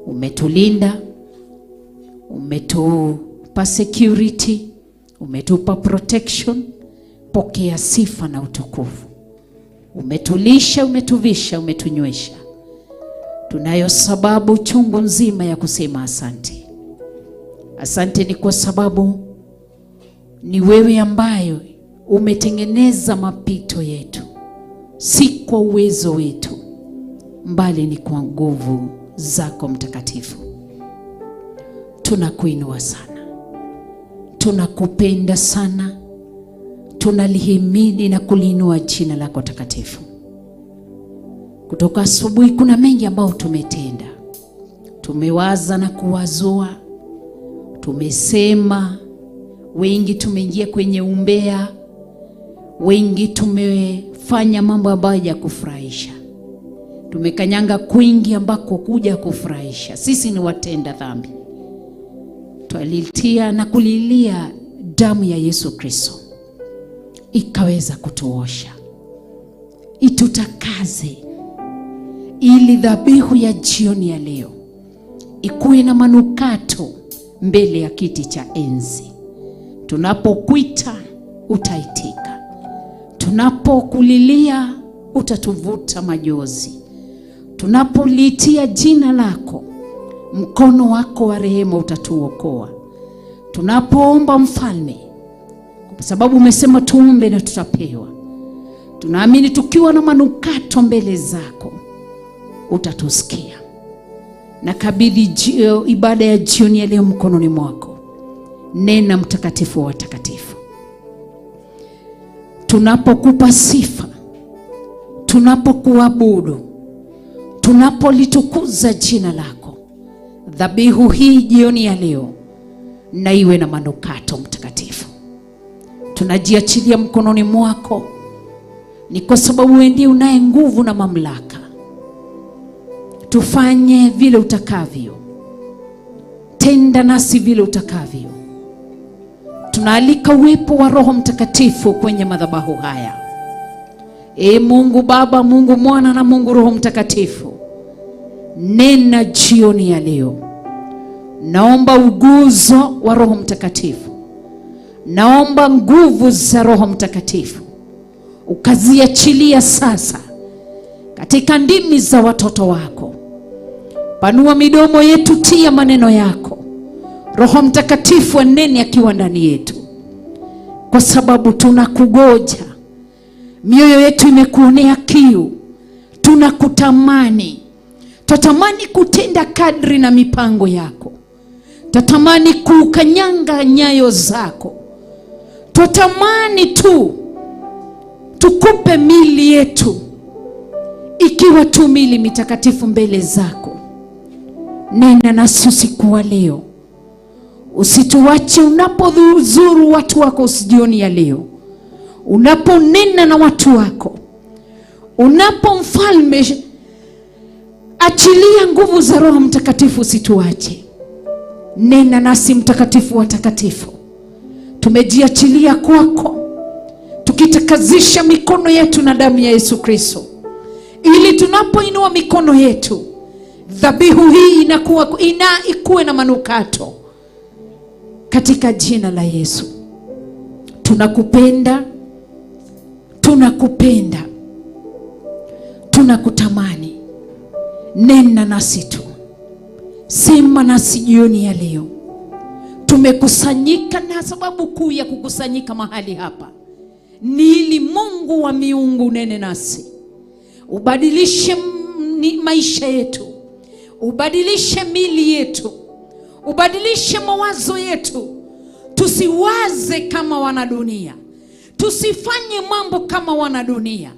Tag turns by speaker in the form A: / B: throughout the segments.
A: Umetulinda, umetupa security, umetupa protection. Pokea sifa na utukufu. Umetulisha, umetuvisha, umetunywesha. Tunayo sababu chungu nzima ya kusema asante. Asante ni kwa sababu ni wewe ambayo umetengeneza mapito yetu. Si kwa uwezo wetu, mbali ni kwa nguvu zako mtakatifu. Tunakuinua sana. Tunakupenda sana. Tunalihimidi na kuliinua jina lako takatifu. Kutoka asubuhi kuna mengi ambao tumetenda. Tumewaza na kuwazua. Tumesema, wengi tumeingia kwenye umbea. Wengi tumefanya mambo ambayo ya kufurahisha. Tumekanyanga kwingi ambako kuja kufurahisha. Sisi ni watenda dhambi. Twalitia na kulilia damu ya Yesu Kristo ikaweza kutuosha, itutakaze, ili dhabihu ya jioni ya leo ikuwe na manukato mbele ya kiti cha enzi. Tunapokuita utaitika. Tunapokulilia utatuvuta majozi. Tunapolitia jina lako, mkono wako wa rehema utatuokoa. Tunapoomba mfalme, kwa sababu umesema tuombe na tutapewa, tunaamini tukiwa na manukato mbele zako utatusikia. Na kabidhi ibada ya jioni ya leo mkononi mwako. Nena mtakatifu wa watakatifu. Tunapokupa sifa, tunapokuabudu, tunapolitukuza jina lako, dhabihu hii jioni ya leo na iwe na manukato mtakatifu. Tunajiachilia mkononi mwako. Ni kwa sababu wewe ndiye unaye nguvu na mamlaka. Tufanye vile utakavyo. Tenda nasi vile utakavyo. Tunaalika uwepo wa Roho Mtakatifu kwenye madhabahu haya. Mungu Baba, Mungu Mwana na Mungu Roho Mtakatifu, nena jioni ya leo. Naomba uguzo wa Roho Mtakatifu. Naomba nguvu za Roho Mtakatifu ukaziachilia sasa katika ndimi za watoto wako. Panua midomo yetu, tia maneno yako. Roho Mtakatifu anene akiwa ndani yetu, kwa sababu tunakugoja. Mioyo yetu imekuonea kiu. Tunakutamani. Tutamani kutenda kadri na mipango yako. Tutamani kukanyanga nyayo zako. Tutamani tukupe mili yetu ikiwa tu mili mitakatifu mbele zako. Nena nasi usiku wa leo. Usituache unapodhuru watu wako usijioni ya leo. Unaponena na watu wako, unapomfalme, achilia nguvu za Roho Mtakatifu, usituache. Nena nasi mtakatifu wa takatifu. Tumejiachilia kwako, tukitakazisha mikono yetu na damu ya Yesu Kristo, ili tunapoinua mikono yetu, dhabihu hii ikuwe na manukato katika jina la Yesu. Tunakupenda, tunakupenda, tunakutamani. Nena nasi tu. Sema nasi jioni ya leo. Tumekusanyika, na sababu kuu ya kukusanyika mahali hapa ni ili Mungu wa miungu nene nasi. Ubadilishe maisha yetu. Ubadilishe mili yetu. Ubadilishe mawazo yetu. Tusiwaze kama wanadunia. Tusifanye mambo kama wanadunia.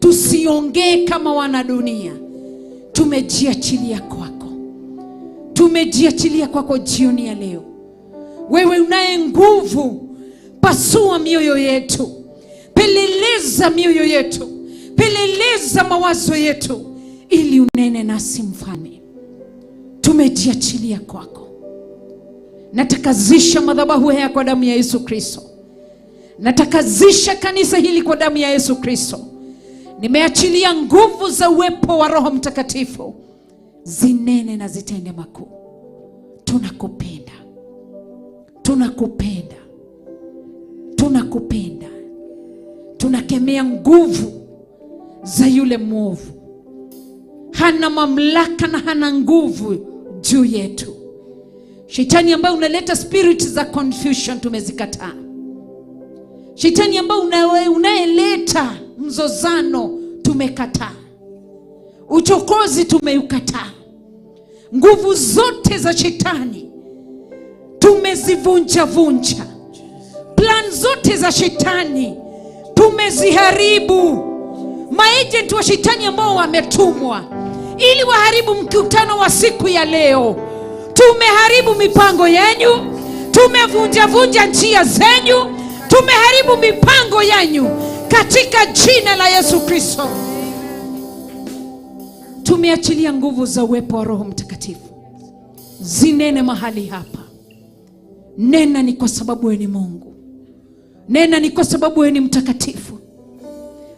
A: Tusiongee kama wanadunia. Tumejiachilia kwako. Tumejiachilia kwako jioni ya leo. Wewe unaye nguvu. Pasua mioyo yetu. Peleleza mioyo yetu. Peleleza mawazo yetu, ili unene nasi mfalme. Tumejiachilia kwako. Natakazisha madhabahu haya kwa damu ya Yesu Kristo. Natakazisha kanisa hili kwa damu ya Yesu Kristo. Nimeachilia nguvu za uwepo wa Roho Mtakatifu zinene na zitende makuu. Tunakupenda, tunakupenda, tunakupenda. Tunakemea nguvu za yule mwovu. Hana mamlaka na hana nguvu juu yetu. Shetani ambaye unaleta spirit za confusion tumezikataa. Shetani ambaye unaeleta mzozano tumekataa. Uchokozi tumeukataa. Nguvu zote za shetani tumezivunja vunja. Plan zote za shetani tumeziharibu. Maagent wa shetani ambao wametumwa ili waharibu mkutano wa siku ya leo, tumeharibu mipango yenu, tumevunja vunja njia zenyu, tumeharibu mipango yenu katika jina la Yesu Kristo. Tumeachilia nguvu za uwepo wa Roho Mtakatifu zinene mahali hapa. Nena ni kwa sababu wewe ni Mungu. Nena ni kwa sababu wewe ni mtakatifu.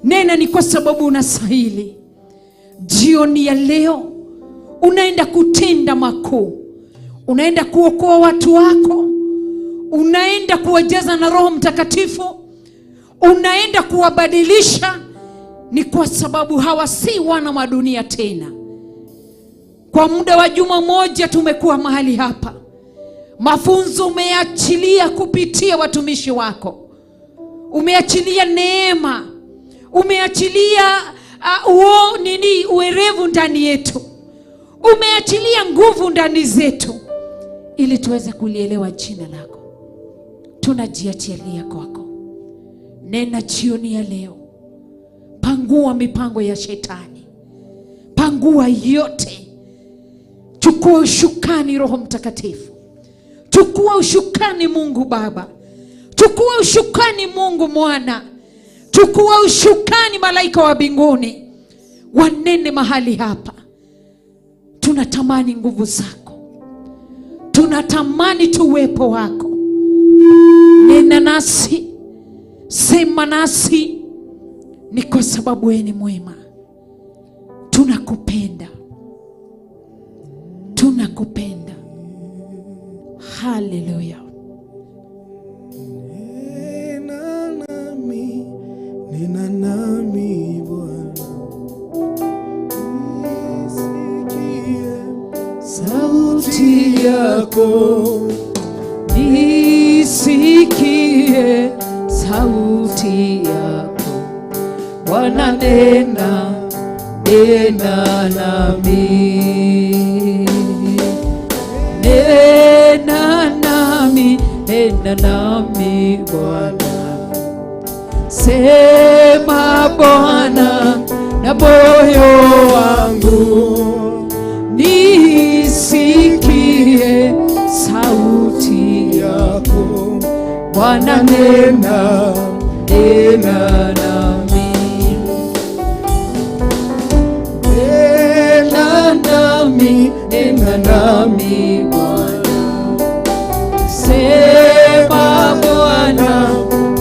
A: Nena ni kwa sababu unastahili. Jioni ya leo unaenda kutenda makuu. Unaenda kuokoa watu wako. Unaenda kuwajaza na Roho Mtakatifu. Unaenda kuwabadilisha. Ni kwa sababu hawa si wana wa dunia tena. Kwa muda wa juma moja tumekuwa mahali hapa. Mafunzo umeachilia kupitia watumishi wako. Umeachilia neema. Umeachilia uwerevu ndani yetu. Umeachilia nguvu ndani zetu ili tuweze kulielewa jina lako. Tunajiachilia kwako. Nena jioni ya leo. Pangua mipango ya shetani. Pangua yote. Chukua ushukani Roho Mtakatifu. Chukua ushukani Mungu Baba. Chukua ushukani Mungu Mwana. Chukua ushukani malaika wa mbinguni. Wanene mahali hapa. Tunatamani nguvu zako. Tunatamani uwepo wako. Nena nasi. Sema nasi. Ni kwa sababu wewe ni mwema. Tunakupenda. Tunakupenda. Haleluya.
B: Nena nami Bwana. Nisikie sauti yako. Nisikie sauti yako. Bwana nena, nena nami. Nena nami, nena nami Bwana. Sema Bwana na moyo wangu. Nisikie sauti yako. Bwana nena, nena nami. Nena nami, nena nami Bwana. Sema Bwana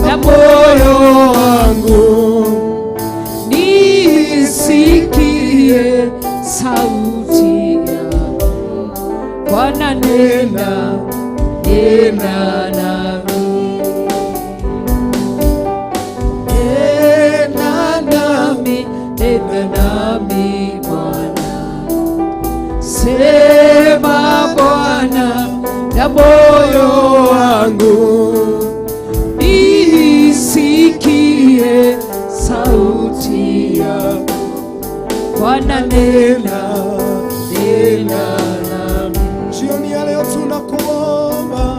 B: na moyo wangu. Nisikie sauti yako. Bwana nena, nena nami. Nena nami, nena nami Bwana. Sema Bwana na moyo wangu. Nisikie sauti yako. Bwana nena, nena nami. Jioni ya leo tunakuomba.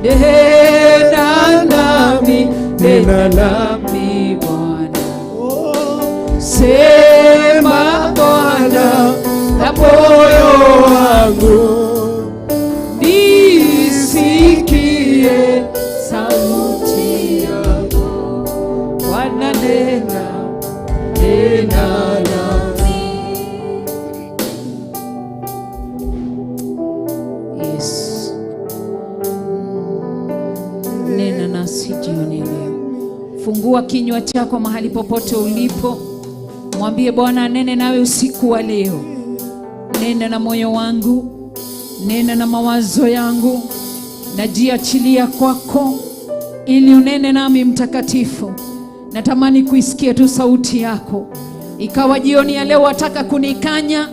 B: Nena nami, nena nami Bwana. Sema Bwana na moyo wangu. Nisikie sauti yako. Bwana nena, nena nami. Yes.
A: Nena nasi jioni leo. Fungua kinywa chako mahali popote ulipo. Mwambie Bwana nene nawe usiku wa leo. Nena na moyo wangu, nena na mawazo yangu, najiachilia kwako ili unene nami Mtakatifu. Natamani kuisikia tu sauti yako. Ikawa jioni ya leo wataka kunikanya,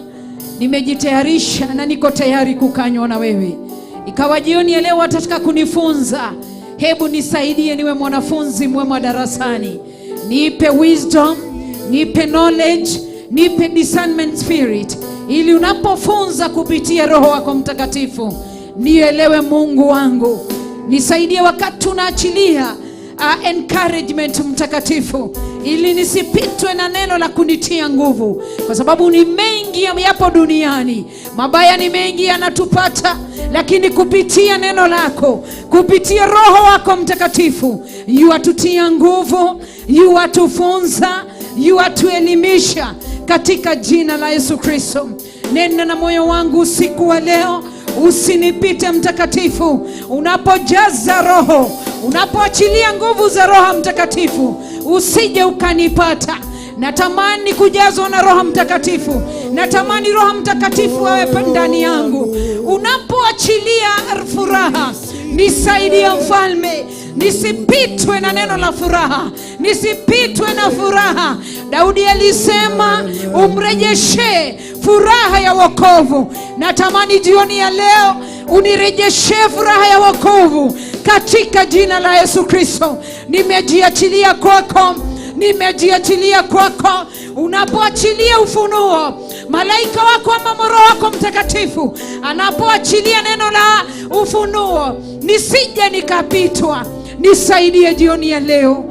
A: nimejitayarisha na niko tayari kukanywa na wewe. Ikawa jioni ya leo wataka kunifunza, hebu nisaidie niwe mwanafunzi mwema darasani. Nipe wisdom, nipe knowledge, nipe discernment spirit, ili unapofunza kupitia Roho wako Mtakatifu nielewe. Mungu wangu, nisaidie wakati tunaachilia encouragement Mtakatifu, ili nisipitwe na neno la kunitia nguvu, kwa sababu ni mengi yapo duniani, mabaya ni mengi yanatupata, lakini kupitia neno lako, kupitia Roho wako Mtakatifu, yuatutia nguvu, yuatufunza, yuatuelimisha katika jina la Yesu Kristo. Nena na moyo wangu usiku wa leo, usinipite Mtakatifu. Unapojaza Roho, unapoachilia nguvu za Roho Mtakatifu, usije ukanipata. Natamani kujazwa na Roho Mtakatifu. Natamani Roho Mtakatifu awe ndani yangu. Unapoachilia furaha, nisaidie Mfalme, nisipitwe na neno la furaha, nisipitwe na furaha. Daudi alisema umrejeshe furaha ya wokovu. Natamani jioni ya leo unirejeshe furaha ya wokovu katika jina la Yesu Kristo. Nimejiachilia kwako, nimejiachilia kwako. Unapoachilia ufunuo, malaika wako ama Roho wako Mtakatifu anapoachilia neno la ufunuo, nisije nikapitwa. Nisaidie jioni ya leo,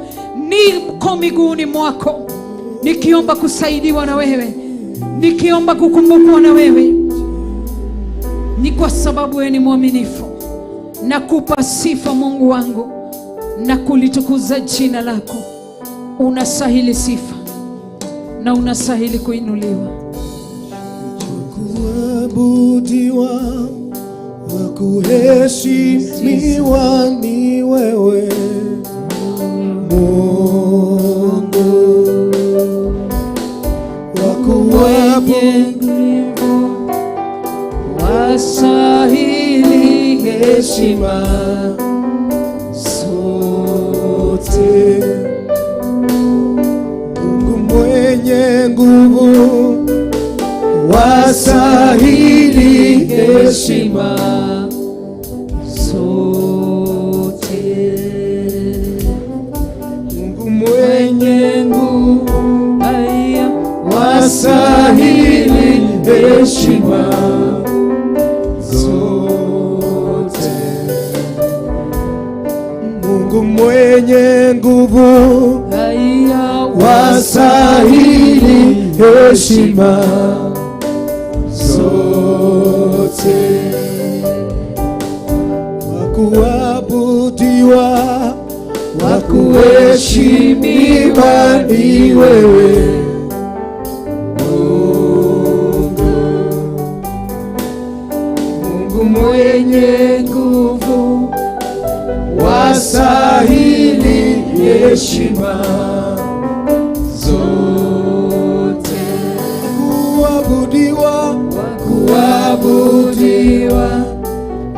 A: niko miguuni mwako, nikiomba kusaidiwa na wewe, nikiomba kukumbukwa na wewe. Ni kwa sababu wewe ni mwaminifu. Nakupa sifa Mungu wangu, na kulitukuza jina lako. Unastahili sifa na unastahili kuinuliwa.
C: Kuabudiwa, kuheshimiwa ni wewe Mungu.
B: Wakuabudiwa, wastahili heshima zote.
C: Mungu mwenye nguvu, wastahili heshima
B: zote.
C: Mungu mwenye nguvu,
B: wastahili heshima
C: zote. Mungu mwenye nguvu, wastahili heshima zote. Wakuabudiwa, wakuheshimiwa ni wewe Mungu. Mungu mwenye nguvu, wastahili heshima zote. Kuabudiwa,
B: kuabudiwa,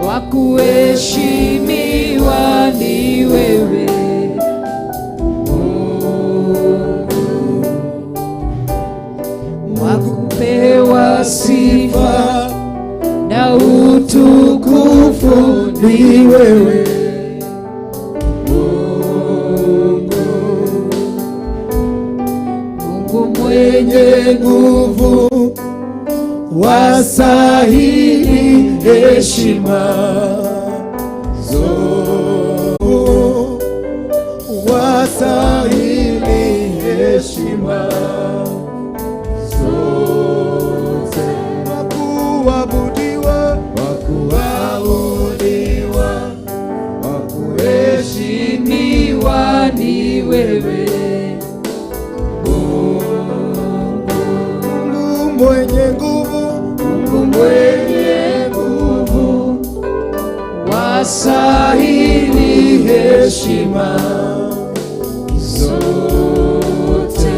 B: wakuheshimiwa ni wewe Mungu. Wakupewa sifa na utukufu ni wewe Mungu. Mungu mwenye nguvu, wastahili heshima zote. Wastahili heshima zote. Wakuabudiwa, wakuabudiwa, wakuheshimiwa ni wewe mwenye nguvu. Mungu mwenye nguvu, wastahili heshima zote.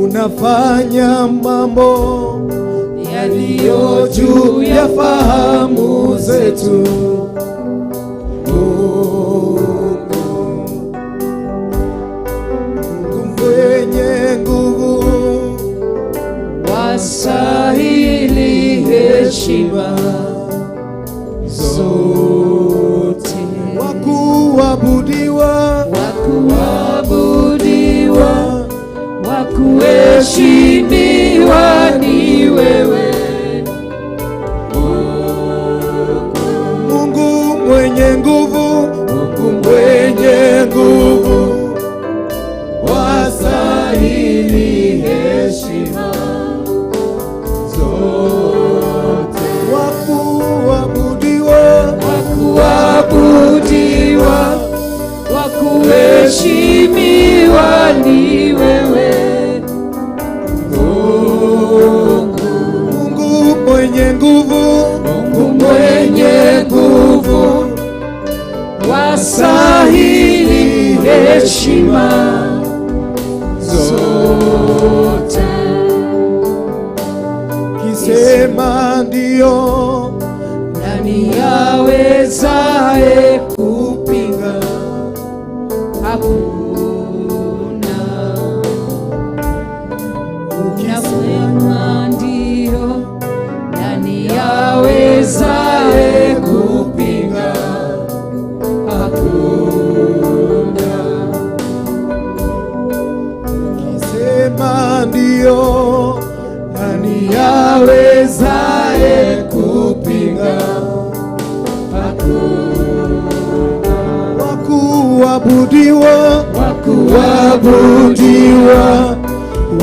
B: Unafanya mambo yaliyo juu ya fahamu zetu. Mungu mwenye nguvu,
C: wastahili heshima zote,
B: wakuabudiwa,
C: wakuheshimiwa ni wewe.
B: Mungu mwenye nguvu, Mungu mwenye nguvu, wastahili heshima zote, wakuabudiwa,
C: wakuheshimiwa ni wewe.
B: Mungu mwenye nguvu,
C: Mungu mwenye nguvu, wastahili heshima zote.
B: kisema ndio,
C: Nani awezaye kupinga? Hakuna. Unasema ndio, nani awezaye kupinga? Hakuna.
B: kisema ndio, nani awezaye kupinga? Wakuabudiwa,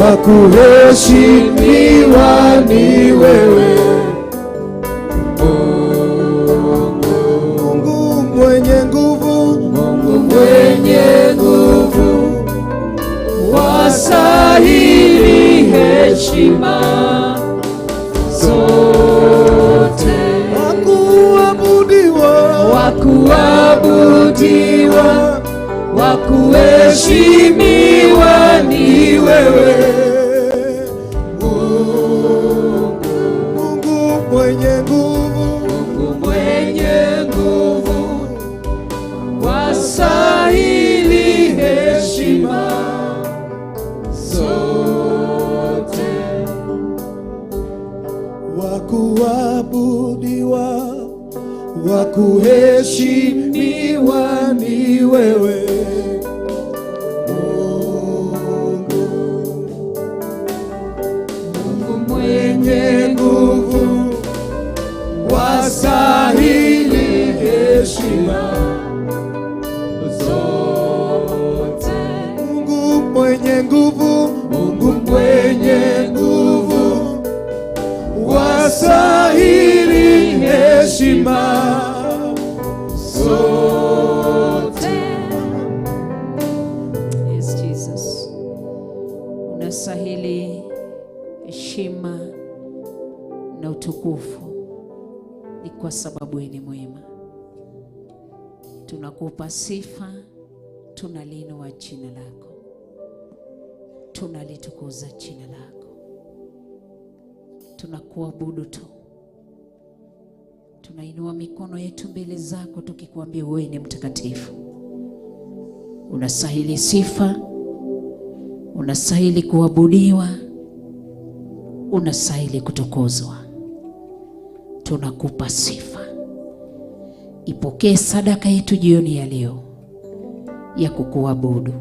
B: wakuheshimiwa ni wewe. Mungu mwenye nguvu,
C: Mungu mwenye nguvu, wastahili heshima zote, wakuabudiwa, wakuheshimiwa ni wewe.
B: Mungu mwenye nguvu,
C: Mungu mwenye nguvu, wastahili heshima zote,
B: wakuabudiwa, wakuheshimiwa ni wewe.
C: Mungu mwenye nguvu, wastahili heshima zote.
B: Mungu mwenye nguvu,
C: Mungu mwenye nguvu,
B: wastahili heshima
C: zote.
A: Yes, Jesus. Unastahili heshima na utukufu, ni kwa sababu wewe ni mwema. Tunakupa sifa, tunaliinua jina lako, tunalitukuza jina lako, tunakuabudu tu, tunainua mikono yetu mbele zako tukikwambia wewe ni mtakatifu. Unastahili sifa, unastahili kuabudiwa, unastahili kutukuzwa. Tunakupa sifa. Ipokee sadaka yetu jioni ya leo ya kukuabudu.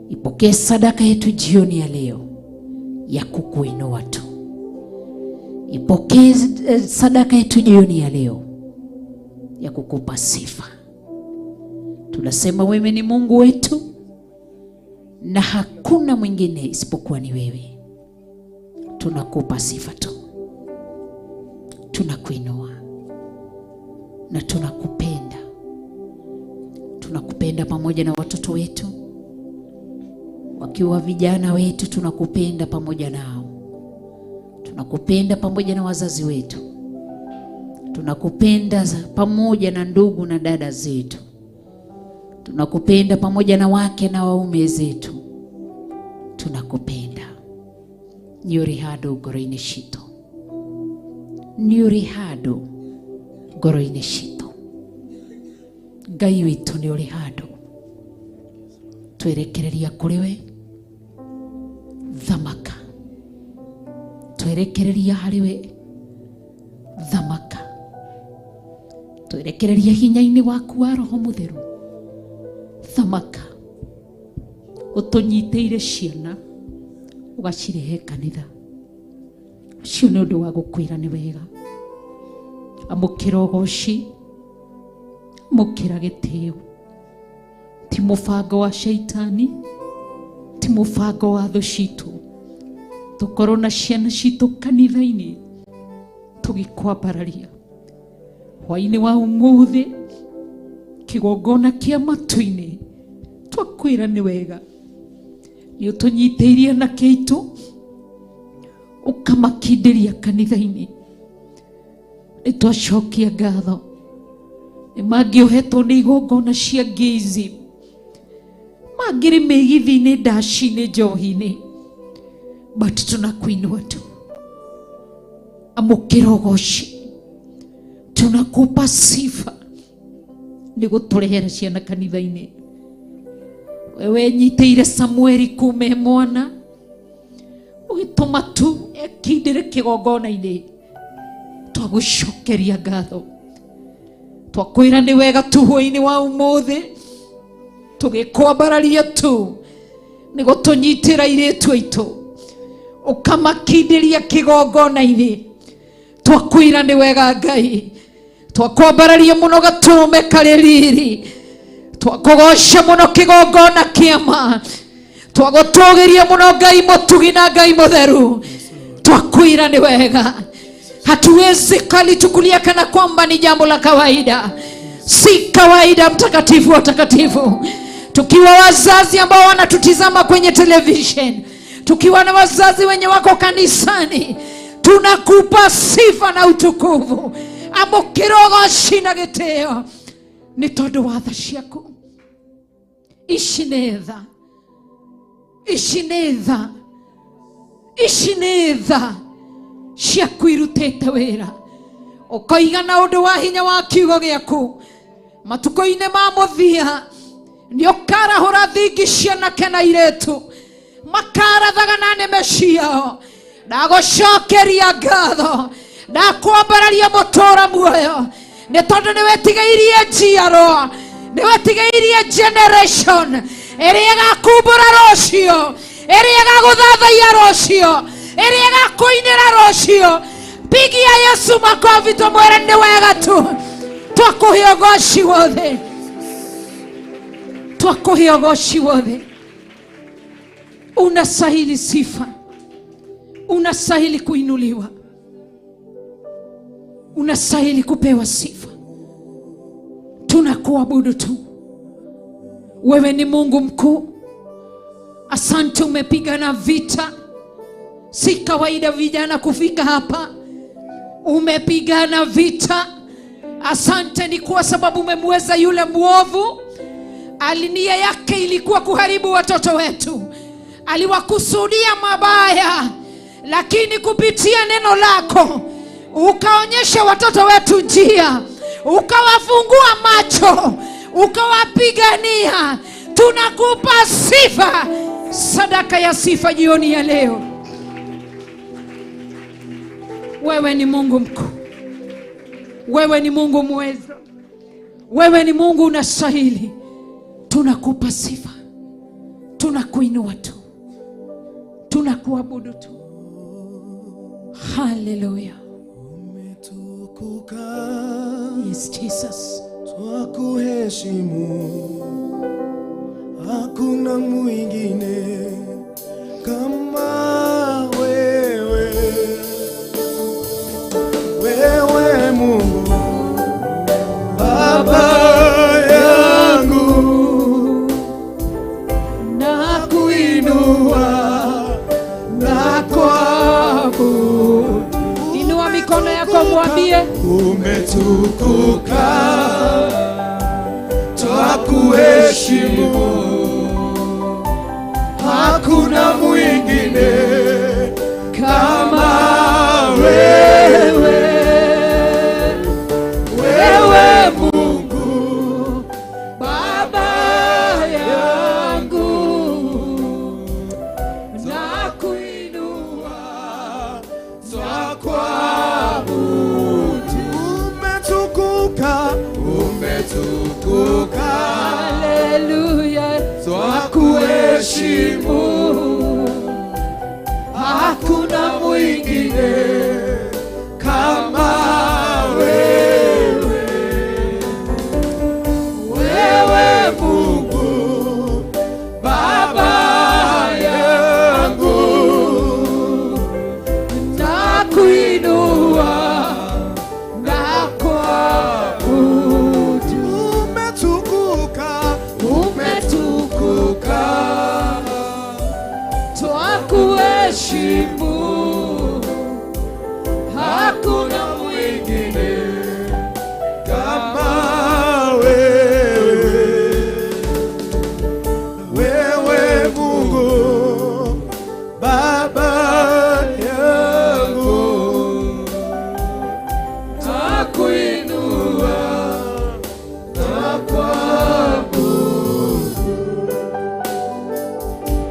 A: Ipokee sadaka yetu jioni ya leo ya kukuinua tu. Ipokee sadaka yetu jioni ya leo ya kukupa sifa. Tunasema wewe ni Mungu wetu na hakuna mwingine isipokuwa ni wewe. Tunakupa sifa tu, tunakuinua na tunakupenda. Tunakupenda pamoja na watoto wetu, wakiwa vijana wetu, tunakupenda pamoja nao. Tunakupenda pamoja na wazazi wetu, tunakupenda pamoja na ndugu na dada zetu, tunakupenda pamoja na wake na waume zetu. Tunakupenda. Nyori hado goreni shito. nĩ ũrĩ handũ ngoro-inĩ citũ. Ngai witũ nĩ ũrĩ handũ twerekereria kũrĩ we. Thamaka, twerekereria harĩ we. Thamaka, twerekereria hinya-inĩ waku wa Roho Mũtheru. Thamaka, ũtũnyitĩire ciana ũgacirehe kanitha. Ũcio nĩ ũndũ wa gũkwĩra nĩ wega. Amũkĩra ũgooci, amũkĩra gĩtĩo. Ti mũbango wa shaitani, ti mũbango wa thũ citũ tũkorwo na ciana citũ kanitha-inĩ tũgĩkwambararia. Hwaĩ-inĩ wa ũmũthĩ, kĩgongona kĩa matu-inĩ, twakwĩra nĩ wega. Nĩ ũtũnyitĩirie na kĩitũ ũkamakindĩria kanitha-inĩ. Nĩ twacokia ngatho. Nĩ mangĩohetwo nĩ igongona cia ngeizi, mangĩrĩ mĩgithi-inĩ, ndaci-inĩ, njohi-inĩ, but tunakuinua tu. Amũkĩra ũgooci, tunakupa sifa nĩ gũtũrehera ciana kanitha-inĩ. Wewe nyitĩire Samueli kuma mwana ũgĩtũma tu ekindĩre kĩgongona-inĩ. Twagũcokeria ngatho. Twakwĩra nĩ wega tu hwaĩ-inĩ wa ũmũthĩ tũgĩkwambararia tu nĩ gũtũnyitĩra airĩtu aitũ ũkamakindĩria kĩgongona-inĩ. Twakwĩra nĩ wega Ngai. Twakwambararia mũno gatũrũme karĩ riri. Twakũgoca mũno kĩgongona kĩa ma. Twagũtũgĩria mũno Ngai mũtugi na Ngai mũtheru. Twakwĩra nĩ wega. Hatuwezi kalichukulia kana kwamba ni jambo la kawaida. Si kawaida, mtakatifu wa takatifu. Tukiwa wazazi ambao wanatutizama kwenye television, tukiwa na wazazi wenye wako kanisani, tunakupa sifa na utukufu. Amũkĩra ũgooci na gĩtĩo nĩ tondũ wa tha ciaku. Ici nĩ tha, ici nĩ tha, ici nĩ tha ciaku irutĩte wĩra. Ũkoiga na ũndũ wa hinya wa kiugo gĩaku. Matukũ-inĩ ma mũthia nĩ ũkarahũra thingi cianake na airĩtu makarathaga na nĩme ciao. Ndagũcokeria ngatho, ndakwambararia mũtũũra muoyo, nĩ tondũ nĩ wetigĩirie njiarwa, nĩ wetigĩirie generation ĩrĩa ĩgakumbũra rũciũ, ĩrĩa ĩgagũthathaiya rũciũ, ĩrĩa ĩgakũinĩra rũciũ. Pigia Yesu makofi, tũmwĩre nĩ wega tu. Twakũhe ũgooci wothe, twakũhe ũgooci wothe. Unastahili sifa, unastahili kuinuliwa, unastahili kupewa sifa. Tunakuabudu tu. Wewe ni Mungu mkuu. Asante, umepigana vita. Si kawaida vijana kufika hapa. Umepigana vita. Asante ni kwa sababu umemweza yule mwovu. Nia yake ilikuwa kuharibu watoto wetu. Aliwakusudia mabaya, lakini kupitia neno lako ukaonyesha watoto wetu njia, ukawafungua macho, ukawapigania. Tunakupa sifa, sadaka ya sifa jioni ya leo. Wewe ni Mungu mkuu. Wewe ni Mungu mweza. Wewe ni Mungu unastahili. Tunakupa sifa. Tunakuinua tu. Tunakuabudu tu. Hallelujah.
B: Umetukuka.
A: Yes, Jesus.
B: Twakuheshimu. Hakuna mwingine kama wewe. Wewe Mungu Baba yangu,
A: Na
B: kuinua na kuabudu.
A: inua mikono yako mwambie,
B: Umetukuka, twakuheshimu. Hakuna mwingine kama wewe.
C: twakuheshimu, hakuna mwingine kama wewe. Wewe Mungu Baba yangu, nakuinua na kuabudu. Umetukuka, twakuheshimu, hakuna mwingine
B: kama wewe. Wewe Mungu Baba yangu,
C: nakuinua na kuabudu.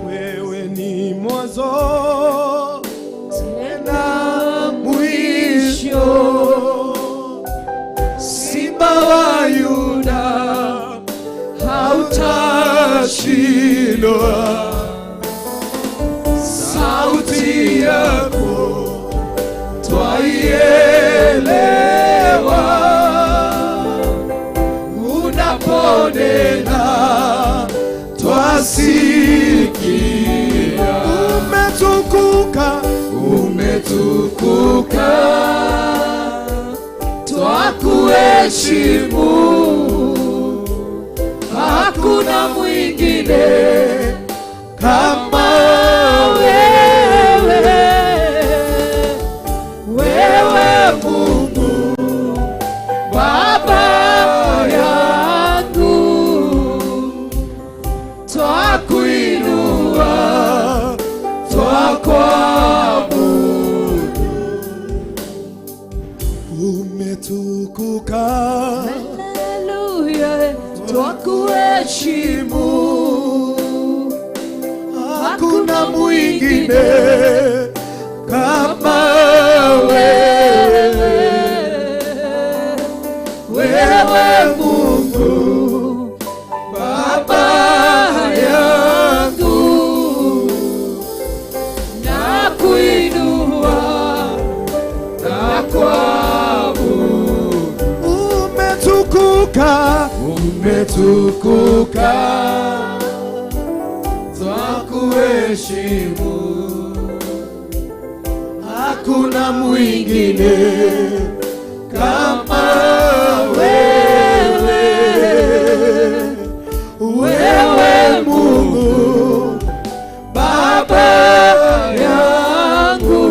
B: wewe ni mwanzo tena mwisho, Simba wa Yuda hautashindwa. Sauti yako twaielewa, unaponena twasikia. Umetukuka,
C: Twakuheshimu, hakuna mwingine kama wewe. Wewe Mungu Baba yangu, twakuinua, twakuabudu.
B: umetukuka,
C: Haleluya, twakuheshimu,
B: hakuna mwingine kama wewe.
C: Wewe Mungu Baba yangu, nakuinua na kuabudu.
B: Umetukuka,
C: twakuheshimu,
B: hakuna mwingine kama wewe. Wewe Mungu
C: Baba yangu,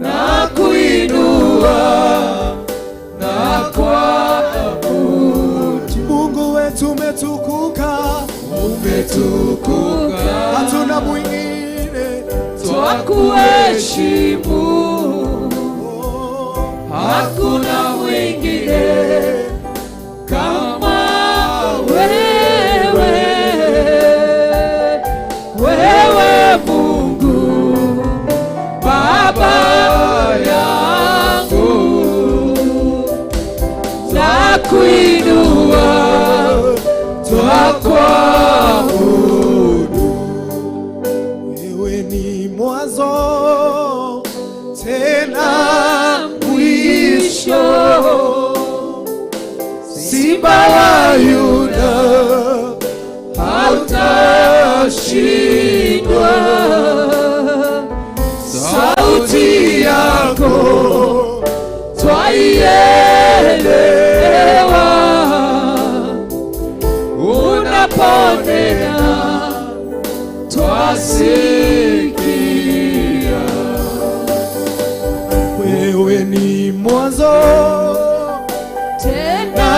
C: nakuinua na kuabudu.
B: Mungu wetu umetukuka, hatuna mwingine.
C: Twakuheshimu, hakuna mwingine kama wewe. Wewe Mungu Baba yangu, twakuinua, twakuabudu.
B: Wewe ni mwanzo tena mwisho, Simba wa Yuda
C: hautashindwa. Sauti yako twaielewa, unaponena twasikia.
B: wewe ni mwanzo
C: Tena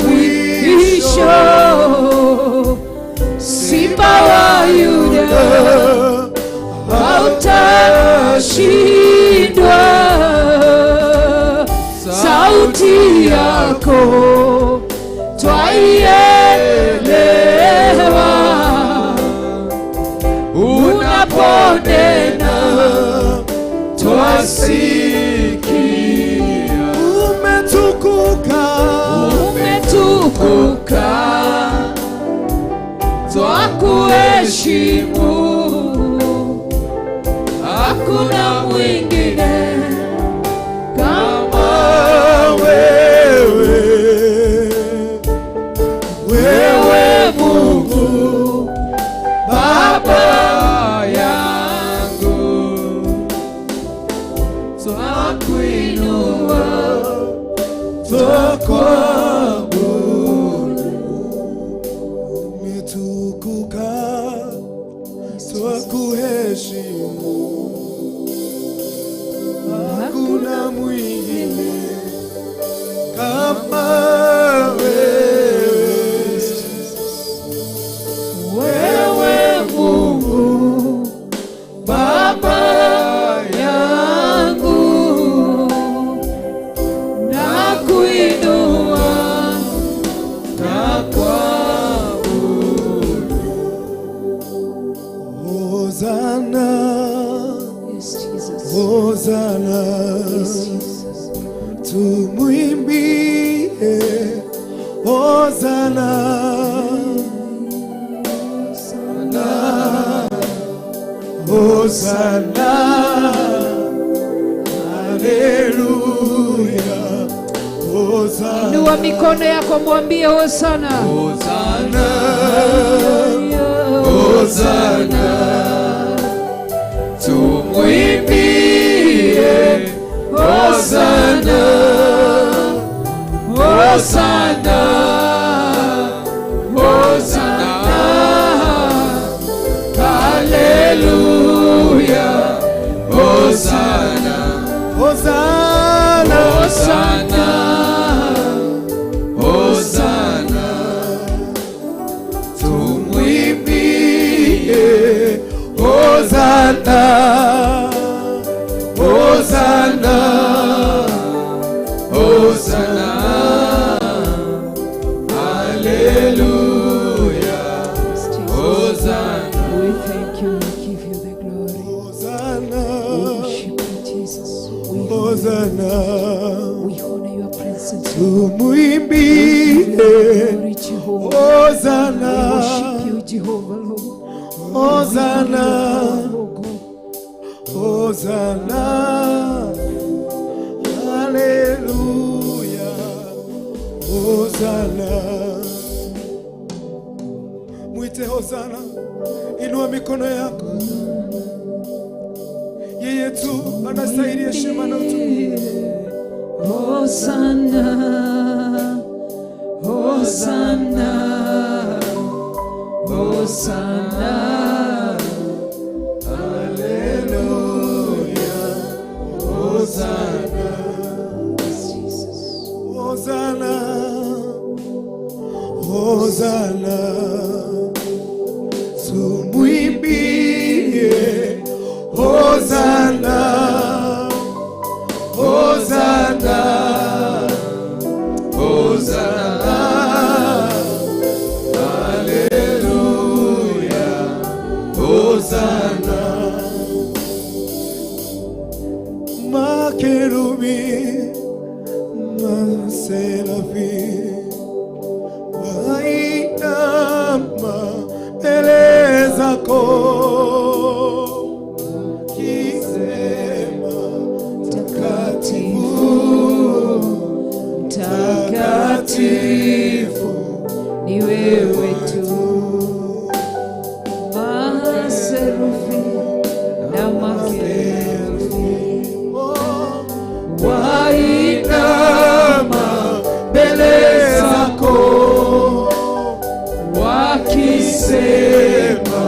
C: mwisho, Simba wa Yuda hautashindwa. Sauti yako twaielewa, unaponena twasikia.
B: umetukuka,
C: Umetukuka, kuheshimu, hakuna mwingine kama
B: wewe, wewe Mungu Baba
C: yangu, twakuinua,
B: twakuabudu, umetukuka, twakuheshimu, hakuna mwingine kama
C: wewe Mungu Baba yangu, nakuinua, nakuabudu.
B: Hosana,
A: Yes, Jesus.
B: Hosana,
A: Yes, Jesus.
B: tumuimbie Hosana, Hosana, haleluya, Hosana,
C: Inua mikono yako, mwambie hosana.
B: Hosana, Hosana,
C: Tumwimbie hosana, hosana, hosana, haleluya, hosana,
B: Hosana,
C: hosana, hosana,
B: tumwimbie Hosana, Hosana, Hosana, haleluya, Hosana,
A: We thank you. We give you the glory.
B: Hosana,
A: We worship you, Jesus. We
B: Hosana,
A: honor your presence.
B: tumwimbie
A: Glory, Jehovah. We
B: Hosana,
A: worship you, Jehovah, Lord.
B: Hosana,
A: Oh God.
B: Hosana, haleluya, Hosana. Mwite Hosana, inua mikono yako. Yeye tu anastahili heshima na utukufu.
A: Hosanna, Hosanna, Hosanna,
B: Haleluya, Hosana,
A: Jesus.
B: Hosana, Hosana, tumwimbie Hosana, Hosana, Hosana, haleluya, Hosana. Makerubi, maserafi, wainama mbele zako, kisema takatifu, takatifu
A: Ni wewe tu, maserufi na makerubi
B: wainama mbele zako, wakisema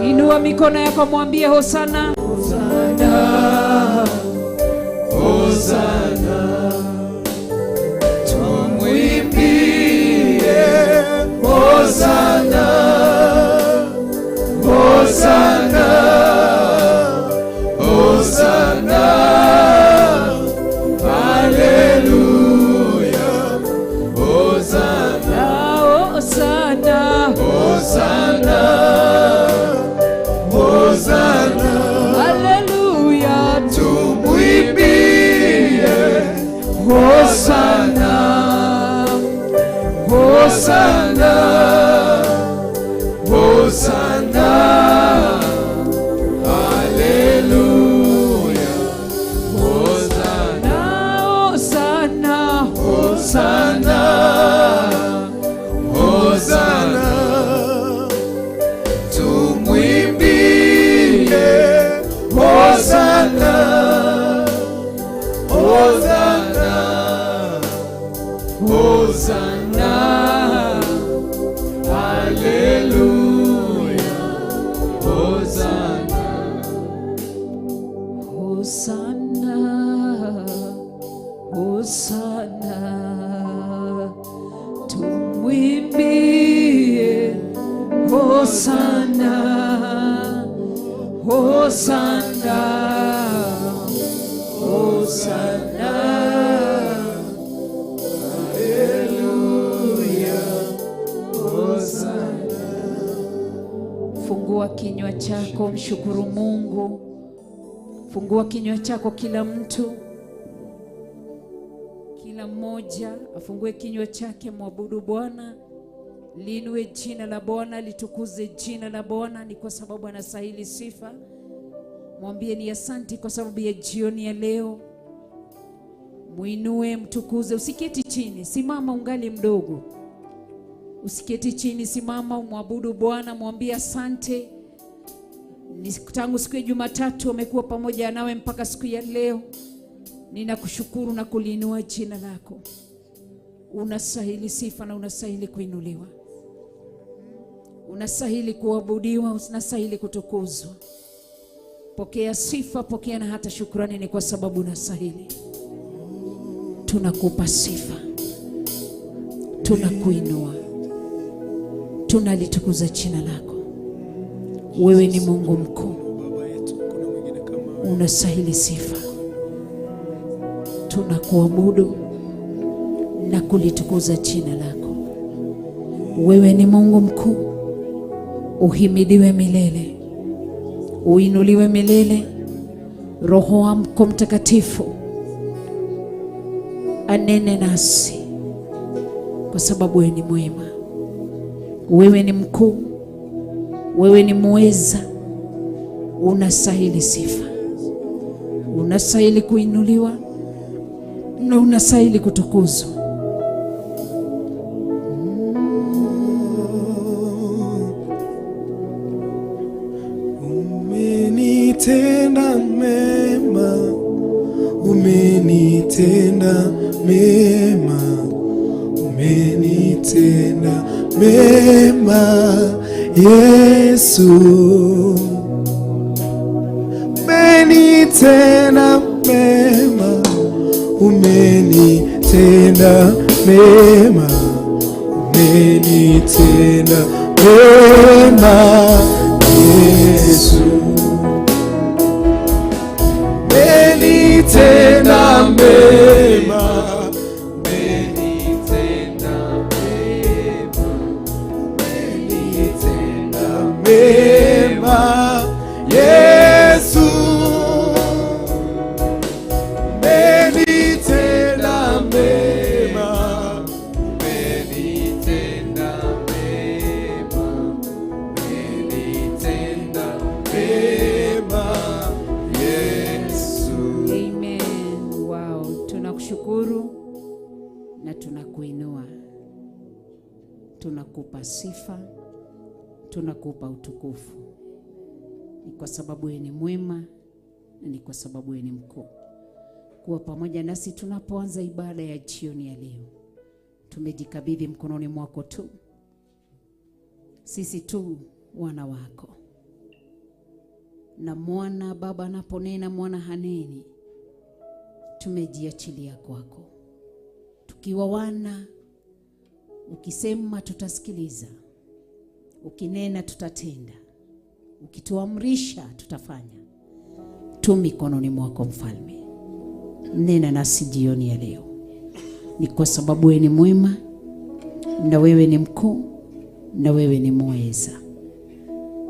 A: Inua mikono yako, mwambie Hosana.
C: Hosana, Hosana, tumwimbie Hosana, Hosana, Hosana, haleluya, Hosana,
A: Hosana,
C: Hosana, Hosana,
A: haleluya,
C: tumwimbie Hosana, Hosana, Hosana, haleluya, Hosana,
A: Hosana,
C: Hosana, Hosana, tumwimbie Hosana, Hosana, Hosana, haleluya, Hosana,
A: Hosana, Hosana, tumwimbie Hosana, Hosana, Hosana,
C: haleluya, Hosana.
A: Fungua kinywa chako, mshukuru Mungu. Fungua kinywa chako, kila mtu, kila mmoja afungue kinywa chake, mwabudu Bwana, liinue jina la Bwana, litukuze jina la Bwana. Ni kwa sababu anastahili sifa. Mwambie ni asante kwa sababu ya jioni ya leo. Muinue, mtukuze. Usiketi chini, simama ungali mdogo. Usiketi chini, simama umwabudu Bwana, mwambie asante. Tangu siku ya Jumatatu amekuwa pamoja nawe mpaka siku ya leo. Ninakushukuru na kuliinua jina lako. Unastahili sifa na unastahili kuinuliwa. Unastahili kuabudiwa, unastahili kutukuzwa. Pokea sifa, pokea na hata shukrani, ni kwa sababu unastahili. Tunakupa sifa, tunakuinua, tunalitukuza jina lako. Wewe ni Mungu mkuu, unastahili sifa. Tunakuabudu na kulitukuza jina lako. Wewe ni Mungu mkuu, uhimidiwe milele, uinuliwe milele. Roho wako Mtakatifu anene nasi, kwa sababu wewe ni mwema, wewe ni mkuu, wewe ni muweza. Unastahili sifa, unastahili kuinuliwa na unastahili kutukuzwa.
B: Umenitenda mema, umenitenda mema, umenitenda mema, Yesu. Umenitenda mema, umenitenda mema, umenitenda mema, Yesu. Umenitenda mema,
C: Umenitenda mema, umenitenda
B: mema, Yesu. Umenitenda mema,
C: umenitenda mema, umenitenda
B: mema,
C: Yesu.
A: Amen. Wow, tunakushukuru na tunakuinua. Tunakupa sifa, tunakupa utukufu. Ni kwa sababu wewe ni mwema na ni kwa sababu wewe ni mkuu. Kuwa pamoja nasi tunapoanza ibada ya jioni ya leo. Tumejikabidhi mkononi mwako tu. sisi tu wana wako. Na mwana baba anaponena, mwana haneni, tumejiachilia kwako. Tukiwa wana, ukisema tutasikiliza, ukinena tutatenda, ukituamrisha tutafanya. Tu mikononi mwako Mfalme. Nena nasi jioni ya leo. Ni kwa sababu wewe ni mwema, na wewe ni mkuu, na wewe ni mweza.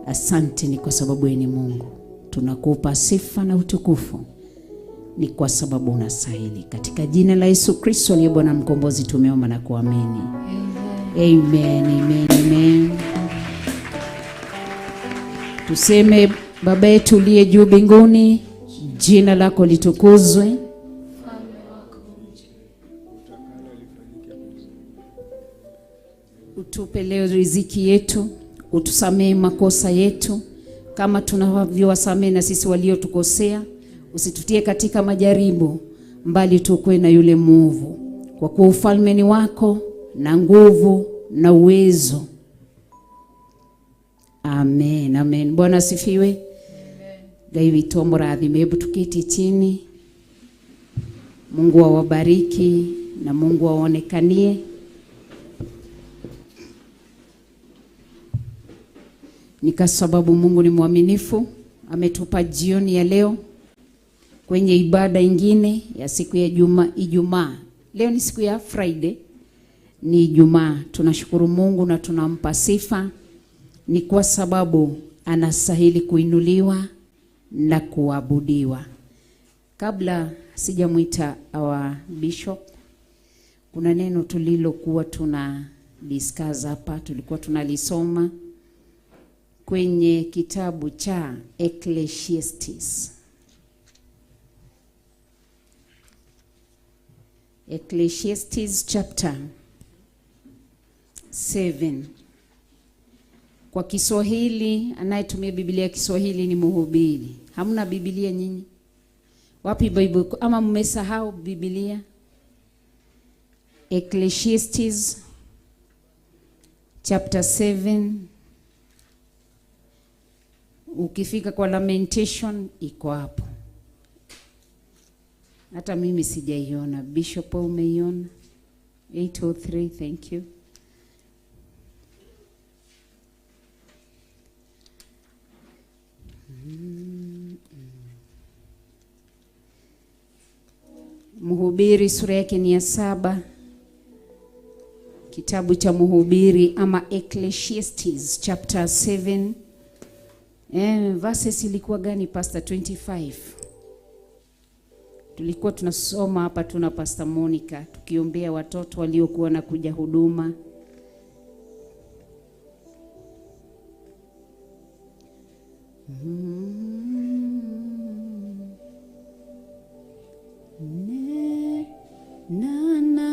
A: Asante ni kwa sababu wewe ni Mungu. Tunakupa sifa na utukufu. Ni kwa sababu unastahili. Katika jina la Yesu Kristo aliye Bwana mkombozi tumeomba na kuamini. Amen, amen, amen. Tuseme: Baba yetu uliye juu mbinguni, jina lako litukuzwe. Utupe leo riziki yetu, utusamee makosa yetu kama tunavyowasamea na sisi waliotukosea. Usitutie katika majaribu, mbali tukue na yule mwovu. Kwa kuwa ufalme ni wako na nguvu na uwezo. Amen, amen. Bwana asifiwe. Gai witu murathime. Hebu tuketi chini. Mungu awabariki na Mungu aonekanie. Ni kwa sababu Mungu ni mwaminifu, ametupa jioni ya leo kwenye ibada ingine ya siku ya Ijumaa. Leo ni siku ya Friday, ni Ijumaa. Tunashukuru Mungu na tunampa sifa. Ni kwa sababu anastahili kuinuliwa na kuabudiwa. Kabla sijamuita our bishop, kuna neno tulilokuwa tuna discuss hapa, tulikuwa tunalisoma kwenye kitabu cha Ecclesiastes. Ecclesiastes chapter 7. Kwa Kiswahili, anayetumia Biblia ya Kiswahili ni Mhubiri. Hamna Biblia nyinyi? Wapi Bible? Ama mmesahau Biblia? Ecclesiastes chapter 7. Ukifika kwa Lamentation iko hapo. Hata mimi sijaiona. Bishop umeiona? 803, thank you. Mhubiri sura yake ni ya 7. Kitabu cha Mhubiri ama Ecclesiastes chapter 7. Verses ilikuwa gani Pastor? 25. Tulikuwa tunasoma hapa, tuna Pastor Monica tukiombea watoto waliokuwa na kuja huduma.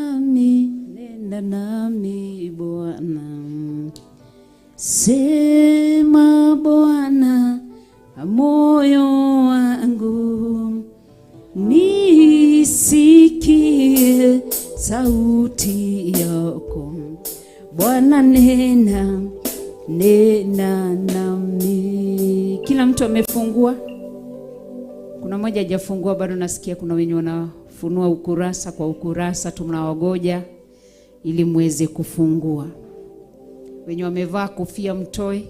A: Nenda nami Bwana, sema Bwana moyo wangu, nisikie sauti yako. Bwana nena nami. Kila mtu amefungua? Kuna mmoja hajafungua bado, nasikia kuna wenye wanafunua ukurasa kwa ukurasa. Tunawagoja ili muweze kufungua. Wenye wamevaa kofia mtoe.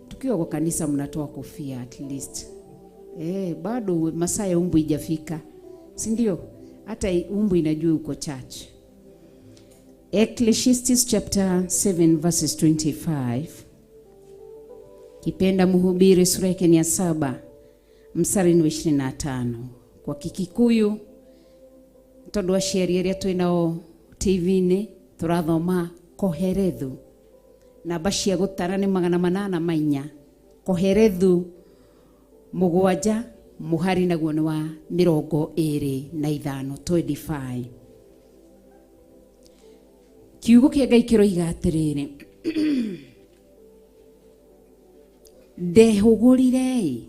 A: Tukiwa kwa kanisa mnatoa kofia at least. Bado masaa ya umbu haijafika. Si ndio? Hata umbu inajua uko church. Ecclesiastes chapter 7 verses 25. Kipenda Mhubiri sura yake ni ya 7 mstari wa 25. Kwa Kikikuyu tondu wa sheria iria twinao TV-ini turathoma koherethu na bashia gutara ni 804 koherethu 7 muhari naguo ni wa 25 25. Kiugo kia Ngai kiroiga atiriri ndehugurire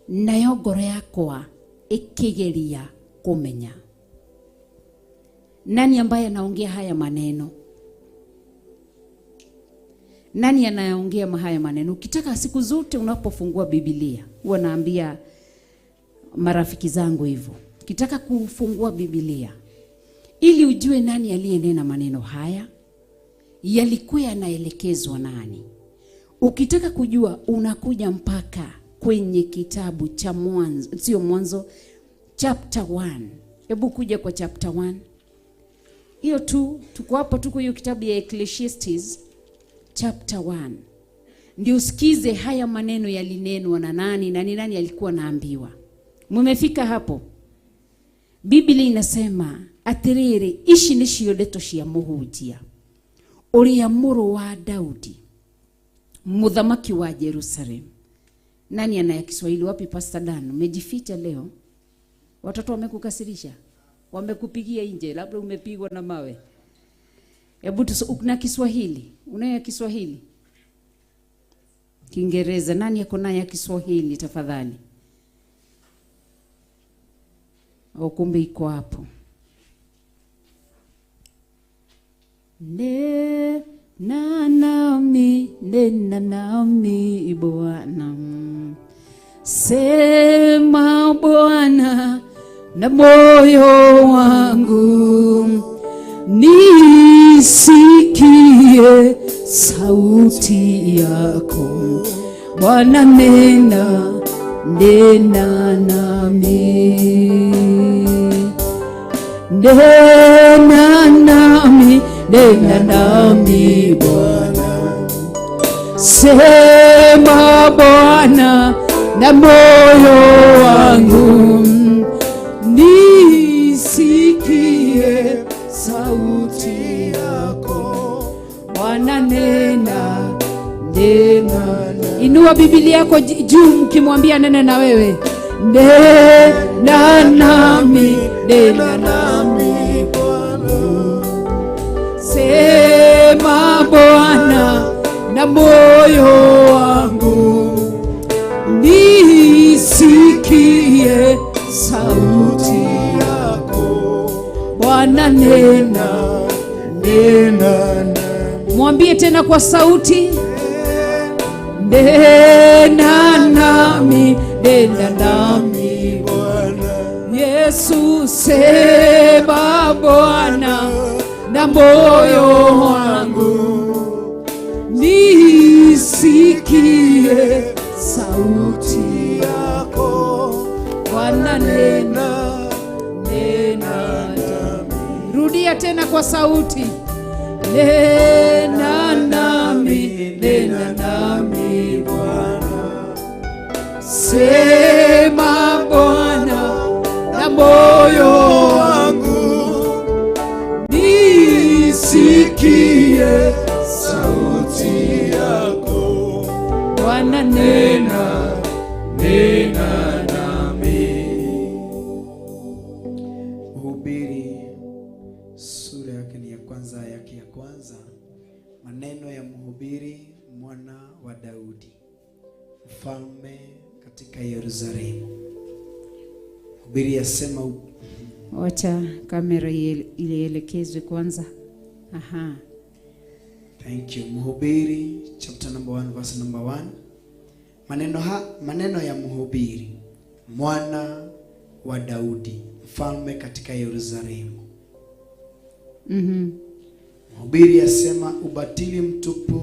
A: nayo ngoro yakwa ikigeria kumenya. Nani ambaye anaongea haya maneno? Nani anayeongea haya maneno? Ukitaka siku zote unapofungua Biblia, huwa naambia marafiki zangu hivyo. Ukitaka kufungua Biblia ili ujue nani aliyenena maneno haya, yalikuwa yanaelekezwa nani. Ukitaka kujua unakuja mpaka kwenye kitabu cha Mwanzo, sio Mwanzo, chapter 1. Hebu kuja kwa chapter 1. Hiyo tu, tuko hapa, tuko hiyo kitabu ya Ecclesiastes chapter 1. Ndio usikize haya maneno yalinenwa na nani na ni nani alikuwa naambiwa. Mumefika hapo? Biblia inasema atiriri, ici nicio ndeto cia muhunjia uria muru wa Daudi, muthamaki wa Jerusalem. Nani anaya Kiswahili? Wapi Pastor Dan? Umejificha leo? Watoto wamekukasirisha? Wamekupigia nje? Labda umepigwa na mawe? Hebu una Kiswahili? Unaya Kiswahili? Kiingereza? Nani yako naye Kiswahili tafadhali? Au kumbe iko hapo. Nena nami Bwana, sema Bwana na moyo wangu, nisikie sauti yako. Bwana nena nami, nena nami Bwana, sema Bwana na moyo wangu, nisikie sauti yako. Bwana nena. Inua Biblia yako juu mkimwambia nena na wewe. Nena nami Bwana, sema Bwana na moyo wangu, nisikie sauti yako. Bwana nena. Mwambie tena kwa sauti. Nena nami Bwana, Yesu sema Bwana na moyo wangu, nisikie sauti yako. Bwana nena nami. Rudia tena kwa sauti. Nena nami Bwana, sema Bwana na moyo wangu, nisikie sauti yako. Bwana nena nami.
B: Mhubiri sura yake ni ya kwanza, maneno ya Mhubiri mwana wa Daudi, mfalme katika Yerusalemu. Mhubiri yasema,
A: wacha kamera ielekezwe kwanza. Aha.
B: Thank you. Mhubiri chapter number 1 verse number 1. Maneno ya Mhubiri mwana wa Daudi, mfalme katika Yerusalemu. Mhubiri yasema, ubatili mtupu,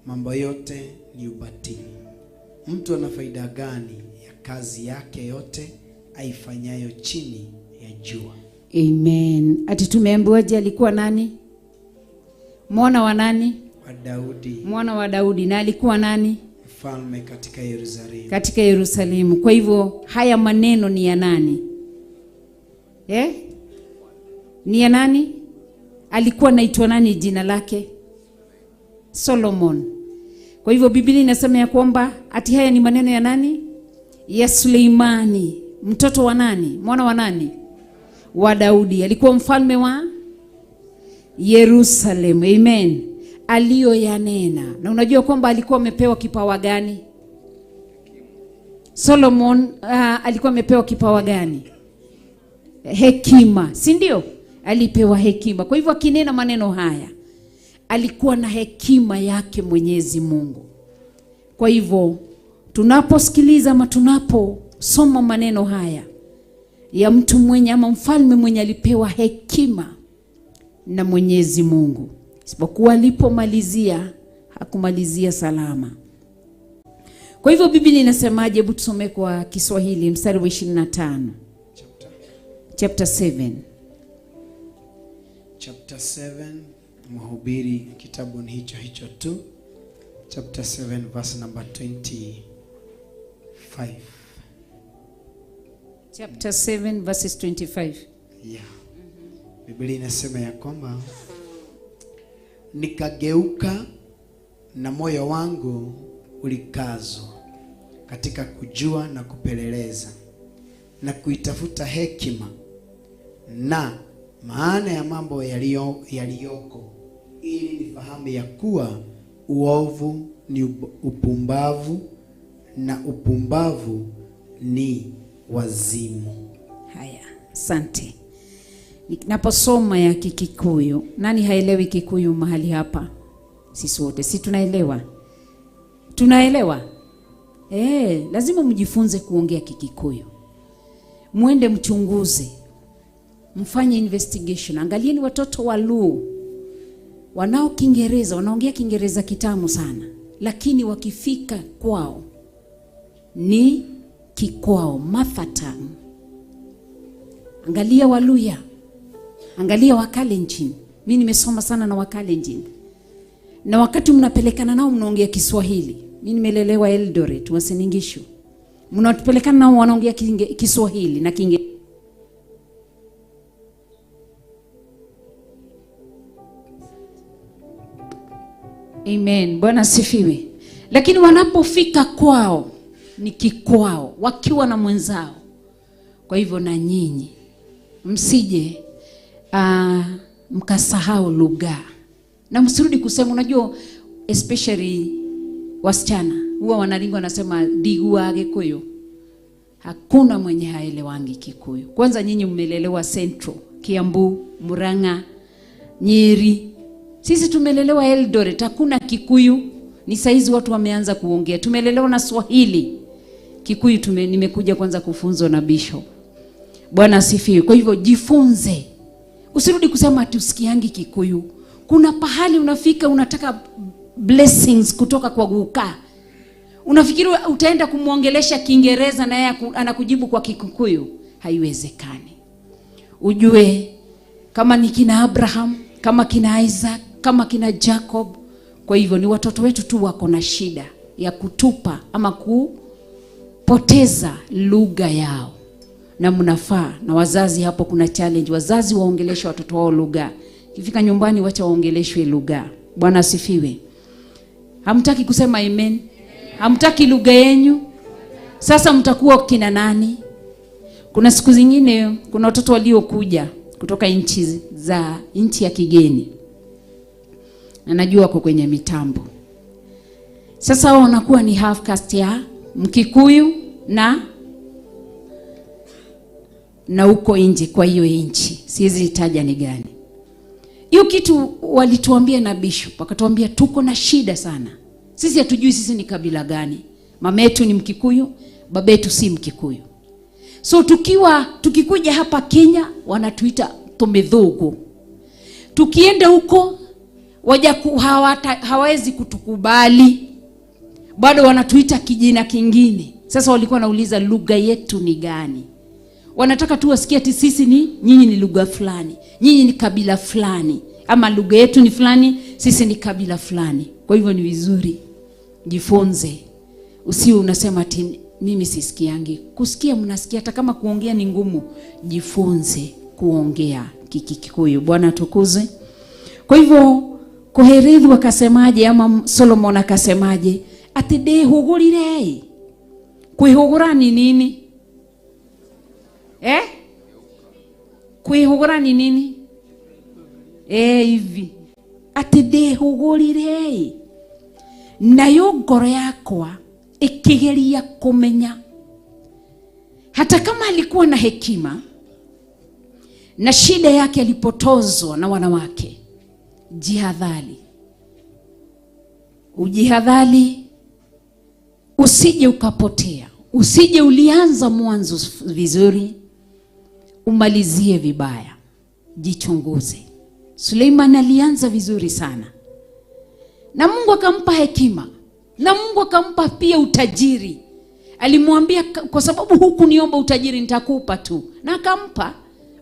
B: mambo yote ni ubatili. Mtu ana faida gani ya kazi yake yote aifanyayo chini ya jua?
A: Amen. Ati tumeambiwaje alikuwa nani? Mwana wa nani?
B: Wa Daudi.
A: Mwana wa Daudi, na alikuwa nani?
B: Mfalme katika Yerusalemu.
A: Katika Yerusalemu. Kwa hivyo haya maneno ni ya nani? Ni ya nani? Alikuwa anaitwa nani jina lake? Solomon. Kwa hivyo Biblia inasema ya kwamba ati haya ni maneno ya nani? Ya Suleimani, mtoto wa nani? Mwana wa nani? Wa Daudi. Alikuwa mfalme wa Yerusalemu. Amen. Aliyoyanena. Na unajua kwamba alikuwa amepewa kipawa gani? Solomon alikuwa amepewa kipawa gani? Hekima, si ndio? Alipewa hekima. Kwa hivyo akinena maneno haya, alikuwa na hekima yake Mwenyezi Mungu. Kwa hivyo tunaposikiliza ama tunaposoma maneno haya ya mtu mwenye ama mfalme mwenye alipewa hekima na Mwenyezi Mungu, isipokuwa alipomalizia hakumalizia salama. Kwa hivyo Biblia inasemaje? Hebu tusome kwa Kiswahili mstari wa 25. Chapter 7.
B: Chapter 7, Mhubiri kitabu ni hicho tu. Chapter 7 verse number 25.
A: Chapter 7 verses 25.
B: Yeah. Biblia inasema ya kwamba nikageuka na moyo wangu ulikazwa katika kujua na kupeleleza na kuitafuta hekima na maana ya mambo yaliyoko, ili nifahamu ya kuwa uovu ni upumbavu na upumbavu ni wazimu.
A: Haya, asante. Ninaposoma ya Kikuyu, nani haelewi Kikuyu mahali hapa? Sisi wote si tunaelewa? Tunaelewa? Lazima mjifunze kuongea Kikuyu. Muende mchunguze. Mfanye investigation. Angalieni watoto wa Luo wanao Kiingereza, wanaongea Kiingereza kitamu sana, lakini wakifika kwao ni kikwao, mother tongue. Angalia Waluya, angalia Wakalenjin. Mimi nimesoma sana na Wakalenjin. Na wakati mnapelekana nao mnaongea Kiswahili. Mimi nimelelewa Eldoret, Uasin Gishu. Mnapelekana nao wanaongea Kiswahili na Kiingereza. Amen. Bwana sifiwe. Lakini wanapofika kwao ni kikwao, wakiwa na mwenzao. Kwa hivyo na nyinyi msije mkasahau lugha. Na msirudi kusema, unajua especially wasichana huwa wanaringa wanasema digua Gikuyu. Hakuna mwenye haelewangi Kikuyu. Kwanza nyinyi mmelelewa Central, Kiambu, Murang'a, Nyeri. Sisi tumelelewa Eldoret, hakuna Kikuyu. Ni saizi watu wameanza kuongea. Tumelelewa na Swahili. Kikuyu nimekuja kwanza kufunzwa na Bishop. Bwana asifiwe. Kwa hivyo jifunze. Usirudi kusema ati usikiangi Kikuyu. Kuna pahali unafika unataka blessings kutoka kwa guka. Unafikiri utaenda kumuongelesha Kiingereza na yeye anakujibu kwa Kikuyu? Haiwezekani. Ujue kama ni kina Abraham, kama kina Isaac, kama kina Jacob. Kwa hivyo ni watoto wetu tu wako na shida ya kutupa ama kupoteza lugha yao. Na mnafaa na wazazi hapo kuna challenge. Wazazi waongeleshe watoto wao lugha. Kifika nyumbani wacha waongeleshwe lugha. Bwana asifiwe. Hamtaki kusema amen? Hamtaki lugha yenu? Sasa mtakuwa kina nani? Kuna siku zingine kuna watoto waliokuja kutoka nchi ya kigeni. Na najua wako kwenye mitambo. Sasa wao wanakuwa ni half caste ya Mkikuyu na uko nje kwa hiyo nchi. Siwezi itaja ni gani. Hiyo kitu walituambia na Bishop, akatuambia tuko na shida sana. Sisi hatujui sisi ni kabila gani. Mama yetu ni Mkikuyu, baba yetu si Mkikuyu. So tukikuja hapa Kenya wanatuita Tomedhogo. Tukienda huko hawawezi kutukubali. Bado wanatuita kijina kingine. Sasa walikuwa wanauliza lugha yetu ni gani? Wanataka tu wasikie ati sisi nyinyi ni lugha fulani. Nyinyi ni kabila fulani. Ama lugha yetu ni fulani, sisi ni kabila fulani. Kwa hivyo ni vizuri jifunze. Usiwe unasema ati mimi sisikiangi. Kusikia mnasikia, hata kama kuongea ni ngumu. Jifunze kuongea Kikuyu. Bwana tukuze. Kwa hivyo Koherethi wakasemaje ama Solomon akasemaje? Ati ndihugurire. Kwihugura ni nini? Kwihugura ni nini? Hivi. Ati ndihugurire. Nayo ngoro yakwa ikigeria kumenya. Hata kama alikuwa na hekima na shida yake alipotozwa na wanawake, jihadhari Ujihadhari, usije ukapotea. Usije ulianza mwanzo vizuri umalizie vibaya. Jichunguze. Suleiman alianza vizuri sana, na Mungu akampa hekima, na Mungu akampa pia utajiri. Alimwambia, kwa sababu huku niomba utajiri nitakupa tu, na akampa.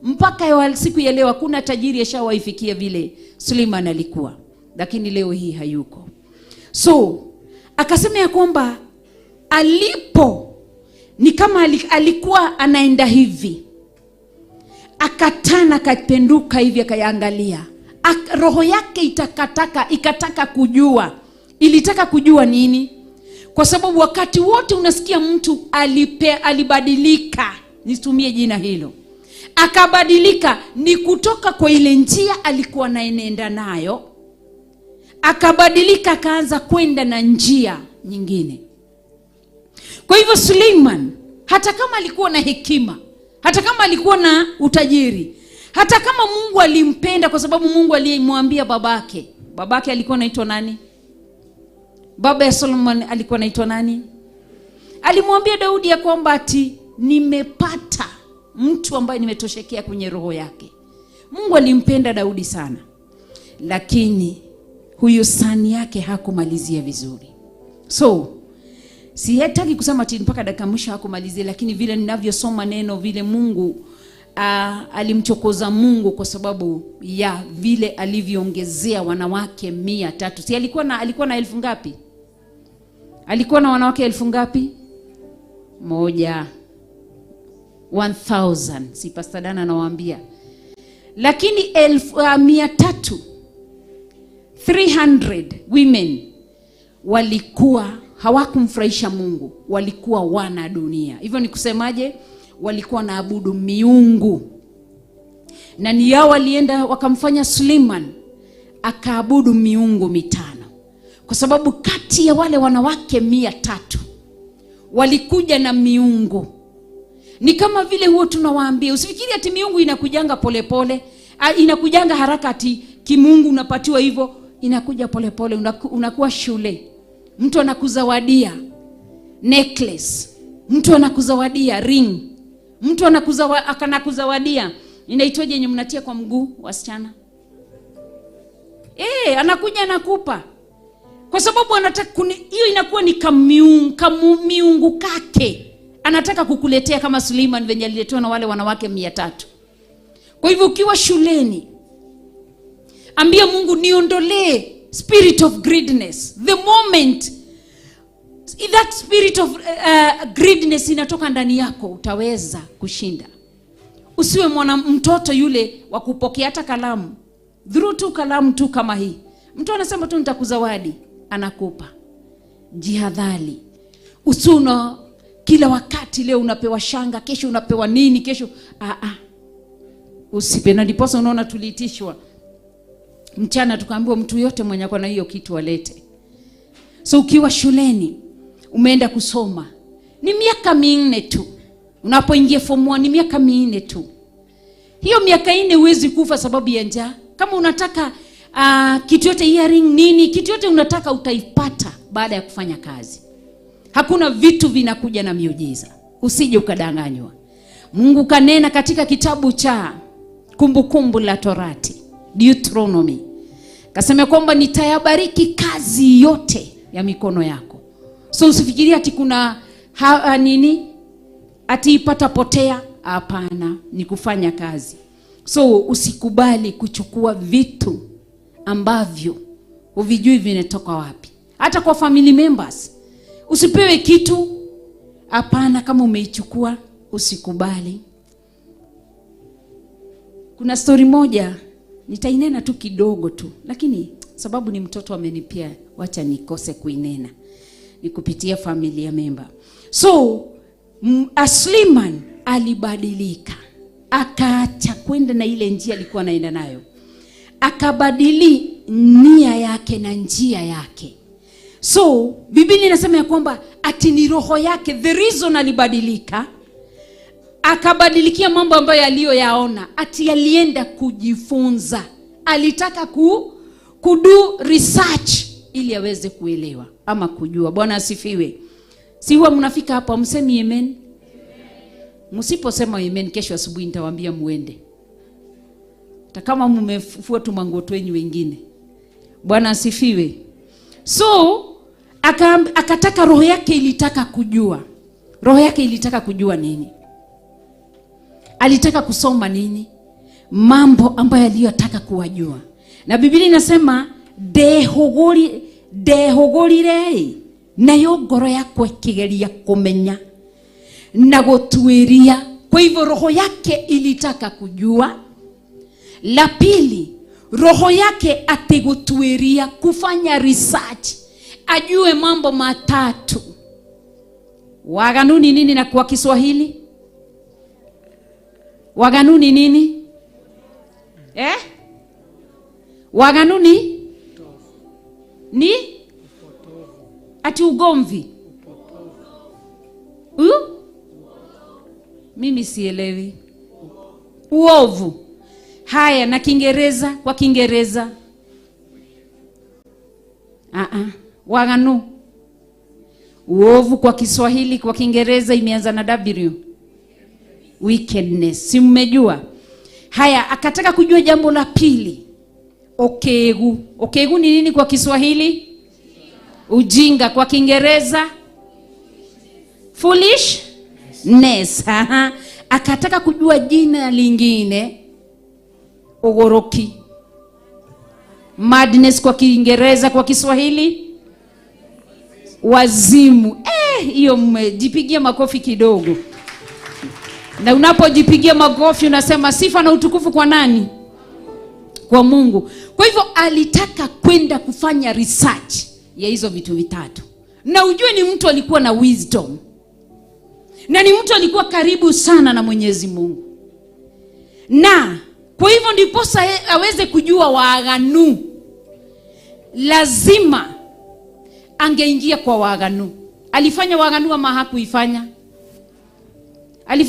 A: Mpaka siku ya leo hakuna tajiri ashawaifikia vile Suleiman alikuwa, lakini leo hii hayuko. So akasema ya kwamba alipo ni kama alikuwa anaenda hivi, akatana, akapenduka hivi, akaangalia. Roho yake ikataka kujua. Ilitaka kujua nini? Kwa sababu wakati wote unasikia mtu alibadilika, nitumie jina hilo, akabadilika, ni kutoka kwa ile njia alikuwa anaenda nayo, akabadilika, akaanza kwenda na njia nyingine. Kwa hivyo Suleiman, hata kama alikuwa na hekima, hata kama alikuwa na utajiri, hata kama Mungu alimpenda, kwa sababu Mungu alimwambia babake alikuwa anaitwa nani? Baba ya Solomon alikuwa anaitwa nani? Alimwambia Daudi ya kwamba ati nimepata mtu ambaye nimetoshekea kwenye roho yake. Mungu alimpenda Daudi sana, lakini huyu sani yake hakumalizia vizuri. So sihetaki kusema ati mpaka dakika mwisho hakumalizia, lakini vile ninavyosoma neno, vile Mungu alimchokoza Mungu kwa sababu ya vile alivyoongezea wanawake 300. Si alikuwa na 1000 ngapi? Alikuwa na wanawake 1000 ngapi? 1000. Si Pastor Dana anawaambia. Lakini 300 women walikuwa hawakumfurahisha Mungu, walikuwa wana dunia. Hivyo ni kusemaje? Walikuwa naabudu miungu. Na ni yao walienda wakamfanya Suleiman akaabudu miungu 5. Kwa sababu kati ya wale wanawake 300 walikuja na miungu. Ni kama vile huo tunawaambia, usifikiri ati miungu inakujanga polepole, inakujanga haraka ati kimungu unapatiwa hivyo. Inakuja polepole, unakuwa shule. Mtu anakuzawadia necklace, mtu anakuzawadia ring, mtu anakuzawadia inaitwaje yenye mnatia kwa mguu wasichana? Anakuja anakupa. Kwa sababu anataka hiyo inakuwa ni miungu kake. Anataka kukuletea kama Suleiman venye aliletewa na wale wanawake 300. Kwa hivyo ukiwa shuleni, ambia Mungu, niondolee spirit of greediness. The moment that spirit of greediness inatoka ndani yako, utaweza kushinda. Usiwe mtoto yule wa kupokea hata kalamu. Through tu kalamu tu kama hii. Mtu anasema tu nitakuzawadi, anakupa. Jihadhari. Usuna kila wakati, leo unapewa shanga, kesho unapewa nini, kesho usipenda. Ndiposa unaona tuliitishwa mchana tukaambiwa mtu yote mwenye ako na hiyo kitu alete. So ukiwa shuleni umeenda kusoma, ni miaka 4 tu. Unapoingia form 1 ni miaka 4 tu. Hiyo miaka 4 huwezi kufa sababu ya njaa. Kama unataka kitu yote, earring nini, kitu yote unataka utaipata baada ya kufanya kazi. Hakuna vitu vinakuja na miujiza. Usije ukadanganywa. Mungu kanena katika kitabu cha Kumbukumbu la Torati, Deuteronomy. Kasema kwamba nitayabariki kazi yote ya mikono yako. So usifikirie ati kuna ati ipata potea. Hapana, ni kufanya kazi. So usikubali kuchukua vitu ambavyo huvijui vinatoka wapi. Hata kwa family members usipewe kitu. Hapana, kama umeichukua usikubali. Kuna story moja nitainena tu kidogo tu, lakini sababu ni mtoto amenipia, wacha nikose kuinena. Ni kupitia familia member. So Suleiman alibadilika, akaacha kwenda na ile njia alikuwa anaenda nayo, akabadili nia yake na njia yake. So Biblia inasema ya kwamba ati ni roho yake, the reason alibadilika, akabadilikia mambo ambayo aliyoyaona, ati alienda kujifunza. Alitaka kudo research ili aweze kuelewa ama kujua. Bwana asifiwe. Si huwa mnafika hapa msemi amen? Msiposema amen, kesho asubuhi nitawaambia muende, hata kama mmefua tu mangoto wenyu wengine. Bwana asifiwe. So akataka, roho yake ilitaka kujua. Roho yake ilitaka kujua nini? Alitaka kusoma nini? Mambo ambayo aliyotaka kuwajua. Na Biblia inasema dehogorire nayo ngoro yakwe kigeria kumenya na gutuiria. Kwa hivyo roho yake ilitaka kujua. La pili, roho yake atigutuiria, kufanya research, ajue mambo matatu. Waganu ni nini na kwa Kiswahili? Waganu ni nini? Waganu ni ati ugomvi. Mimi sielewi. Uovu. Haya, na Kiingereza, kwa Kiingereza? Waganu. Uovu kwa Kiswahili, kwa Kiingereza imeanza na W. Wickedness. Si mmejua? Haya, akataka kujua jambo la pili. Okegu. Okegu ni nini kwa Kiswahili? Ujinga. Kwa Kiingereza? Foolishness. Akataka kujua jina lingine, ogoroki. Madness kwa Kiingereza, kwa Kiswahili? Wazimu. Hiyo mmejipigia makofi kidogo. Na unapojipigia makofi unasema sifa na utukufu kwa nani? Kwa Mungu. Kwa hivyo alitaka kwenda kufanya research ya hizo vitu vitatu. Na ujue ni mtu alikuwa na wisdom. Na ni mtu alikuwa karibu sana na Mwenyezi Mungu. Na kwa hivyo ndiposa aweze kujua waaganu, lazima angeingia kwa waaganu. Alifanya waaganu ama hakuifanya?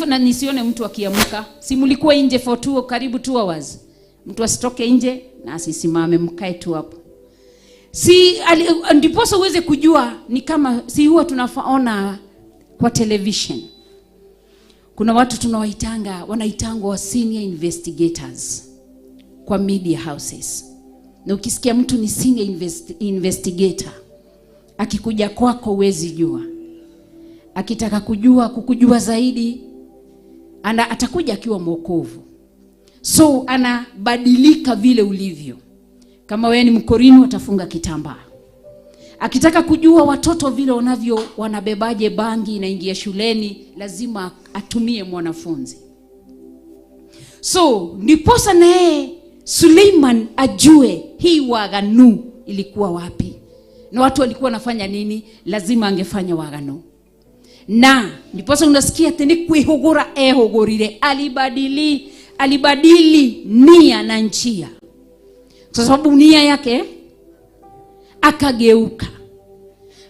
A: Na nisione mtu akiamka. Si mlikuwa nje for karibu 2 hours. Mtu asitoke nje na asisimame, mkae tu hapo. Ndiposa uweze kujua. Ni kama si huwa tunafaona kwa television. Kuna watu tunawaitanga, wanaitangwa senior investigators kwa media houses. Na ukisikia mtu ni senior investigator, akikuja kwako huwezi jua. Akitaka kukujua zaidi, atakuja akiwa mwokovu. So anabadilika vile ulivyo. Kama wewe ni Mkorini, atafunga kitambaa. Akitaka kujua watoto vile wanabebaje bangi inaingia shuleni, lazima atumie mwanafunzi. So ndiposa naye Suleiman ajue hii waaganu ilikuwa wapi na watu walikuwa wanafanya nini, lazima angefanya waaganu. Na ndiposa unasikia tena kuihogora ehogorire, alibadili nia na njia. Kwa sababu nia yake akageuka.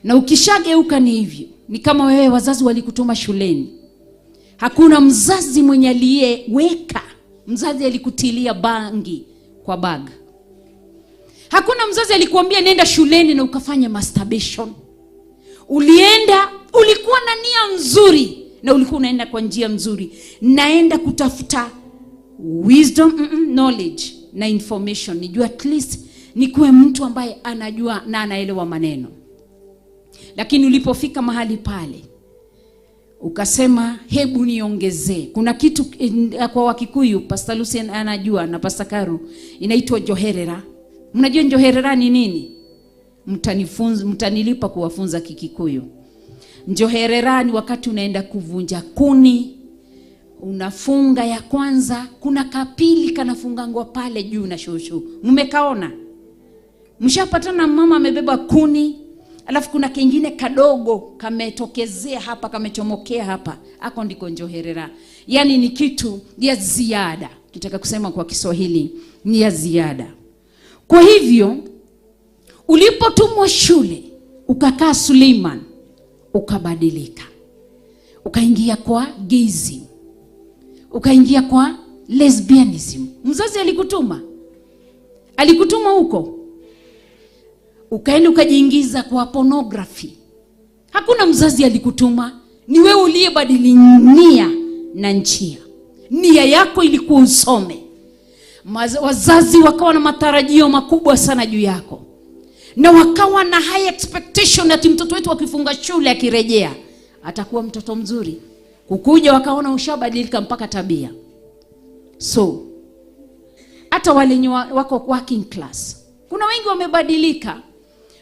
A: Na ukishageuka ni hivyo. Ni kama wewe wazazi walikutuma shuleni. Hakuna mzazi mwenye aliyeweka, mzazi alikutilia bangi kwa bag. Hakuna mzazi alikuambia nenda shuleni na ukafanya masturbation. Ulienda, ulikuwa na nia nzuri na ulikuwa unaenda kwa njia nzuri. Naenda kutafuta wisdom, knowledge na information. Nijua at least nikuwe mtu ambaye anajua na anaelewa maneno. Lakini ulipofika mahali pale, ukasema hebu niongezee. Kuna kitu kwa Wakikuyu, Pastor Lucien anajua na Pastor Karu, inaitwa joherera. Mnajua joherera ni nini? Mtanilipa kuwafunza Kikikuyu. Joherera ni wakati unaenda kuvunja kuni, unafunga ya kwanza, kuna kapili kanafungangwa pale juu na shushu. Mmekaona? Mshapatana mama amebeba kuni, alafu kuna kingine kadogo kametokezea hapa, kamechomokea hapa. Hako ndiko joherera. Yaani ni kitu ya ziada. Kitaka kusema kwa Kiswahili ni ya ziada. Kwa hivyo ulipotumwa shule, ukakaa Suleiman, ukabadilika. Ukaingia kwa gayism. Ukaingia kwa lesbianism. Mzazi alikutuma. Alikutuma huko. ukaenda ukajiingiza kwa pornography. Hakuna mzazi alikutuma, ni wewe uliyebadili nia na njia. Nia yako ilikuwa usome. Wazazi wakawa na matarajio makubwa sana juu yako, na wakawa na high expectation ati mtoto wetu akifunga shule akirejea atakuwa mtoto mzuri. Kukuja wakaona ushabadilika mpaka tabia. So hata wale wako working class, kuna wengi wamebadilika.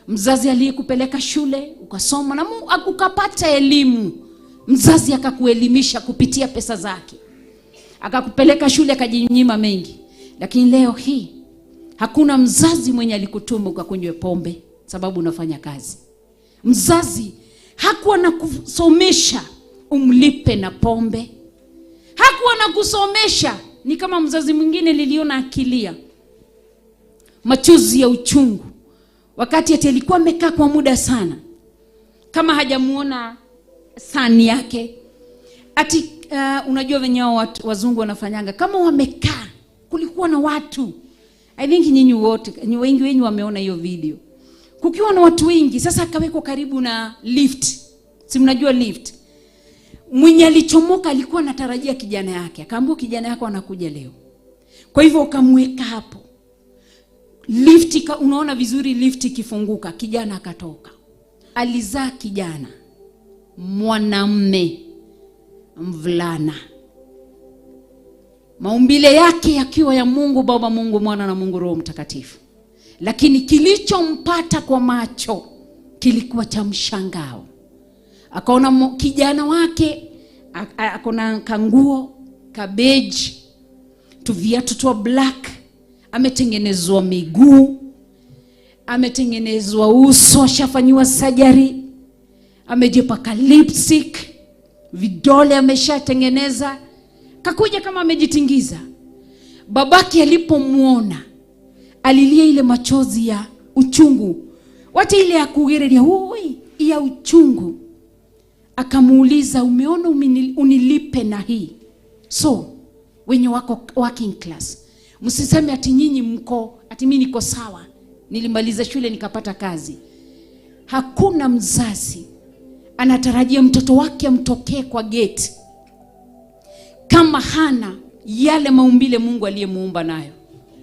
A: Mzazi aliyekupeleka shule ukasoma na ukapata elimu, mzazi akakuelimisha kupitia pesa zake, akakupeleka shule akajinyima mengi. Lakini leo hii hakuna mzazi mwenye alikutuma ukakunywe pombe sababu unafanya kazi. Mzazi hakuwa na kusomesha umlipe na pombe, hakuwa na kusomesha. Ni kama mzazi mwingine niliona akilia machozi ya uchungu wakati ati alikuwa amekaa kwa muda sana, kama hajamuona sani yake. Ati unajua venye watu wazungu wanafanyanga, kama wamekaa, kulikuwa na watu, I think nyinyi wote, wengi wenyu wameona hiyo video. Kukiwa na watu wengi, sasa akawekwa karibu na lift. Si mnajua lift? Mwenye alichomoka alikuwa anatarajia kijana yake. Akaambiwa kijana yako anakuja leo. Kwa hivyo ukamweka hapo. Lift unaona vizuri lift ikifunguka, kijana akatoka. Alizaa kijana mwanamume, mvulana. Maumbile yake yakiwa ya Mungu Baba, Mungu Mwana na Mungu Roho Mtakatifu. Lakini kilichompata kwa macho kilikuwa cha mshangao. Akaona kijana wake akona kanguo, cabbage, tuviatu twa black, ametengenezwa miguu, ametengenezwa uso, ashafanywa surgery, amejipaka lipstick, vidole ameshatengeneza, kakuja kama amejitingiza. Babake alipomuona alilia ile machozi ya uchungu, wacha ile ya kugereria, hoi ya uchungu. Akamuuliza, umeona unilipe na hii? So wenye wako working class, msiseme ati nyinyi mko, ati mimi niko sawa, nilimaliza shule nikapata kazi. Hakuna mzazi anatarajia mtoto wake amtokee kwa gate kama hana yale maumbile Mungu aliyemuumba nayo.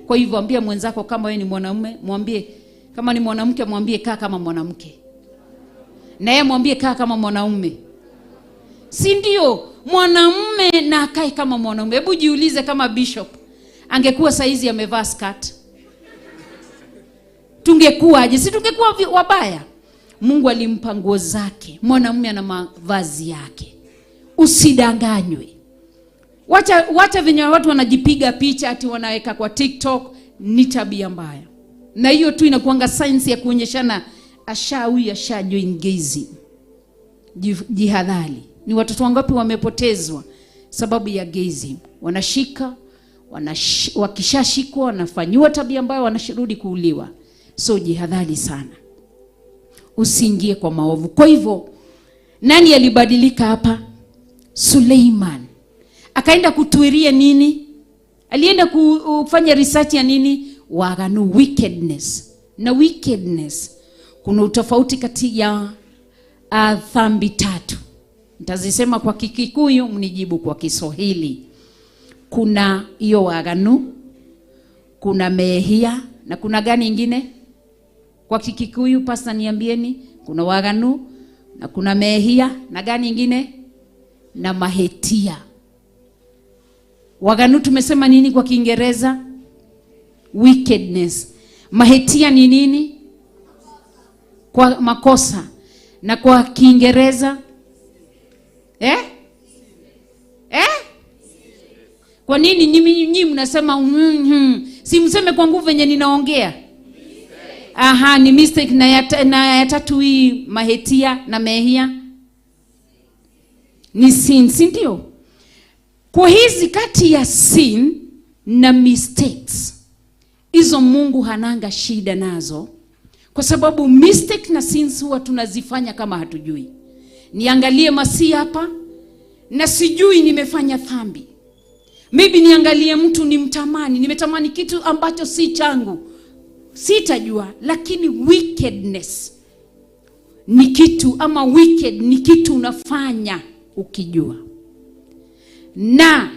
A: Kwa hivyo ambia mwenzako, kama wewe ni mwanamume mwambie, kama ni mwanamke mwambie kaa kama mwanamke, na yeye mwambie kaa kama mwanaume. Si ndio? Mwanamume na akae kama mwanamume. Hebu jiulize, kama Bishop angekuwa saizi amevaa skirt, tungekuwaje? Si tungekuwa wabaya? Mungu alimpa nguo zake, mwanamume ana mavazi yake. Usidanganywe. Wacha venye watu wanajipiga picha ati wanaweka kwa TikTok, ni tabia mbaya. Na hiyo tu inakuanga science ya kuonyeshana ashajoin gazing. Jihadhari. Ni watoto wangapi wamepotezwa sababu ya gazing? Wanashika, wakishashikwa wanafanywa tabia mbaya, wanashirudi kuuliwa. So jihadhari sana, usiingie kwa maovu. Kwa hivyo nani alibadilika hapa? Suleiman akaenda kutuiria nini? Alienda kufanya research ya nini? Waganu, wickedness. Na wickedness kuna utofauti kati ya dhambi tatu. Nitazisema kwa Kikikuyu, mnijibu kwa Kiswahili. Kuna hiyo waganu, kuna mehia, na kuna gani ingine? Kwa Kikikuyu pasta niambieni. Kuna waganu, na kuna mehia, na gani ingine? Na mahetia. Waganu tumesema nini kwa Kiingereza? Wickedness. Mahetia ni nini? Kwa makosa. Na kwa Kiingereza Kwa nini nyinyi mnasema si mseme kwa nguvu venye ninaongea? Aha, ni mistake. Na ya tatu hii mahetia na mehia ni sin, si ndio? Kwa hizi kati ya sin na mistakes, hizo Mungu hananga shida nazo, kwa sababu mistake na sins huwa tunazifanya kama hatujui. Niangalie Masi hapa na sijui nimefanya dhambi. Maybe niangalie mtu nimetamani kitu ambacho si changu. sitajua, lakini wickedness ni kitu, ama wicked ni kitu unafanya ukijua. Na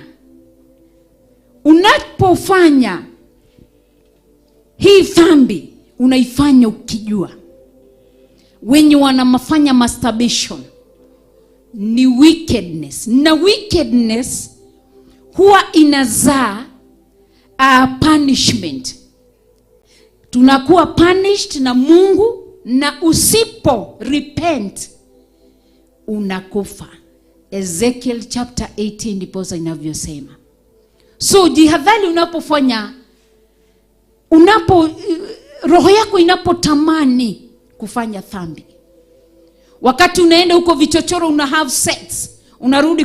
A: unapofanya hii dhambi unaifanya ukijua. Wenye wanamafanya masturbation ni wickedness, na wickedness huwa inazaa punishment. Tunakuwa punished na Mungu, na usipo repent unakufa. Ezekiel chapter 18 ndiposa inavyosema. So jihadhari unapofanya, roho yako inapotamani kufanya dhambi. Wakati unaenda huko vichochoro, una have sex,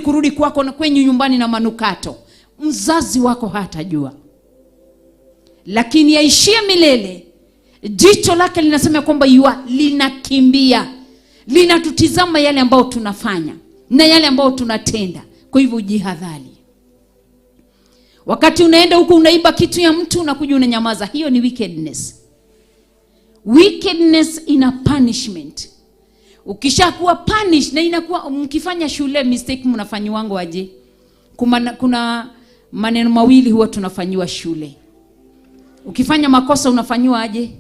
A: kurudi kwako na kwenye nyumbani na manukato, mzazi wako hatajua, lakini yaishia milele. Jicho lake linasema kwamba linakimbia, linatutizama yale ambayo tunafanya na yale ambayo tunatenda. Kwa hivyo jihadhari. Wakati unaenda huko unaiba kitu ya mtu, unakuja unanyamaza, hiyo ni wickedness. Wickedness ina punishment. Ukishakuwa punished, na inakuwa mkifanya shule mistake mnafanyiwango aje? Kuna maneno mawili huwa tunafanyiwa shule. Ukifanya makosa unafanyiwa aje?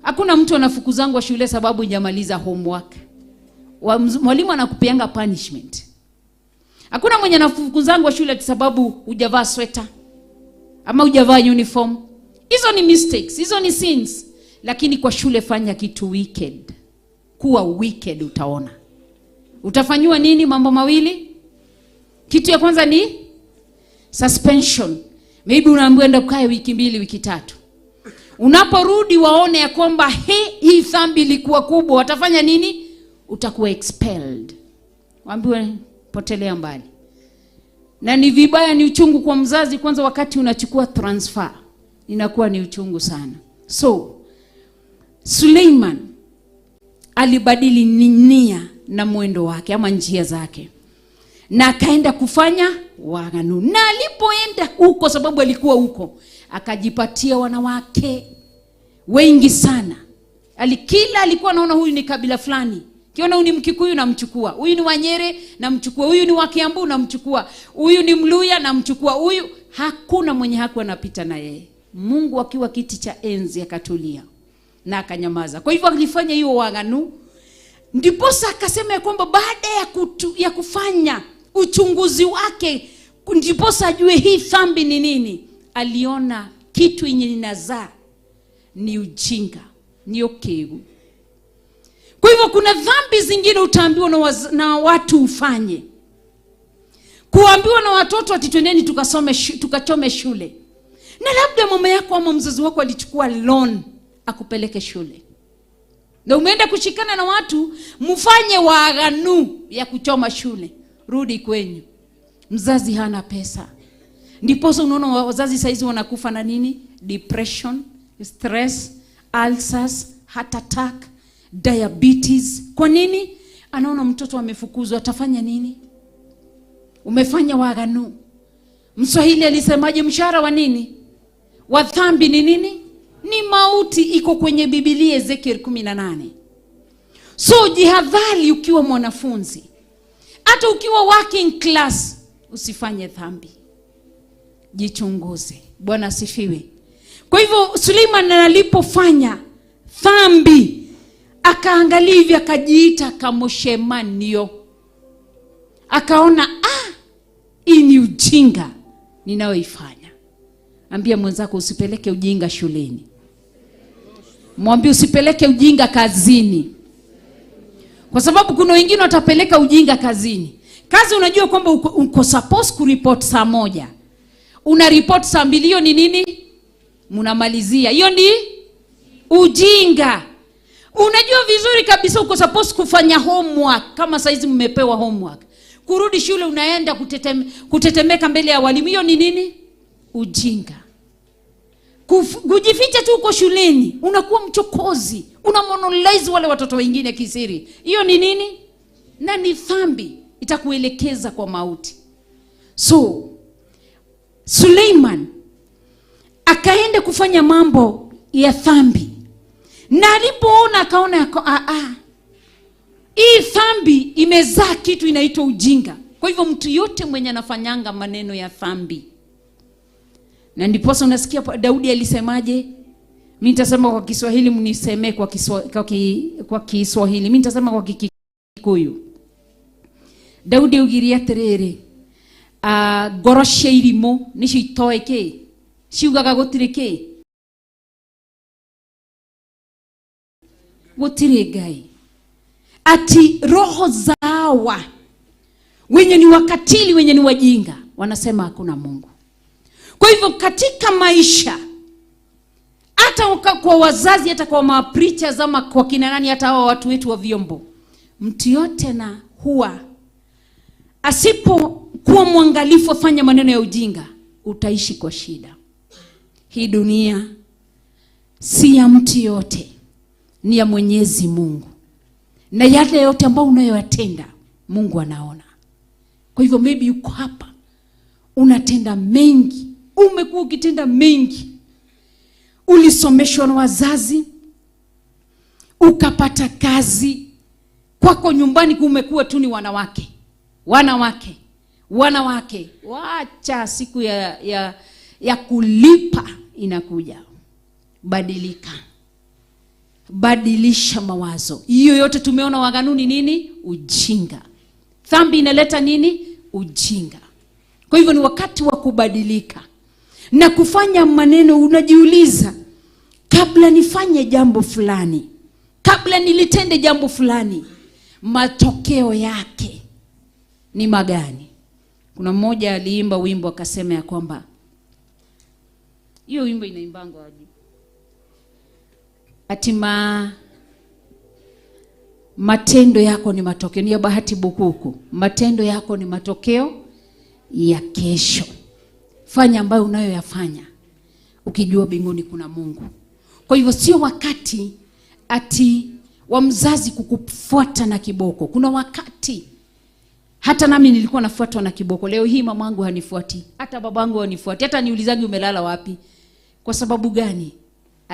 A: Hakuna mtu anafukuzangwa shule sababu hujamaliza homework. Mwalimu anakupeanga punishment. Hakuna mwenye anafukuzangwa shule sababu hujavaa sweater ama hujavaa uniform. Hizo ni mistakes, hizo ni sins. Lakini kwa shule fanya kitu wicked. Kuwa wicked, utaona. Utafanywa nini? Mambo mawili. Kitu ya kwanza ni suspension. Maybe unaambiwa enda ukae wiki 2, wiki 3. Unaporudi waone ya kwamba hii dhambi ilikuwa kubwa, watafanya nini? Utakuwa expelled. Waambiwe potelea mbali. Na ni vibaya, ni uchungu kwa mzazi kwanza wakati unachukua transfer. Inakuwa ni uchungu sana. So Suleiman alibadili nia na mwendo wake ama njia zake, na akaenda kufanya waganu. Na alipoenda huko, sababu alikuwa huko, akajipatia wanawake wengi sana. Kila alikuwa anaona huyu ni kabila fulani. Kiona huyu ni Mkikuyu namchukua, huyu ni Wanyere namchukua, huyu ni Wakiambu namchukua, huyu ni Mluya namchukua, huyu. Hakuna mwenye hakuwa anapita na yeye. Mungu akiwa kiti cha enzi akatulia na akanyamaza. Kwa hivyo alifanya hiyo waganu. Ndiposa akasema ya kwamba baada ya kufanya uchunguzi wake, ndiposa ajue hii dhambi ni nini. Aliona kitu yenye inazaa ni ujinga, ni ukegu. Kwa hivyo kuna dhambi zingine utaambiwa na watu ufanye. Kuambiwa na watoto ati twendeni tukachome shule. Na labda mama yako ama mzazi wako alichukua loan akupeleke shule. Na umeenda kushikana na watu mfanye waaganu ya kuchoma shule. Rudi kwenyu. Mzazi hana pesa. Ndiposa unaona wazazi saizi wanakufa na nini? Depression, stress, ulcers, heart attack, diabetes. Kwa nini? Anaona mtoto amefukuzwa, atafanya nini? Umefanya waaganu. Mswahili alisemaje? Mshahara wa nini? Wa dhambi ni nini? Ni mauti. Iko kwenye Biblia, Ezekiel 18. So jihadhari ukiwa mwanafunzi. Hata ukiwa working class, usifanye dhambi. Jichunguze. Bwana asifiwe. Kwa hivyo Suleiman alipofanya dhambi, akaangalia hivi, akajiita Kamoshemanio. Akaona hii ni ujinga ninaoifanya. Ambia mwenzako usipeleke ujinga shuleni. Mwambie usipeleke ujinga kazini. Kwa sababu kuna wengine watapeleka ujinga kazini. Kazi unajua kwamba uko supposed kureport saa 1. Una report saa 2, hiyo ni nini? Mnamalizia. Hiyo ni ujinga. Unajua vizuri kabisa uko supposed kufanya homework. Kama saizi mmepewa homework, kurudi shule unaenda kutetemeka mbele ya walimu. Hiyo ni nini? Ujinga. Kujificha tu uko shuleni, unakuwa mchokozi, unamonoloze wale watoto wengine kisiri. Hiyo ni nini? Na ni dhambi, itakuelekeza kwa mauti. So Suleiman akaenda kufanya mambo ya dhambi, na alipoona akaona hii dhambi imezaa kitu inaitwa ujinga. Kwa hivyo mtu yote mwenye anafanyanga maneno ya dhambi, na ndiposa unasikia Daudi alisemaje? Mimi nitasema kwa Kiswahili, mnisemee kwa Kiswahili. Mimi nitasema kwa Kikuyu. Daudi ugiria atiriri, ngoro cia irimo nicio itoe ki ciugaga gutire ki gutire Ngai, ati roho zawa wenye ni wakatili, wenye ni wajinga, wanasema hakuna Mungu. Kwa hivyo katika maisha, hata kwa wazazi, hata kwa mapreachers ama kwa kina nani, hata hao watu wetu wa vyombo, mtu yote na huwa asipokuwa mwangalifu afanya maneno ya ujinga, utaishi kwa shida. Hii dunia si ya mtu yote, ni ya Mwenyezi Mungu, na yale yote ambayo unayoyatenda Mungu anaona. Kwa hivyo maybe uko hapa unatenda mengi, umekuwa ukitenda mengi, ulisomeshwa na wazazi, ukapata kazi, kwako nyumbani kumekuwa tu ni wanawake. Wacha siku ya kulipa inakuja. Badilika, badilisha mawazo. Hiyo yote tumeona waganuni nini? Ujinga. Dhambi inaleta nini? Ujinga. Kwa hivyo ni wakati wa kubadilika na kufanya maneno. Unajiuliza, kabla nifanye jambo fulani, kabla nilitende jambo fulani, matokeo yake ni magani? Kuna mmoja aliimba wimbo akasema ya kwamba, hiyo wimbo inaimbangwa aje? Ati matendo yako ni matokeo. Ni ya Bahati Bukuku. Matendo yako ni matokeo ya kesho. Fanya ambayo unayoyafanya ukijua mbinguni kuna Mungu. Kwa hivyo sio wakati ati wa mzazi kukufuata na kiboko. Kuna wakati hata nami nilikuwa nafuatwa na kiboko. Leo hii mamangu hanifuati, hata babangu hanifuati, hata niulizangi umelala wapi. Kwa sababu gani?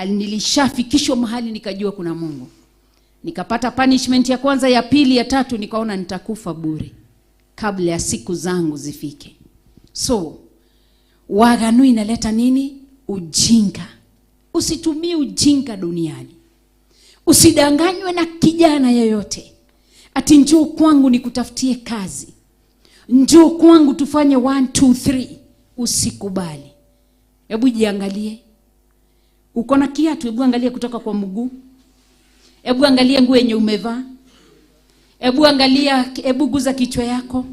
A: Nilishafikishwa mahali nikajua kuna Mungu. Nikapata punishment ya kwanza, ya pili, ya tatu, nikaona nitakufa bure kabla ya siku zangu zifike. So waganu inaleta nini? Ujinga. Usitumie ujinga duniani. Usidanganywe na kijana yeyote ati njoo kwangu nikutafutie kazi, njoo kwangu tufanye 1 2 3. Usikubali. Hebu jiangalie, uko na kiatu, hebu angalia kutoka kwa mguu, hebu angalia nguo yenye umevaa, hebu guza kichwa yako.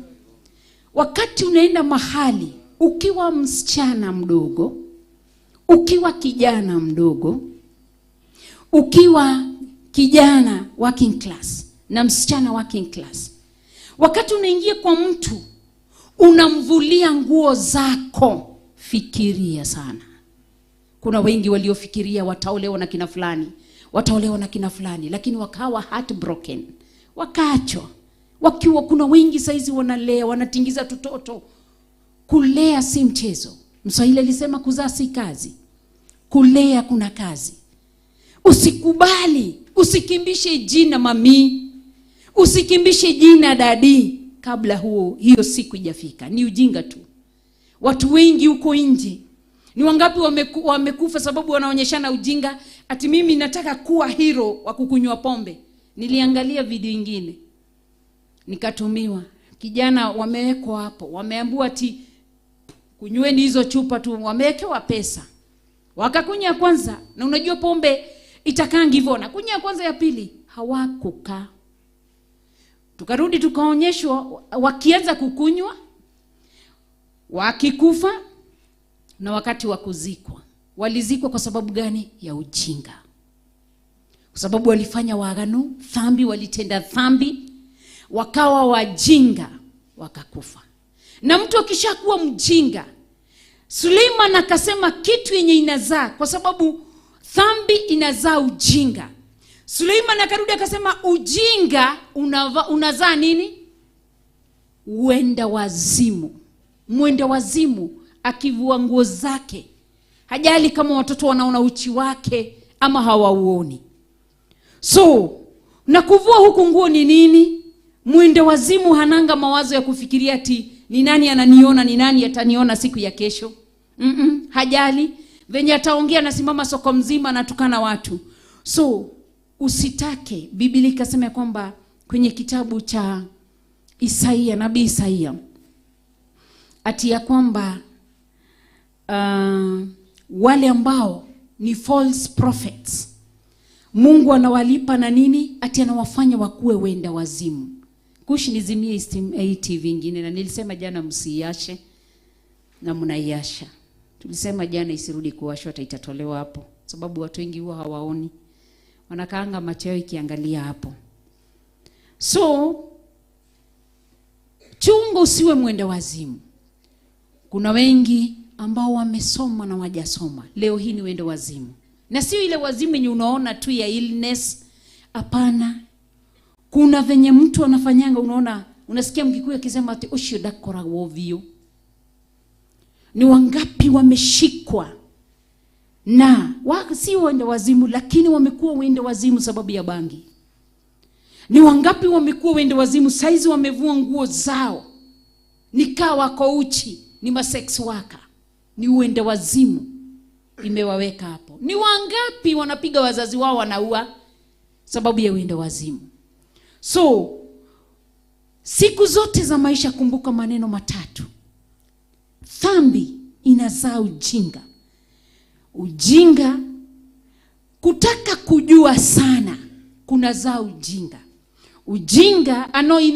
A: Wakati unaenda mahali, ukiwa msichana mdogo, ukiwa kijana mdogo, ukiwa kijana working class na msichana working class, wakati unaingia kwa mtu unamvulia nguo zako, fikiria sana. Kuna wengi waliofikiria wataolewa na kina fulani, wataolewa na kina fulani, lakini wakawa heartbroken, wakaachwa. Kuna wengi saizi wanalea, wanatingiza tutoto. Kulea si mchezo. Mswahili alisema kuzaa si kazi, kulea kuna kazi. Usikubali, usikimbishe jina mami, usikimbishe jina dadi kabla hiyo siku ijafika. Ni ujinga tu. Watu wengi huko nje, ni wangapi wamekufa sababu wanaonyeshana ujinga? Ati mimi nataka kuwa hero wa kukunywa pombe. Niliangalia video nyingine nikatumiwa, kijana wamewekwa hapo, wameambiwa ati kunyweni hizo chupa tu, wamewekewa pesa. Wakakunya kwanza, na unajua pombe itakangi hivyo, na kunya kwanza, ya pili hawakukaa. Tukarudi tukaonyeshwa wakianza kukunywa, wakikufa, na wakati wa kuzikwa. Walizikwa kwa sababu gani? Ya ujinga. Kwa sababu walifanya waagano dhambi, walitenda dhambi, wakawa wajinga, wakakufa. Na mtu akishakuwa mjinga, Suleiman akasema kitu yenye inazaa, kwa sababu dhambi inazaa ujinga. Suleiman akarudi akasema ujinga unazaa nini? Uenda wazimu. Mwenda wazimu akivua nguo zake Hajali kama watoto wanaona uchi wake ama hawauoni. So, na kuvua huku nguo ni nini? Mwende wazimu hananga mawazo ya kufikiria ati ni nani ananiona, ni nani ataniona siku ya kesho. Hajali. Venye ataongea nasimama soko mzima anatukana watu. So, usitake. Biblia ikasema kwamba kwenye kitabu cha Isaia, nabii Isaia, ati ya kwamba wale ambao ni false prophets, Mungu anawalipa na nini? Ati anawafanya wakuwe wenda wazimu. Kushi nizimie TV ingine, na nilisema jana msiiashe na mnaiasha. Tulisema jana isirudi kuwashwa, hata itatolewa hapo. Sababu watu wengi huwa hawaoni. Wanakaanga macho yao ikiangalia hapo. So, chunga usiwe mwenda wazimu. Kuna wengi ambao wamesoma na wajasoma. Leo hii ni wenda wazimu. Na sio ile wazimu yenye unaona tu ya illness. Hapana. Kuna venye mtu anafanyanga, unaona, unasikia Mkikuyu akisema ati ushio dakora wovio. Ni wangapi wameshikwa na si wenda wazimu, lakini wamekuwa wenda wazimu sababu ya bangi. Ni wangapi wamekuwa wenda wazimu saizi wamevua nguo zao, nikaa wako uchi, ni masex worker. Ni wenda wazimu imewaweka hapo. Ni wangapi wanapiga wazazi wao wanaua sababu ya wenda wazimu. So, siku zote za maisha kumbuka maneno matatu. Dhambi inazaa ujinga. Ujinga, kutaka kujua sana, kunazaa ujinga. Ujinga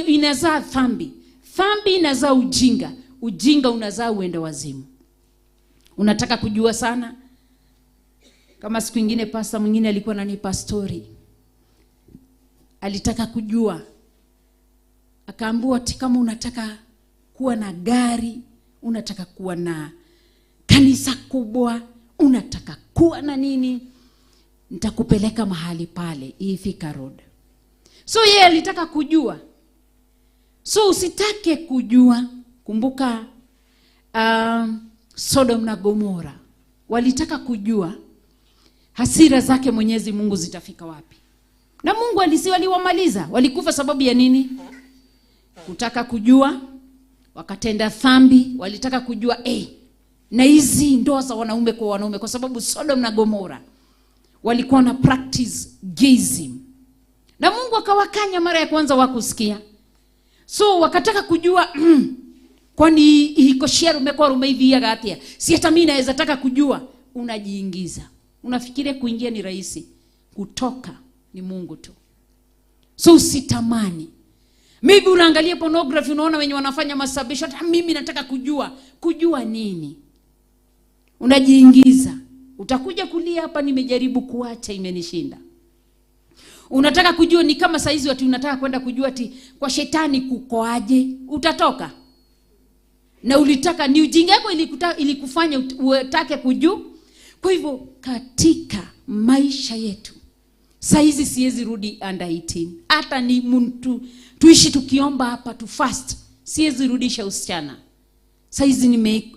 A: inazaa dhambi. Dhambi inazaa ujinga. Ujinga unazaa uenda wazimu. Unataka kujua sana. Kama siku nyingine pastor mwingine alikuwa ananipa story. Alitaka kujua. Akaambiwa ati kama unataka kuwa na gari, unataka kuwa na kanisa kubwa, unataka kuwa na nini, nitakupeleka mahali pale, Thika Road. So yeye alitaka kujua. So usitake kujua. Kumbuka Sodom na Gomora walitaka kujua hasira zake Mwenyezi Mungu zitafika wapi. Na Mungu waliwamaliza. Walikufa sababu ya nini? Kutaka kujua. Wakatenda dhambi. Walitaka kujua na hizi ndoa za wanaume kwa wanaume, kwa sababu Sodom na Gomora walikuwa na practice gayism. Na Mungu akawakanya mara ya kwanza wakusikia. So wakataka kujua kwani iko share umekuwa rumeivia gatia. Si hata mimi naweza taka kujua. Unajiingiza. Unafikiria kuingia ni rahisi. Kutoka ni Mungu tu. So usitamani. Maybe unaangalia pornography, unaona wenye wanafanya masturbation, hata mimi nataka kujua. Kujua nini? Unajiingiza. Utakuja kulia hapa, nimejaribu kuacha imenishinda. Unataka kujua, ni kama saizi watu unataka kwenda kujua ati kwa shetani kukoaje. Utatoka. Na ulitaka ni ujinga yako ilikufanya utake kujua. Kwa hivyo katika maisha yetu saizi siwezi rudi under 18. Hata ni mtu tuishi tukiomba hapa tu fast, siwezi rudisha usichana. Saizi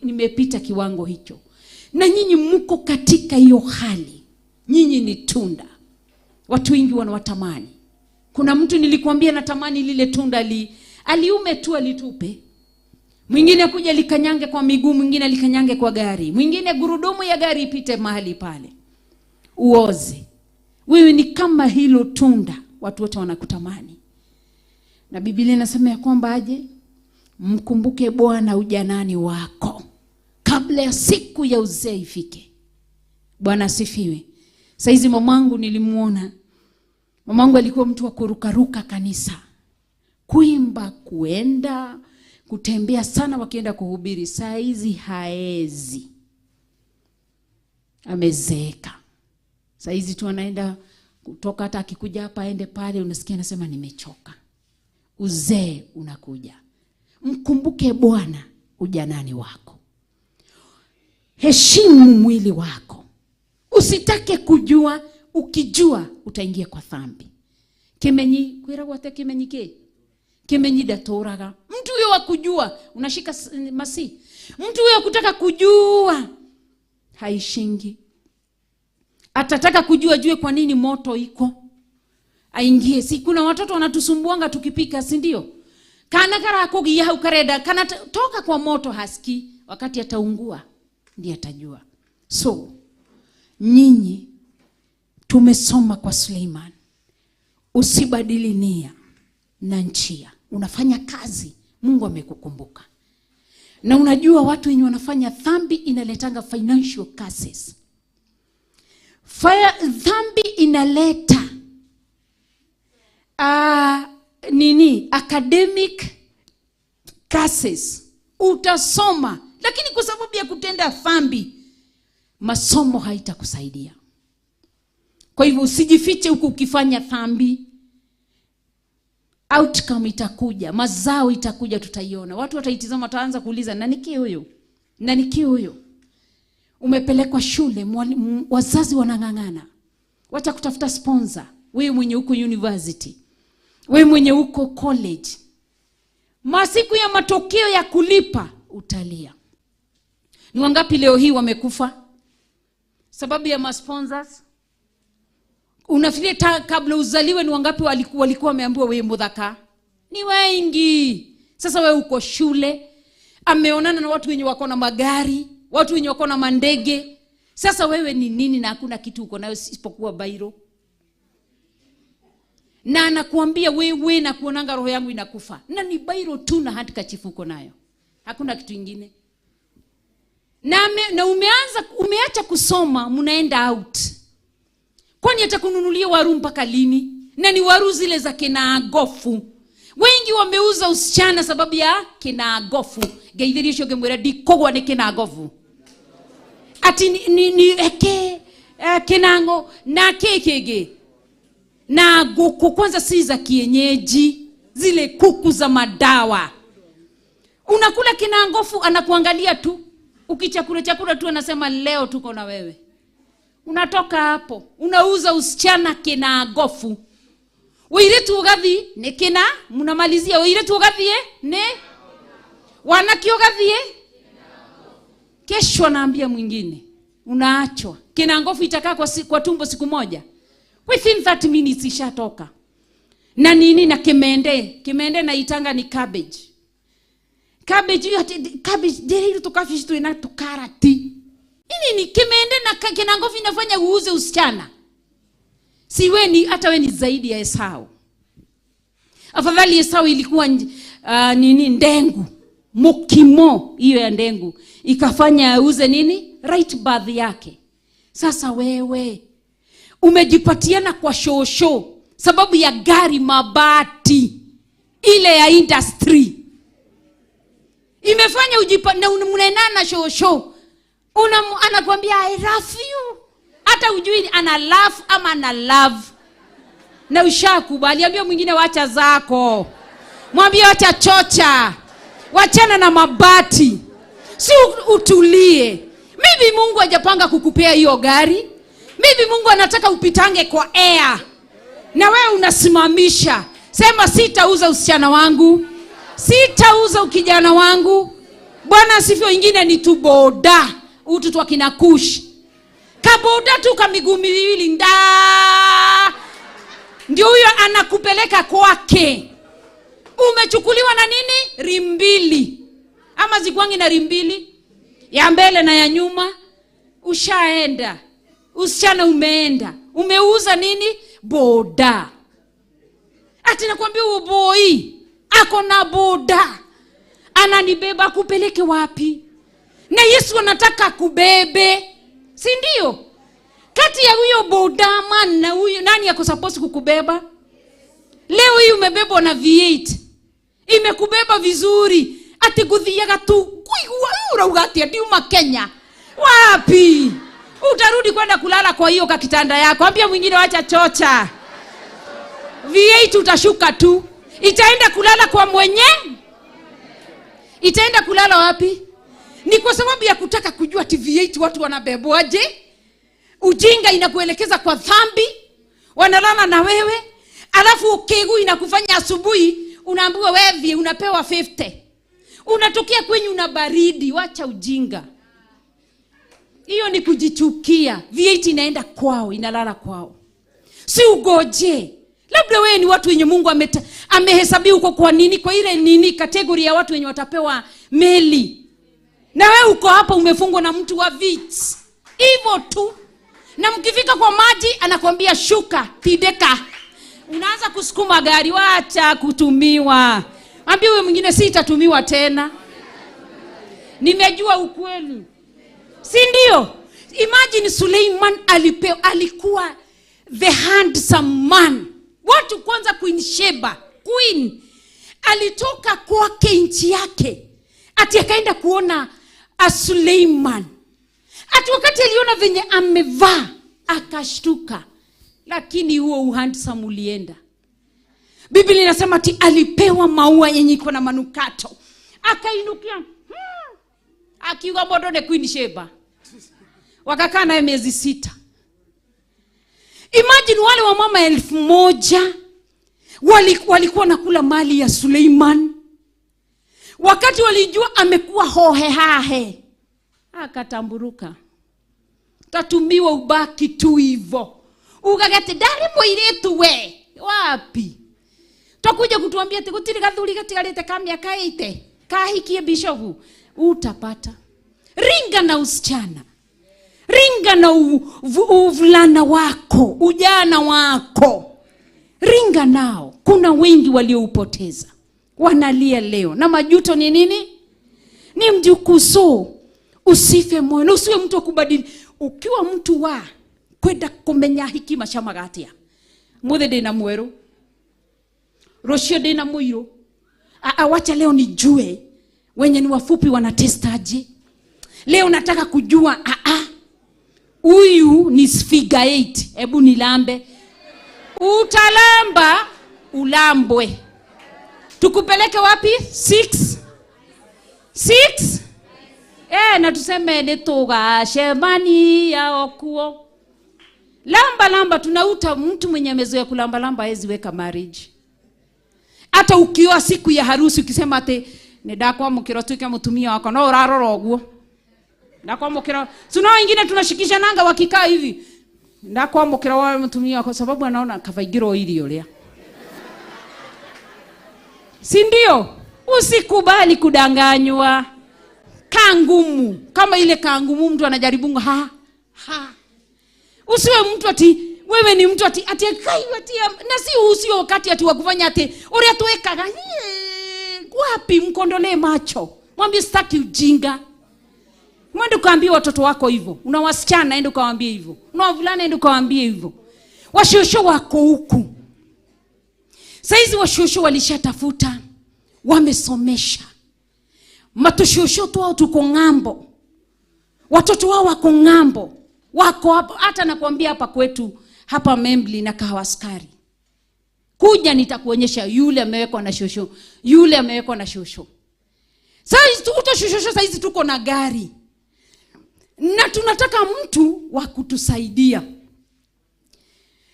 A: nimepita kiwango hicho. Na nyinyi mko katika hiyo hali. Nyinyi ni tunda. Watu wengi wanawatamani. Kuna mtu nilikwambia natamani lile tunda aliume tu alitupe. Mwingine kuja likanyange kwa miguu, mwingine likanyange kwa gari. Mwingine gurudumu ya gari ipite mahali pale. Uoze. Wewe ni kama hilo tunda, watu wote wanakutamani. Na Biblia inasema ya kwamba aje? Mkumbuke Bwana ujanani wako kabla ya siku ya uzee ifike. Bwana asifiwe. Saizi mamangu nilimuona. Mamangu alikuwa mtu wa kurukaruka kanisa. Kuimba, kuenda, kutembea sana wakienda kuhubiri. Saizi haezi. Amezeeka. Saizi tu anaenda kutoka, hata akikuja hapa aende pale unasikia anasema nimechoka. Uzee unakuja. Mkumbuke Bwana ujanani wako. Heshimu mwili wako. Usitake kujua. Ukijua utaingia kwa dhambi. Kemenyi kwiragwa te kemenyi ke. Kemenyi datoraga. Mtu huyo wa kujua unashika masi. Mtu huyo kutaka kujua haishingi. Atataka kujua kwa nini moto iko. Aingie. Si kuna watoto wanatusumbuanga tukipika, si ndio? Kana kara kogia hau kareda, kana toka kwa moto haski, wakati ataungua ndiye atajua. So nyinyi tumesoma kwa Suleiman, usibadili nia na njia. Unafanya kazi, Mungu amekukumbuka. Na unajua watu wenye wanafanya dhambi inaletanga financial curses. Dhambi inaleta academic curses. Utasoma, lakini kwa sababu ya kutenda dhambi, masomo haitakusaidia. Kwa hivyo usijifiche huku ukifanya dhambi. Outcome itakuja, mazao itakuja, tutaiona. Watu wataitizama, wataanza kuuliza, nani huyo? Nani huyo? Umepelekwa shule, wazazi wanang'ang'ana. Wacha kutafuta sponsor. Wewe mwenye uko university, wewe mwenye uko college, masiku ya matokeo ya kulipa utalia. Ni wangapi leo hii wamekufa sababu ya masponsors? Unafikiria kabla uzaliwe ni wangapi walikuwa wameambiwa wewe mudhaka? Ni wengi. Sasa wewe uko shule, ameonana na watu wenye wako na magari, watu wenye wako na mandege. Sasa wewe ni nini na hakuna kitu uko nayo isipokuwa bairo? Na anakuambia wewe na kuonanga roho yangu inakufa. Na ni bairo tu na handkerchief uko nayo. Hakuna kitu kingine. Na umeacha kusoma, mnaenda out. Kwani atakununulia waru mpaka lini? Na ni waru zile za Kenagofu. Wengi wameuza usichana sababu ya Kenagofu. Geithirio shoge mwera dikogwa ni Kenagofu. Ati ni eke Kenango na kekege. Na kuku kwanza si za kienyeji, zile kuku za madawa. Unakula Kenagofu, anakuangalia tu. Ukichakula tu anasema leo tuko na wewe. Unatoka hapo, unauza usichana Kenagofu. Weiretu ugathi ne kena, mnamalizia weiretu ugathi ne wanaki ugathi kesho anaambia mwingine. Unaachwa. Kenagofu itakaa kwa tumbo siku moja. Within 30 minutes ishatoka. Na nini na Kimende na itanga ni cabbage. Cabbage deri tukafishi tu ina tukarati. Nini Kimende na Kenagofu inafanya uuze usichana? Si weni hata weni zaidi ya Esau. Afadhali Esau ilikuwa ndengu. Mokimo hiyo ya ndengu ikafanya auze nini? Right birth yake. Sasa wewe umejipatiana kwa shosho sababu ya gari mabati ile ya industry. Imefanya na mnaendana shosho. Anakuambia I love you. Hata ujui ana love ama ana love. Na ushakubali. Ambia mwingine wacha zako. Mwambie wacha chocha. Wachana na mabati. Si utulie. Maybe Mungu hajapanga kukupea hiyo gari. Maybe Mungu anataka upitange kwa air. Na wewe unasimamisha. Sema sitauza usichana wangu. Sitauza ukijana wangu. Bwana asifiwe. Ingine ni tuboda. Utu twa kinakush. Kaboda tu kamiguu miwili nda. Ndio huyo anakupeleka kwake. Umechukuliwa na nini? Rimbili. Ama zikwangi na rimbili? Ya mbele na ya nyuma. Ushaenda. Usichana umeenda. Umeuza nini? Boda. Ati nakwambia huo boy ako na boda. Ananibeba kupeleke wapi? Na Yesu anataka kubebe. Si ndio? Kati ya huyo bodama na huyo nani yako supposed kukubeba? Leo hii umebebwa na V8. Imekubeba vizuri. Ati guthiaga tu kuigua ugati ati uma Kenya. Wapi? Utarudi kwenda kulala kwa hiyo kakitanda yako. Ambia mwingine wacha chocha. V8 utashuka tu. Itaenda kulala kwa mwenye? Itaenda kulala wapi? Ni kwa sababu ya kutaka kujua TV8 watu wanabebwaje. Ujinga inakuelekeza kwa dhambi. Wanalala na wewe. Alafu ukegu inakufanya asubuhi unaambiwa wewe unapewa 50. Unatokea kwenye una baridi. Wacha ujinga. Hiyo ni kujichukia. V8 inaenda kwao, inalala kwao. Si ugoje. Labda wewe ni watu wenye Mungu amehesabiwa huko kwa nini, kwa ile nini kategoria ya watu wenye watapewa meli. Na wewe uko hapa umefungwa na mtu wa vits. Hivyo tu. Na mkifika kwa maji anakuambia shuka, tideka. Unaanza kusukuma gari, wacha kutumiwa. Ambia wewe mwingine sitatumiwa tena. Nimejua ukweli. Si ndio? Imagine Suleiman alikuwa the handsome man. Watu kwanza Queen Sheba, Queen alitoka kwake nchi yake. Ati akaenda kuona Suleiman. Ati wakati aliona venye amevaa akashtuka. Lakini huo handsome ulienda. Biblia inasema ati alipewa maua yenye iko na manukato. Akainukia. Akiwa modone Queen Sheba. Wakakaa naye miezi 6. Imagine wale wa mama 1000 walikuwa nakula mali ya Suleiman. Wakati walijua amekuwa hohehahe, akatamburuka. Tatumiwa ubaki tu hivyo. Ugagete dali moiretu we. Wapi? Takuja kutuambia ati gutiri gathuri gatigarite ka miaka 8. Kahikie bishofu. Utapata. Ringa na usichana. Ringa na uvulana wako, ujana wako. Ringa nao. Kuna wengi walioupoteza. Wanalia leo. Na majuto ni nini? Ni mjukuso. Usife moyo. Usiwe mtu wa kubadili. Ukiwa mtu wa kwenda kumenya hekima cia magatia. Muthe ndina mweru. Rocio ndina muiro. Wacha leo nijue wenye ni wafupi wanatestaje. Leo nataka kujua huyu ni figure 8. Hebu nilambe. Utalamba ulambwe. Tukupeleke wapi? 6. Na tuseme netoga shemani ya okuo. Lamba tunauta mtu mwenye amezoea kulamba hawezi weka marriage. Hata ukioa siku ya harusi ukisema ate nedakwa mukiro tuke mutumia wako no urarora oguo. Ndakwa mukiro. Suna wengine tunashikisha nanga wakikaa hivi. Ndakwa mukiro wa mutumia wako sababu anaona kavaigiro ilio lea. Si ndio? Usikubali kudanganywa. Kangumu. Kama ile kangumu mtu anajaribu Usiwe mtu ati wewe ni mtu ati na si usio wakati ati wakufanya ati ore atuwekaga wapi mkondole macho. Mwambie sitaki ujinga. Mwende kaambie watoto wako hivyo. Una wasichana ende kawaambie hivyo. Una wavulana ende kawaambie hivyo. Washosho wako huku. Saizi washosho walishatafuta, wamesomesha. Matoshosho tu wao tuko ngambo. Watoto wao wako ngambo. Wako hapa, hata nakwambia hapa kwetu, hapa Membli na Kahawaskari. Kuja nitakuonyesha yule amewekwa na shosho, yule amewekwa na shosho. Saizi tuko shosho, saizi tuko na gari. Na tunataka mtu wa kutusaidia.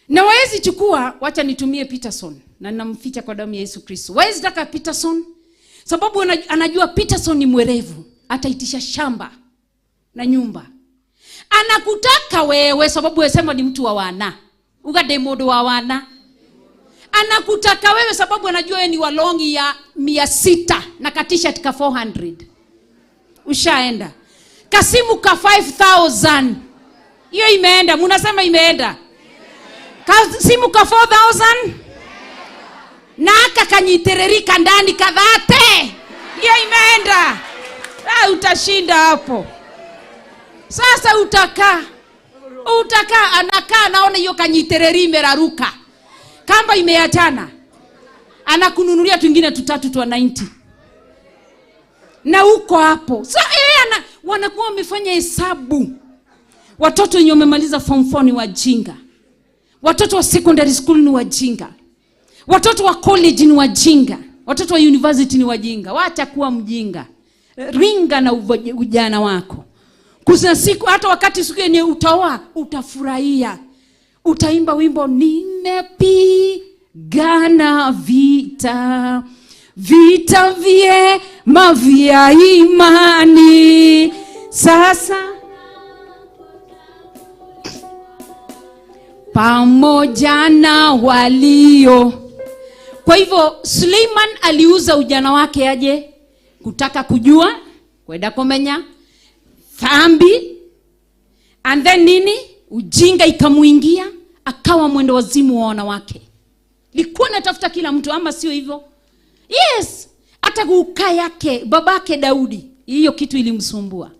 A: Na waezi chukua, wacha nitumie Peterson. Na ninamficha kwa damu ya Yesu Kristo. Waezi taka Peterson, sababu anajua Peterson ni mwerevu. Ataitisha shamba na nyumba. Anakutaka wewe sababu yesema ni mtu wa wana. Ugade modo wa wana. Anakutaka wewe sababu anajua wewe ni walongi ya 600 na katisha tika 400. Ushaenda. Kasimu ka 5000. Hiyo imeenda. Munasema imeenda. Kasimu ka 4000. Na akakanyitererika ndani kadhate. Hiyo imeenda. Utashinda hapo. Sasa utakaa anakaa naona hiyo kanyitereri imeraruka. Kamba imeachana. Anakununulia twingine 3 twa 90. Na uko hapo. Wanakuwa wamefanya hesabu. Watoto wenye wamemaliza form 4 ni wajinga. Watoto wa secondary school ni wajinga. Watoto wa college ni wajinga. Watoto wa university ni wajinga. Wacha kuwa mjinga. Ringa na ujana wako. Kuna siku hata wakati siku yenye utaoa utafurahia. Utaimba wimbo nimepigana vita vyema vya imani. Sasa pamoja na walio. Kwa hivyo Suleiman aliuza ujana wake aje kutaka kujua, kwenda kumenya dhambi, and then nini, ujinga ikamuingia, akawa mwendo wazimu wa wanawake. Likuwa natafuta kila mtu, ama sio hivyo? Yes, hata kukaa yake babake Daudi, hiyo kitu ilimsumbua.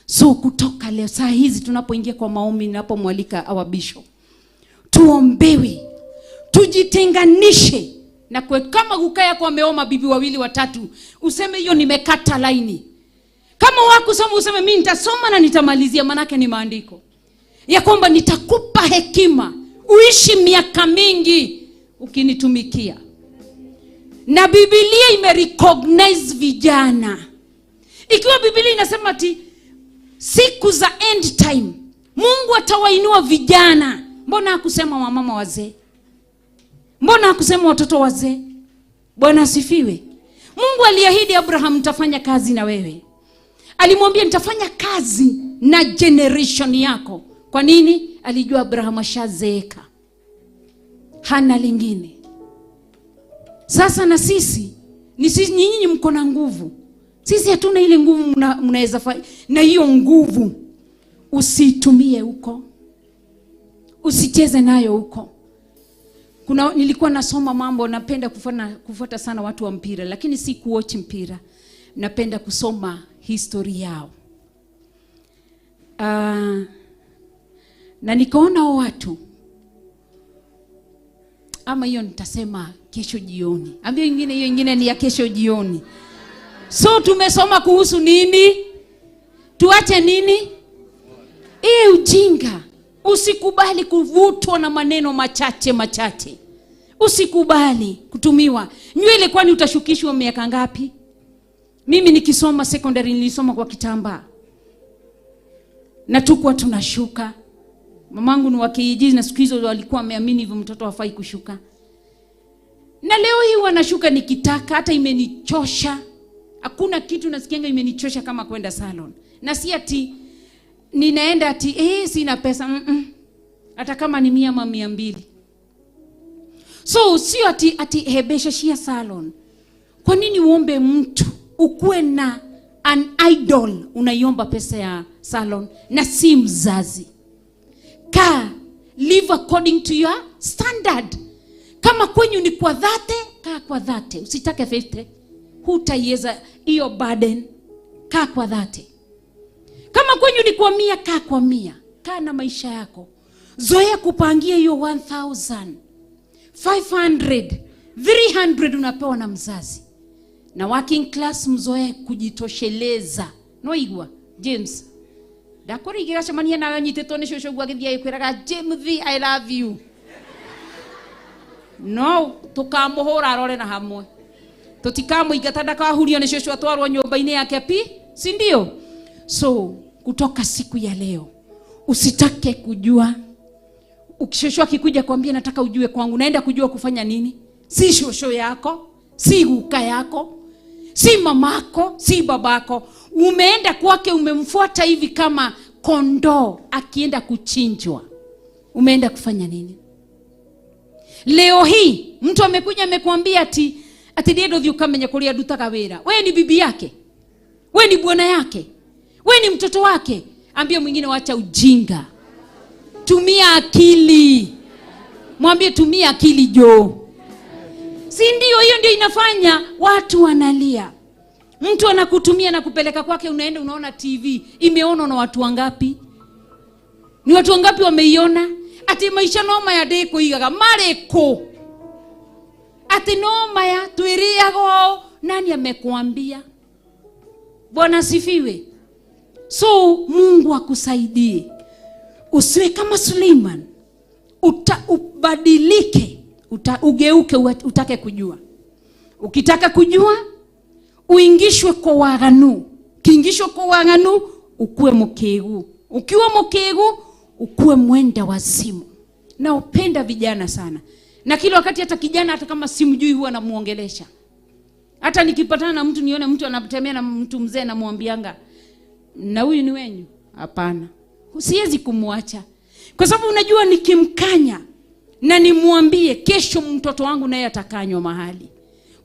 A: So kutoka leo saa hizi tunapoingia kwa maombi, ninapomwalika our bishop, tuombewe, tujitenganishe na kama kukaya kwa ameoma bibi wawili watatu, useme hiyo nimekata laini. Kama wakusoma useme mimi nitasoma na nitamalizia, manake ni maandiko ya kwamba nitakupa hekima uishi miaka mingi ukinitumikia. Na Biblia imerecognize vijana. Ikiwa Biblia inasema ati siku za end time Mungu atawainua vijana, mbona hakusema wamama wazee? Mbona hakusema watoto wazee? Bwana asifiwe. Mungu aliahidi Abraham, nitafanya kazi na wewe. Alimwambia nitafanya kazi na generation yako. Kwa nini? Alijua Abraham ashazeeka, hana lingine. Sasa na sisi, ni sisi, nyinyi mko na nguvu, sisi hatuna ile nguvu mnaweza fanya. Na hiyo nguvu usitumie huko, usicheze nayo huko. Nilikuwa nasoma mambo, napenda kufuata sana watu wa mpira, lakini si kuwatch mpira. Napenda kusoma history yao. Na nikaona watu, ama hiyo nitasema kesho jioni. Ambia ingine, hiyo ingine ni ya kesho jioni. So tumesoma kuhusu nini? Tuache nini? Ujinga. Usikubali kuvutwa na maneno machache. Usikubali kutumiwa. Nywele kwani utashukishwa miaka ngapi? Mimi nikisoma secondary nilisoma kwa kitambaa, na tukua tunashuka. Mamangu ni wa kijiji, na siku hizo walikuwa wameamini hivyo mtoto hafai kushuka. Na leo hii wanashuka nikitaka, hata imenichosha. Hakuna kitu nasikianga imenichosha kama kwenda salon. Na si ati ninaenda ati sina pesa. Hata kama ni 100 ama 200. So sio ati hebesha shia salon. Kwa nini uombe mtu ukuwe na an idol unaiomba pesa ya salon na si mzazi? Live according to your standard. Kama kwenyu ni kwa dhate, kaa kwa dhate. Usitake 50, hutaiweza hiyo burden. Kaa kwa dhate. Kama kwenyu ni kwa 100, kaa kwa 100. Kaa na maisha yako. Zoea kupangia hiyo 1000, 500, 300 unapewa na mzazi. Na working class mzoe kujitosheleza. Noigwa James, dakori igira mania na nyitetwo ni shosho gwa githia ikwiraga James I love you. No, tukamuhura arore na hamwe. Tutikamuingata ndakahurio ni shosho atwarwo nyumba-ini yake si ndio? So kutoka siku ya leo usitake kujua. Ukishosho akikuja kwambia nataka ujue kwangu, naenda kujua kufanya nini? Si shosho yako, si guka yako, si mamako, si babako. Umeenda kwake, umemfuata hivi kama kondoo akienda kuchinjwa. Umeenda kufanya nini? Leo hii mtu amekuja amekwambia ati ndio ndio ukamenya kulia dutaga wera. Wewe ni bibi yake? Wewe ni bwana yake? Wewe ni mtoto wake? Ambia mwingine waacha ujinga. Tumia akili. Mwambie tumia akili jo. Si ndio? Hiyo ndio inafanya watu wanalia. Mtu anakutumia na kupeleka kwake, unaenda unaona TV. Imeonwa na watu wangapi? Ni watu wangapi wameiona? Ati maisha noma ya deko igaga mareko. Ati noma ya tuiriago. Nani amekuambia? Bwana sifiwe. So Mungu akusaidie. Usiwe kama Suleiman. Ubadilike. Ugeuke, utake kujua. Ukitaka kujua, uingishwe kwa waganu. Kiingishwe kwa waganu, ukue mkegu. Ukiwa mkegu, ukue mwenda wazimu. Na upenda vijana sana. Na kila wakati hata kijana hata kama simjui huwa namuongelesha. Hata nikipatana na mtu nione mtu anatembea na mtu mzee na muambianga, na huyu ni wenyu? Hapana. Siwezi kumwacha. Kwa sababu unajua nikimkanya na nimwambie kesho mtoto wangu naye atakanywa mahali.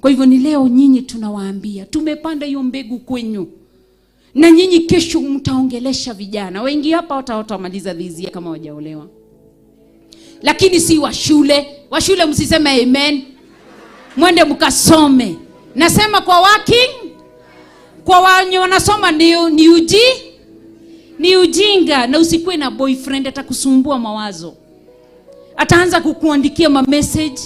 A: Kwa hivyo ni leo nyinyi tunawaambia, tumepanda hiyo mbegu kwenyu. Na nyinyi kesho mtaongelesha vijana. Wengi hapa watamaliza dhizia kama wajaolewa. Lakini si wa shule. Wa shule msiseme amen. Mwende mkasome. Nasema kwa working, kwa wenye wanasoma ni ujinga. Na usikuwe na boyfriend atakusumbua mawazo. Ataanza kukuandikia message.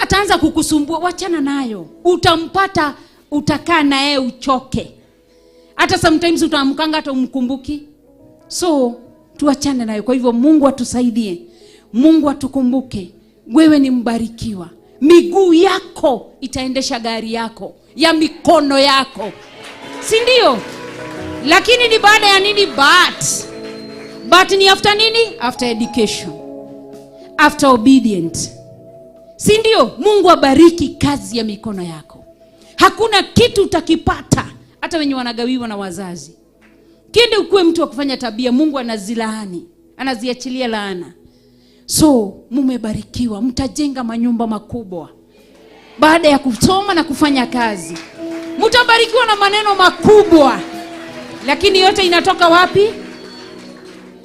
A: Ataanza kukusumbua, wachana nayo. Utampata, utakaa naye uchoke. Hata sometimes utaamkanga hata umkumbuki. So tuachane nayo. Kwa hivyo Mungu atusaidie. Mungu atukumbuke. Wewe ni mbarikiwa. Miguu yako itaendesha gari yako, ya mikono yako. Si ndio? Lakini ni baada ya nini? But ni after nini? After education. After obedient. Si ndio? Mungu abariki kazi ya mikono yako. Hakuna kitu utakipata hata wenye wanagawiwa na wazazi. Kende ukuwe mtu wa kufanya tabia, Mungu anazilaani, anaziachilia laana. So mumebarikiwa, mtajenga manyumba makubwa. Baada ya kusoma na kufanya kazi, mtabarikiwa na maneno makubwa. Lakini yote inatoka wapi?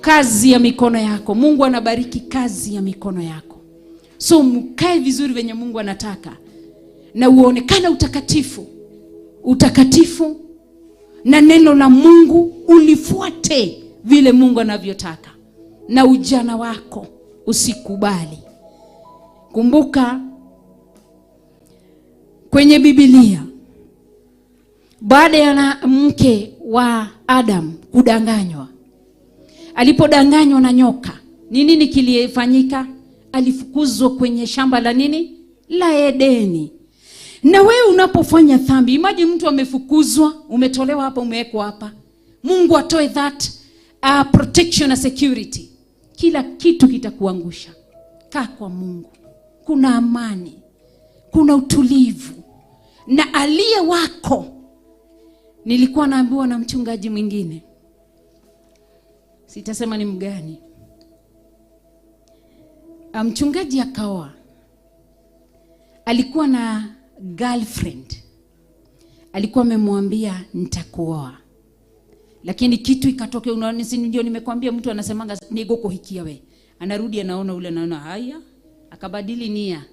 A: Kazi ya mikono yako. Mungu anabariki kazi ya mikono yako. So mkae vizuri venye Mungu anataka. Na uonekane utakatifu. Na neno la Mungu ulifuate vile Mungu anavyotaka. Na ujana wako usikubali. Kumbuka kwenye Biblia, baada ya mke wa Adam kudanganywa, alipodanganywa na nyoka, nini kilifanyika? Alifukuzwa kwenye shamba la nini? La Edeni. Na wewe unapofanya dhambi, imagine mtu amefukuzwa, umetolewa hapa, umewekwa hapa. Mungu atoe that protection na security. Kila kitu kitakuangusha. Kaa kwa Mungu. Kuna amani. Kuna utulivu. Na aliye wako. Nilikuwa naambiwa na mchungaji mwingine. Sitasema ni mgani. Mchungaji akaoa. Alikuwa na girlfriend. Alikuwa amemwambia nitakuoa. Lakini kitu ikatokea, unaona, si ndio nimekwambia mtu anasemanga nigoko hikia we. Anarudi anaona ule, anaona haya, akabadili nia.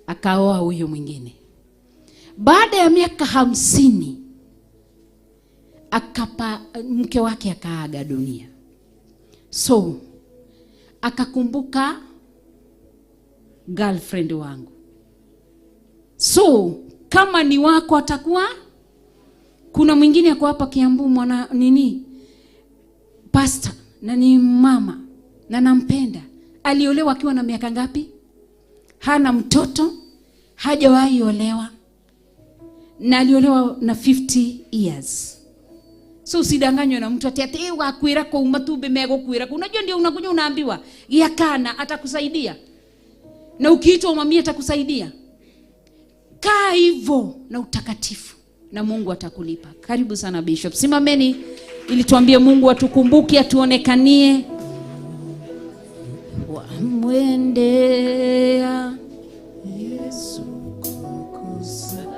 A: Akaoa huyo mwingine. Baada ya miaka 50 mke wake akaaga dunia. So akakumbuka girlfriend wangu. So kama ni wako atakuwa, kuna mwingine yako hapa Kiambu, mwana pastor na ni mama na nampenda. Aliolewa akiwa na miaka ngapi? Hana mtoto, hajawahi olewa. Na aliolewa na 50 years. So usidanganywe na mtu ati wakwira kwa umatube mego kwira. Unajua ndio unakuja unaambiwa yakana atakusaidia. Na ukiitwa mami atakusaidia. Kaa hivyo na utakatifu na Mungu atakulipa. Karibu sana Bishop. Simameni ili tuambie Mungu atukumbuke, atuonekanie. Wamwendea
D: Yesu kukusafisha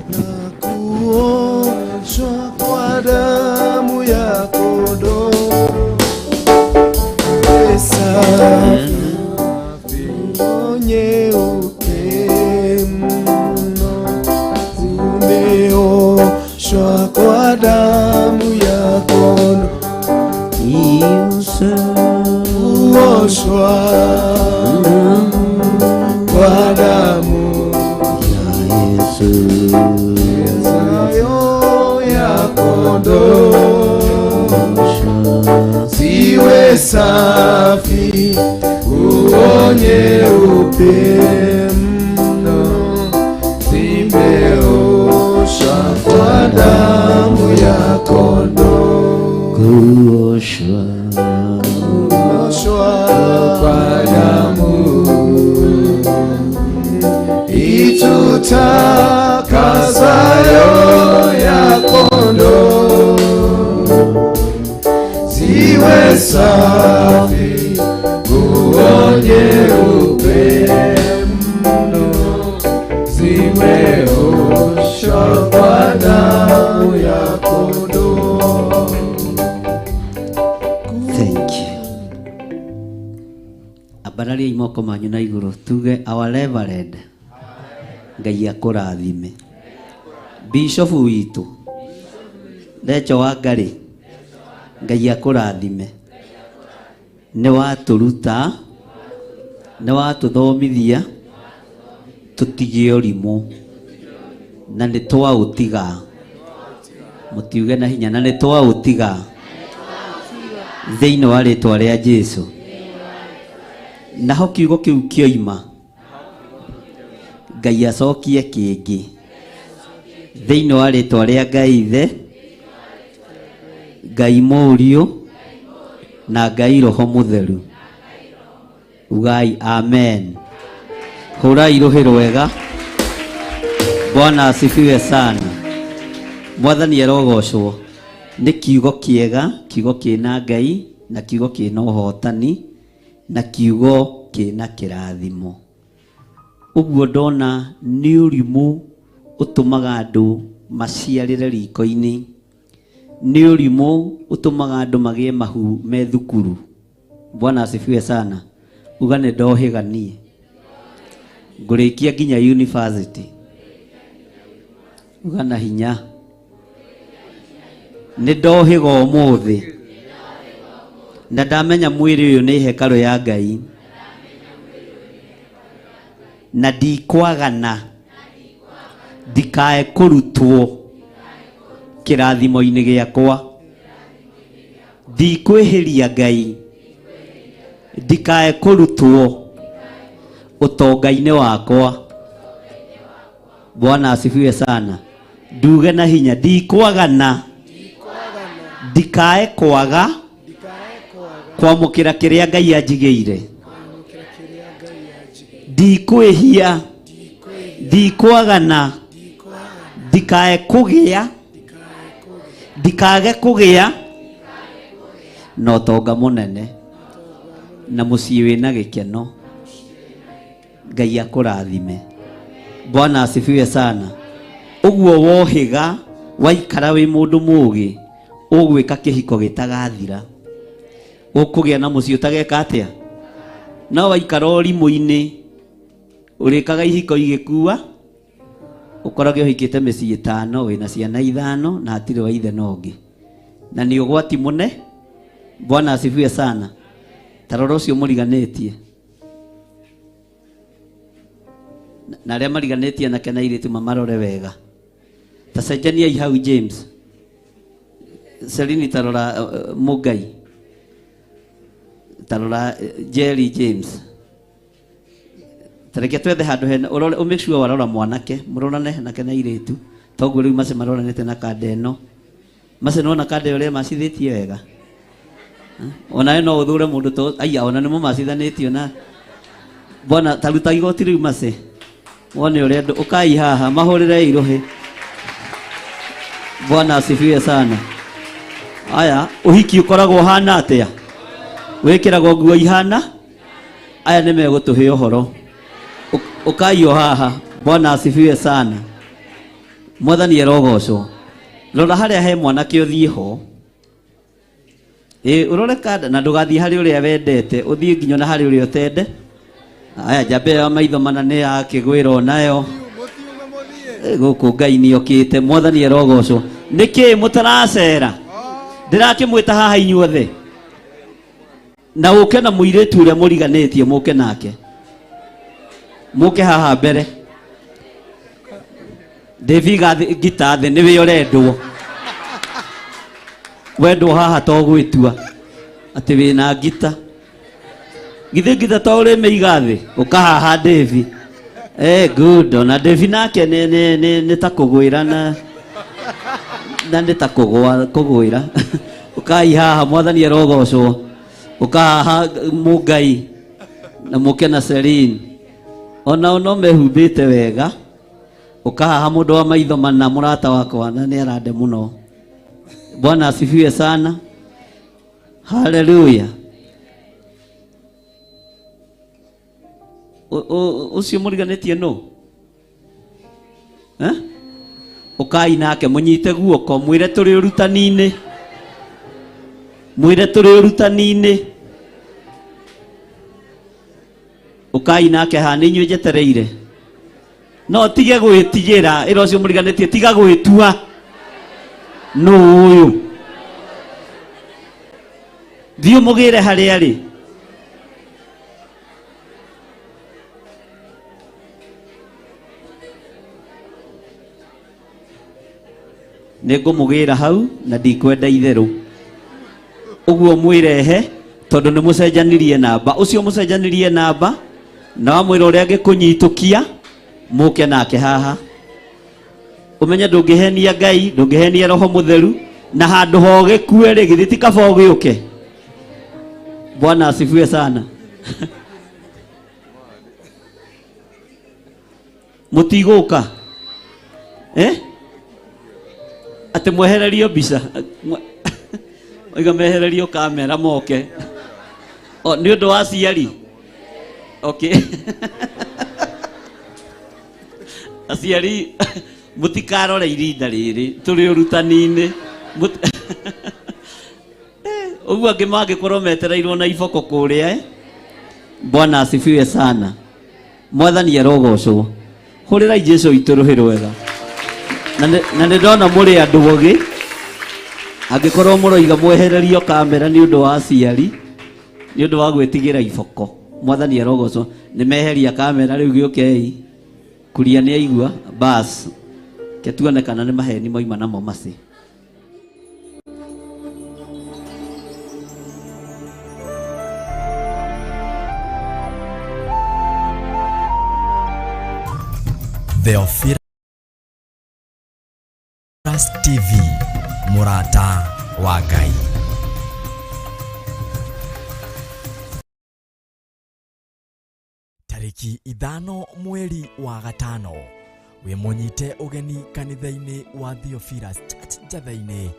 D: na kuoshwa kwa damu ya kondoo. Safi nyeupe mno, umeoshwa kwa damu ya kondoo. Kuoshwa kwa damu ya Yesu, zayo ya kondoo. Siwe safi, uonye upe mno, zimeoshwa kwa damu ya kondoo. Kuoshwa kwa damu itutakasayo ya kondoo. safi, nguo nyeupe mno, zimeoshwa kwa damu ya kondoo.
E: Thank you. Abararia imoko manyu na iguru tuge our reverend. Ngai akurathime. Bishop witu Lecho wa Ngai, Ngai akurathime. Nĩ waturuta, nĩ watuthomithia tutige ũrimũ na nĩ twaũtiga. Mũtiuge na hinya, na nĩ twaũtiga thĩinĩ wa rĩtwa rĩa Jesũ. Naho kiugo kĩu kĩoima, Ngai acokie kĩngĩ thĩinĩ wa rĩtwa rĩa Ngai Ithe, Ngai Mũriũ na Ngai Roho Mũtheru. Ugai amen. Hurai rũhĩ rwega. Bwana asifiwe sana. Mwathani erogocwo. Nĩ kiugo kĩega, kiugo kĩna Ngai na kiugo kĩna ũhotani na kiugo kĩna kĩrathimo. Ũguo ndona nĩ ũrimũ ũtũmaga andũ maciarĩre riko-inĩ. Nĩ ũrimũ ũtũmaga andũ magĩe mahu me thukuru. Bwana asifiwe sana. Uga nĩ ndohĩganie. Ngũrĩkia nginya university. Uga na hinya. Nĩ ndohĩga ũmũthĩ. Na ndamenya mwĩrĩ ũyũ nĩ hekarũ ya Ngai. Na ndikwagana. Ndikae kũrutwo kĩrathimo-inĩ gĩakwa. Ndikwĩhĩria Ngai. Ndikae kũrutwo ũtonga-inĩ wakwa. Bwana asifiwe sana. Nduge na hinya, ndikwagana. Ndikae kwaga kwamũkĩra kĩrĩa Ngai anjigĩire. Ndikwĩhia. Ndikwagana. Ndikae kũgĩa. Ndikage kũgĩa na ũtonga mũnene na mũciĩ wĩna gĩkeno. Ngai akũrathime. Bwana asifiwe sana. Ũguo wohĩga waikara wĩ mũndũ mũũgĩ, ũgwĩka kĩhiko gĩtagathira. Ũkũgĩa na mũciĩ ũtageka atĩa. No waikara ũrimũ-inĩ ũrĩkaga ihiko igĩkua, ũkoragwo ũhikĩte mĩciĩ 5 wĩna ciana 5 na hatirĩ wa ithe na ũngĩ. Na nĩ ũgwati mũne. Bwana asifiwe sana. Tarora ũcio mũriganĩtie. Na arĩa mariganĩtie nake na airĩtu mamarore wega. Ta cenjaniai hau James. Selini tarora Mũngai. Tarora Jerry James. Tareke twethe handũ hena ũrore make sure warora mwanake, mũrorane nake na airĩtu. Toguo rĩu mace maroranĩte na kanda ĩno. Mace nona kanda ĩyo ũrĩa macithĩtie wega. Ona no ũthure mũndũ to aya ona nĩmo macithanĩtio na Bwana taruta igoti rĩu mace. Wone ũrĩa andũ ũkai haha mahũrĩre irũhĩ. Bwana asifiwe sana. Aya ũhiki ũkoragwo hana atĩa? Wĩkĩragwo nguo ihana? Aya nĩ megũtũhe ũhoro. Ũkai haha. Bwana asifiwe sana. Mwathani erogocwo. Rora harĩa he mwanake ũthiĩ ho. Ũrore kanda na ndũgathiĩ harĩ ũrĩa wendete, ũthiĩ nginya na harĩ ũrĩa ũtende. Aya njambe ya maitho mana nĩ yakĩgwĩra nayo. Gũkũ Ngai nĩ okĩte. Mwathani erogocwo. Nĩkĩ mũtaracera? Ndĩrakĩmwĩta haha inyuothe. Na ũke na mũirĩtu ũrĩa mũriganĩtie mũke nake. Mũke haha mbere. Deviga gita thĩ nĩwe ũrendwo. Wendwo haha to gwĩtua atĩ wĩna ngita. Githĩ ngita to ũrĩmĩiga thĩ ũkahaha Devi. Good. Ona Devi nake nĩ ta kũgwĩra na nĩ ta kũgwĩra. Ũkai haha. Mwathani erogocwo. Ũkahaha Mũngai na mũke na Celine. Ona no mehumbĩte wega. Ũkahaha mũndũ wa maitho mana mũrata wakwa na nĩ arande mũno. Bwana asifiwe sana. Haleluya. Ucio muriganĩtie no? Ukai nake munyite guoko mwire turi urutani-inĩ. Mwire turi urutani-inĩ. Ukai nake hana inyuĩ njetereire. No tige gwĩtigĩra, ĩra ũcio mũriganĩtie tiga gwĩtua. No ũyũ. Thiĩ mũgĩre harĩa arĩ. Nĩngũmũgĩra hau na ndikwenda itherũ. Ũguo mwĩrehe tondũ nĩ mũcenjanirie namba. Ũcio mũcenjanirie namba na wamwĩra ũrĩa angĩkũnyitũkia mũke nake haha. Ũmenye ndũngĩhenia Ngai, ndũngĩhenia Roho Mũtheru, na handũ ho gĩkue rĩ githĩ ti kaba ũgĩũke. Bwana asifiwe sana. Mũtigũka ati mwehererio mbica. Oiga mehererio kamera moke. Nĩ ũndũ wa aciari. Okay. Aciari mũtikarore irinda rĩrĩ tũrĩ ũrutani-inĩ. Ũguo angĩ mangĩkorwo metereirwo na iboko kũrĩa. Bwana asifiwe sana. Mwathani arogocwo. Hũrĩrai Jesũ itũ rũhĩ rwega. Na ndona mũrĩ andũ ogĩ. Angĩkorwo mũroiga mwehererio kamera nĩ ũndũ wa aciari, nĩ ũndũ wa gwĩtigĩra iboko. Mwathani arogocwo. Nĩ meheria kamera rĩu gĩũkei. Kuria nĩ aigua bas. Ketuone kana nĩ maheni moima namo maci.
F: Theophilus TV, Murata wa Ngai. Tariki 5 mweri wa gatano, wimunyite ugeni kanitha-ini wa Theophilus Church Njatha-ini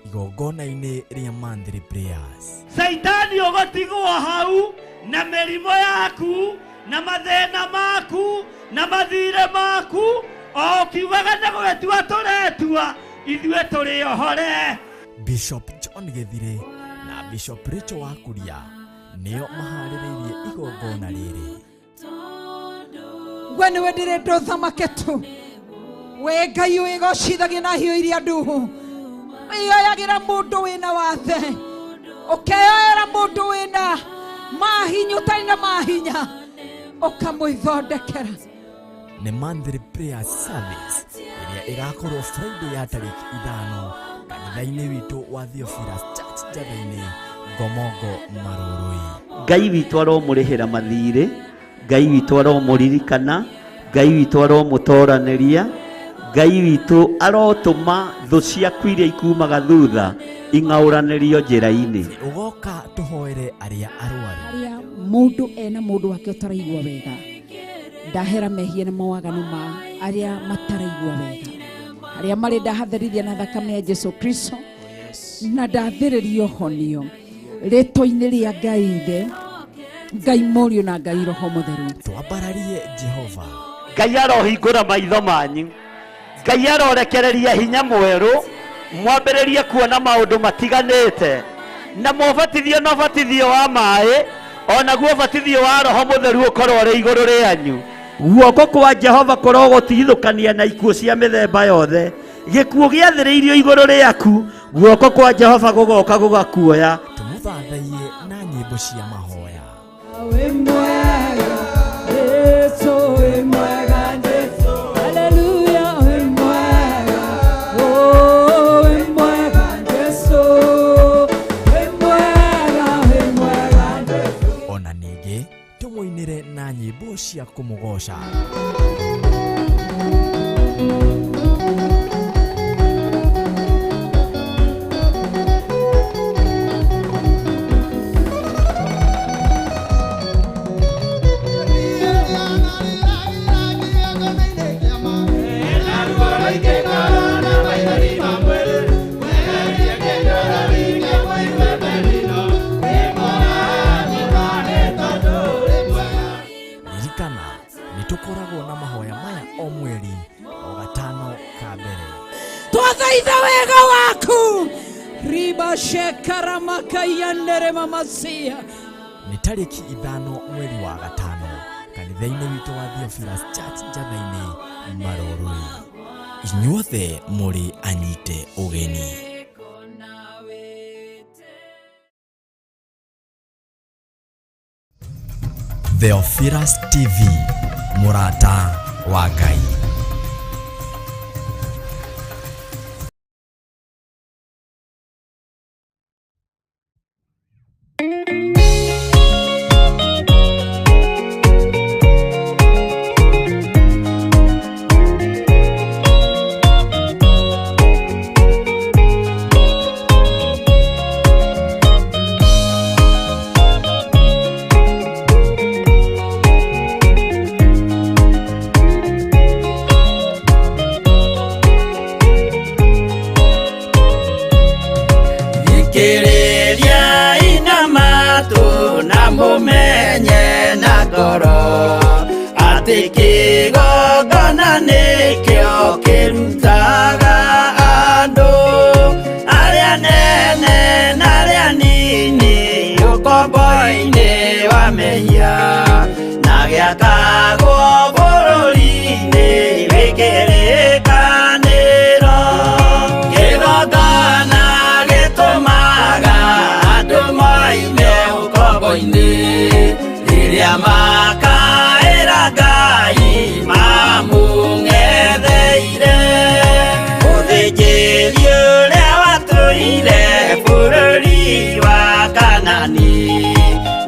F: igongona-ini ria Monthly Prayers.
G: Saitani ugotigwo hau na merimo yaku na mathena maku na mathire maku o kiugaga na gwetua turetua ithuĩ tũrĩ ohore.
F: Bishop John Gethire na Bishop Rachel Wakuria nĩo maharĩrĩirie igongona rĩrĩ.
H: Gwe nĩwe ndĩrenda ũthamake tu. We Ngai wĩgocithagia na hiũ iria nduhu. Wĩyoyagĩra mũndũ wĩna wathe. Ũkeyoera mũndũ wĩna mahinya ũtarĩ na mahinya. Ũkamwĩthondekera.
F: Nĩ Monthly Prayer Service ĩrĩa ĩgakorwo Friday ya tariki 5 kanitha-inĩ witũ wa Theophilus Church Njatha-inĩ Ngomongo Marũrũi.
E: Ngai witũ aromũrĩhĩra mathirĩ, Ngai witũ aromũririkana, Ngai witũ aromũtoranĩria, Ngai witũ arotũma thũ ciaku iria ikumaga thutha ing'aũranĩrio njĩra-inĩ.
F: Ũgoka tũhoere arĩa arwaru.
A: Arĩa mũndũ ena mũndũ wake ũtaraigua wega. Ndahera mehia na mawaganu ma arĩa mataraigua wega. Arĩa marĩ ndahatherithia na thakame ya Jesu Kristo. Na ndathĩrĩrio honio. Rĩtwa-inĩ rĩa Ngai Ithe, Ngai Mũriũ na Ngai Roho Mũtheru.
F: Twambararie Jehova.
E: Ngai arohingũra maitho manyu. Ngai arorekereria hinya mwerũ. Mwambĩrĩrie kuona maũndũ matiganĩte. Na mũbatithio na ũbatithio wa maĩ. Ona guo ũbatithio wa Roho Mũtheru ũkorwo ũrĩ igũrũ rĩanyu. Guoko kwa Jehova kũrogwo gũtigithũkania na ikuũ cia mĩthemba yothe. Gĩkuũ gĩathĩrĩirio igũrũ rĩaku. Guoko kwa Jehova gũgoka gũgakuoya.
F: Tũmũthathaiye na nyĩmbo cia mahoya.
H: Wĩ mwega, Yesu wĩ mwega, Jesu. Haleluya, wĩ mwega. Oh, wĩ mwega, Jesu. Wĩ mwega, wĩ mwega, Jesu.
F: Ona ningĩ tũmũinĩre na nyĩmbo cia kũmũgoca.
H: thaitha wega waku riba shekara makayandere mamasia.
F: Nĩ tarĩki 5 mweri wa gatano kanitha-inĩ witũ wa Theophilus Church Njatha-inĩ Maroroi. Inyuothe mũrĩ anyite ũgeni. Theophilus TV, mũrata wa Ngai.
I: Mumenye na ngoro atĩ kĩgongona nĩkĩo kĩrutaga andũ arĩa nene na arĩa nini ũkombo-inĩ wa mehia na gĩakagwo bũrũri-inĩ wĩkĩrĩkanĩro. Kĩgongona gĩtũmaga andũ moime ũkombo-inĩ rĩrĩa makaĩra Ngai mamũng'etheire. Mũthĩnjĩri ũrĩa watũire bũrũri wa Kanani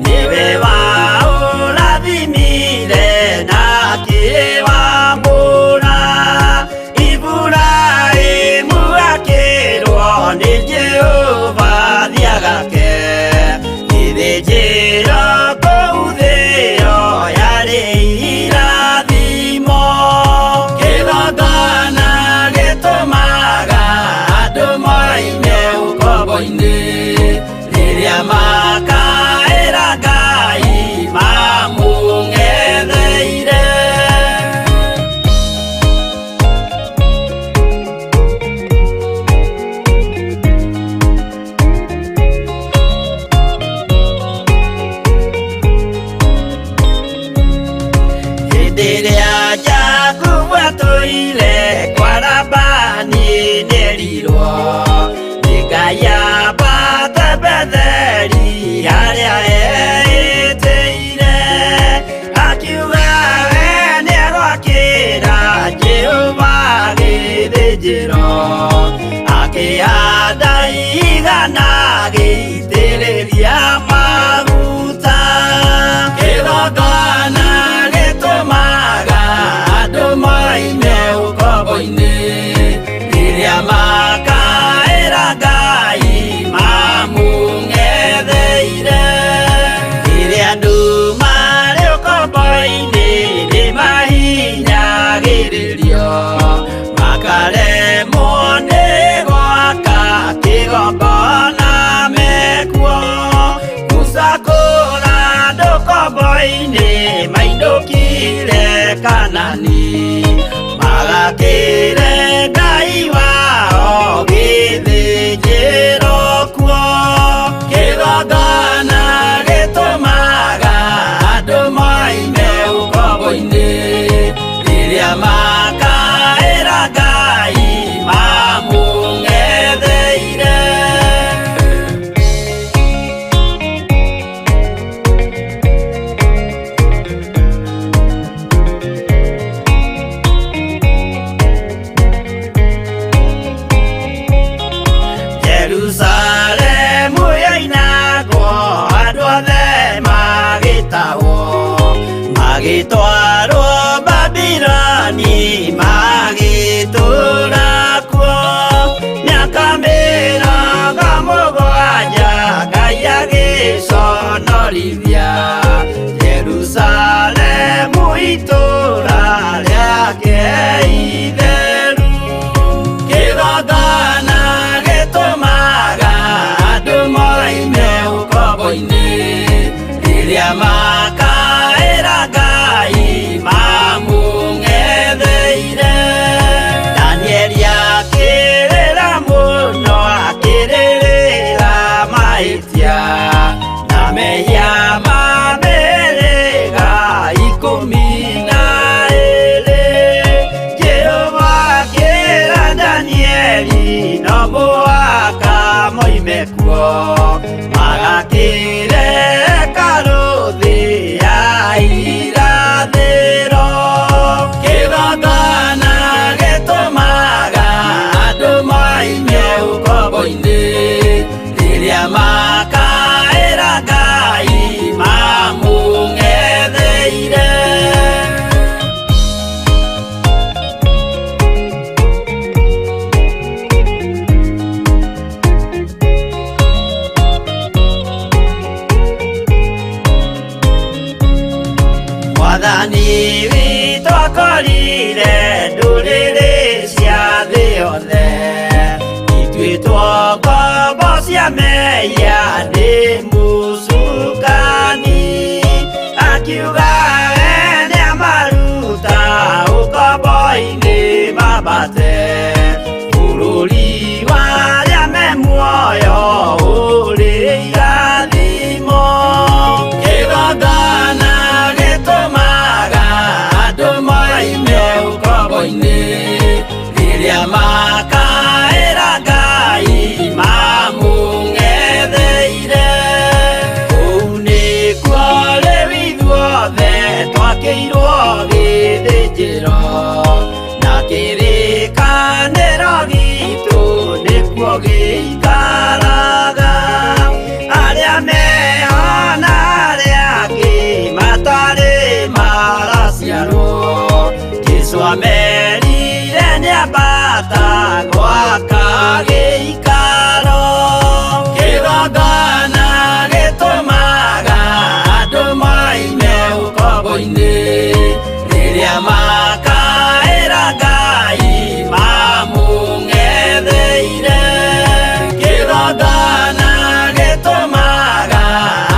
I: nĩwe waũrathimire na akĩwambũra. Iburahĩmu akĩrwo nĩ Jehova thiagake ithĩnjĩro kũu thĩyo yarĩ irathimo. Kĩgongona gĩtũmaga andũ moime ũkombo-inĩ rĩrĩa makaĩra Ngai mamũng'etheire. Rĩrĩa Jakubu atũire kwa Labani nĩerirwo nĩ Ngai ambate Betheli harĩa etĩire, akiuga we nĩegwakĩra Jehova gĩthĩnjĩro, akĩhanda igana gĩitĩrĩria maguta. Kĩgongona gĩtũmaga andũ moime ũkombo-inĩ rĩrĩa makaĩra Ngai mamũng'etheire. Rĩrĩa andũ marĩ ũkombo-inĩ nĩmahinyagĩrĩrio makaremwo nĩ gwaka kĩgongona mekuo. Musa kũra andũ ũkombo-inĩ mainũkire Kanani magakĩre Ngai wao gĩthĩnjĩro kuo. Kĩgongona gĩtũmaga andũ moime ũkombo-inĩ rĩrĩa makaĩra Ngai mamũng'etheire. Jerusalemu yainagwo andũ othe magĩtahwo magĩtwarwo Babironi magĩtũũra kuo. Mĩaka 70 Ngai agĩconorithia Jerusalemu itũũra rĩake itheru. Kĩgongona gĩtũmaga andũ moime ũkombo-inĩ rĩrĩa makaĩra Ngai mamũng'etheire. Danieli akĩrĩra kuo magakire karuthi ya irathiro kigongona gitumaga andu maime ukombo-ini riria makaira Ngai mamung'etheire. Mwathani witũ akorire ndũrĩrĩ cia thĩ yothe ituĩtwo ngombo cia mehia nĩ mũcukani akiuga nĩamaruta ũkombo-inĩ mambate bũrũri warĩa me muoyo ũrĩ irathimo kĩgongona gĩtũmaga andũ maime ũkombo-inĩ rĩrĩa makaĩra Ngai mamũng'etheire. Kũu nĩkuo rĩu ithuothe twakĩirwo gĩthĩnjĩro na kĩrĩkanĩro gitũ nĩkuo gĩikaraga. Arĩa meho na arĩa angĩ matarĩ maraciarwo Jesũ amerire nĩambata gwaka gĩikaro kĩgongona gĩtũmaga andũ maime ũkombo-inĩ rĩrĩa makaĩra Ngai mamũng'etheire. Kĩgongona gĩtũmaga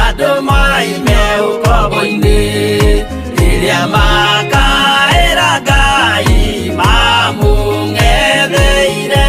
I: andũ maime ũkombo-inĩ rĩrĩa makaĩra Ngai mamũng'etheire.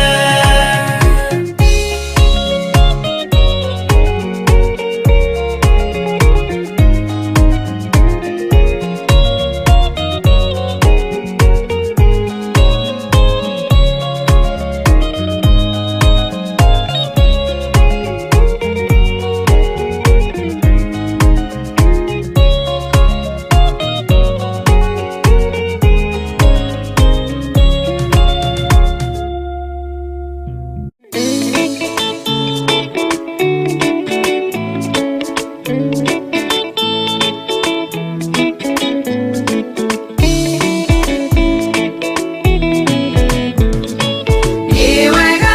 H: Ni wega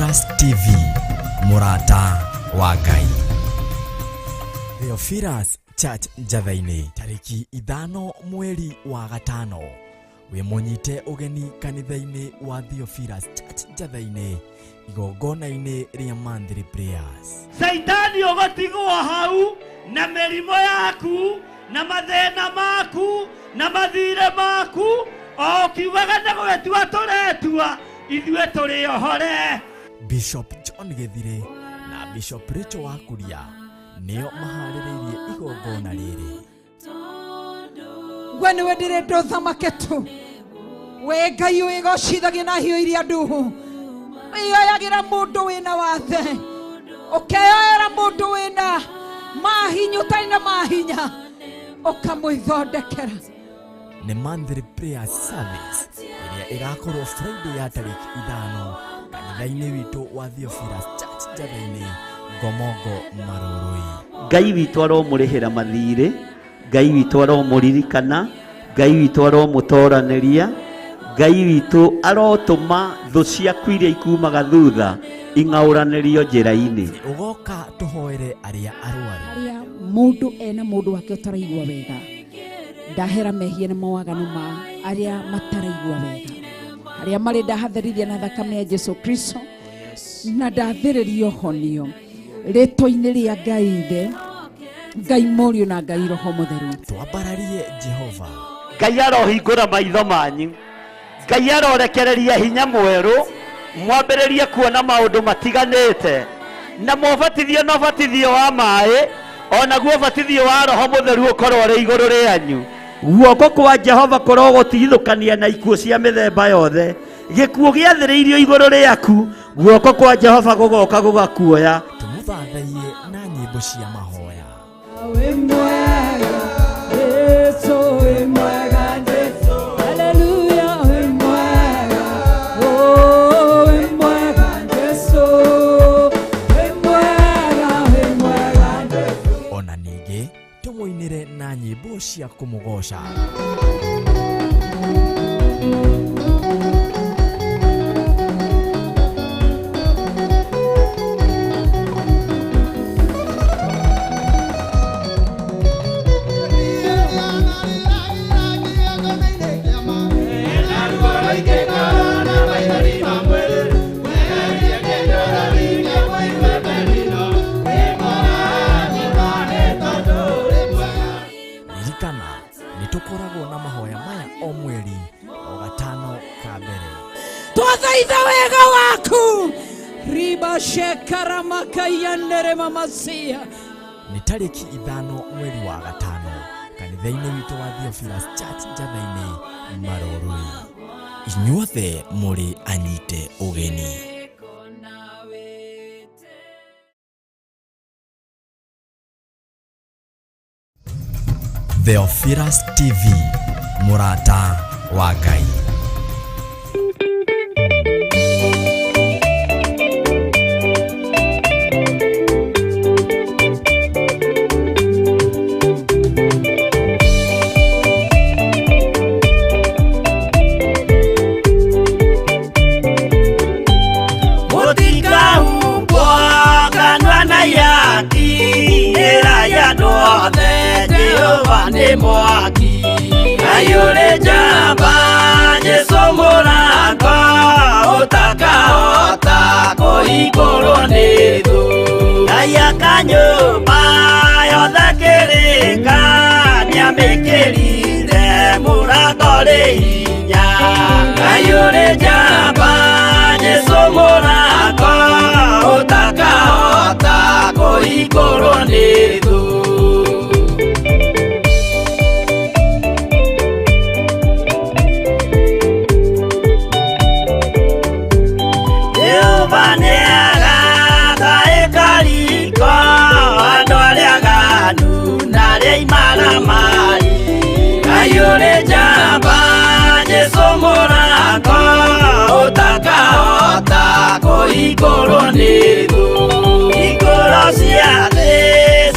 F: Theophilus TV, Murata wa Ngai. Theophilus Church Njathaini, tariki 5 mweri wa gatano. We munyite ugeni kanitha-ini wa Theophilus Church Njathaini, igongona-ini ria Monthly Prayers.
G: Saitani ugotigwo hau na mirimo yaku na mathina maku na mathire maku o kiugaga na gwetua turetua ithue turi ohore.
F: Bishop John Gethire na Bishop Rachel Wakuria nio maharĩrĩirie igongona rĩrĩ.
H: We nĩwe ndĩrenda ũthamaketu, we Ngai wĩgocithagia na hiũ iria nduhu, wĩoyagĩra mũndũ wĩna wathe, ũkeoyera mũndũ wĩna mahinya ũtarĩ na mahinya, ũkamwĩthondekera.
F: Nĩ Monthly Prayer Service ĩrĩa ĩgakorwo Friday ya tariki 5 kanitha-inĩ witũ wa Theophilus Church Njathaini, Gomongo Maroroi.
E: Ngai witũ aromũrĩhĩra mathirĩ, Ngai witũ aromũririkana, Ngai witũ aromũtoranĩria, Ngai witũ arotũma thũ ciaku iria ikumaga thutha ing'aũranĩrio njĩra-inĩ.
F: Ũgoka tũhoere arĩa arwaru,
A: Arĩa mũndũ ena mũndũ wake ũtaraigua wega, ndahera mehia na mawaganu ma arĩa mataraigua wega, arĩa marĩ ndahatherithia na thakame ya Jesu Kristo, na ndathĩrĩrio honio rĩtwa-inĩ rĩa Ngai Ithe, Ngai Mũriũ na Ngai Roho Mũtheru.
F: twambararie Jehova.
E: Ngai arohingũra maitho manyu, Ngai arorekereria hinya mwerũ, mwambĩrĩrie kuona maũndũ matiganĩte, na mũbatithio na ũbatithio wa maĩ, ona guo ũbatithio wa Roho Mũtheru ũkorwo ũrĩ igũrũ rĩanyu. Guoko kwa Jehova kũrogũtigithũkania na ikuũ cia mĩthemba yothe, gĩkuũ gĩathĩrĩirio igũrũ rĩaku, guoko kwa Jehova gũgoka gũgakuoya.
F: Tũmũthathaiye na nyĩmbo cia mahoya.
H: We mwega, Yesu we mwega, Yesu, haleluya we mwega, oh we mwega, Yesu, we mwega, Yesu.
F: Ona ningĩ tũmũinĩre na nyĩmbo cia kũmũgoca. Ririkana nĩtũkoragwo na mahoya maya o mweri o gatano ka mbere.
H: Twathaitha wega waku, riba shekara makayandere mamasia.
F: Nĩ tarĩki 5 mweri wa gatano kanitha-inĩ witũ wa Theophilus Church Njathaini, Maroroi. Inyuothe mũrĩ anyite ũgeni. Theophilus TV, Murata wa Ngai.
I: Mwaki ayure jamba Yesu Mũrango ũtakahota kũhingũrwo nĩ thũ. Ngai akanyũmba yothe kĩrĩka nĩamĩkĩrire mũrango rĩ hinya. Ayure jamba Yesu Mũrango ũtakahota kũhingũrwo nĩ thũ. Ayure jamba Yesu Mũrango ũtakahota kũhingũrwo nĩ thũ. Hingũro cia thĩ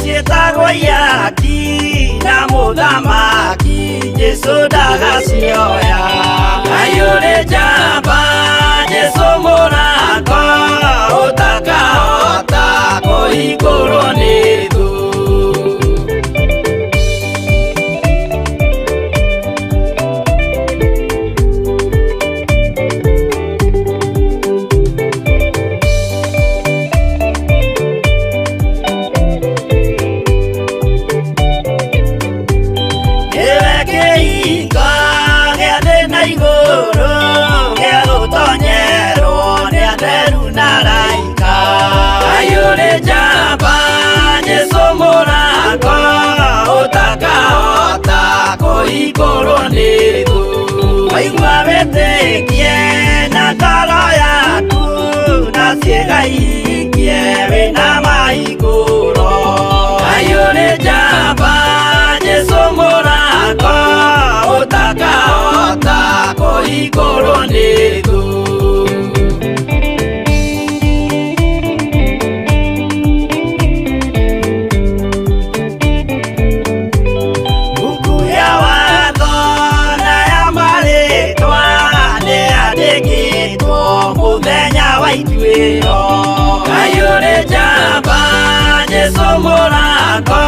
I: ciĩtagwo ihaki na mũthamaki Jesũ ndagacioya. Ayure jamba Yesu Mũrango kũhingũrwo nĩ thũ. Kũhingũrwo nĩ thũ. Waigua wĩtĩkie na ngoro yaku na ciĩga ikie wĩna mahingũro. Kaĩ ũrĩ njamba Jesũ mũrango ũtakahota kũhingũrwo nĩ thũ. Kaĩ ũrĩ njamba Jesũ mũrango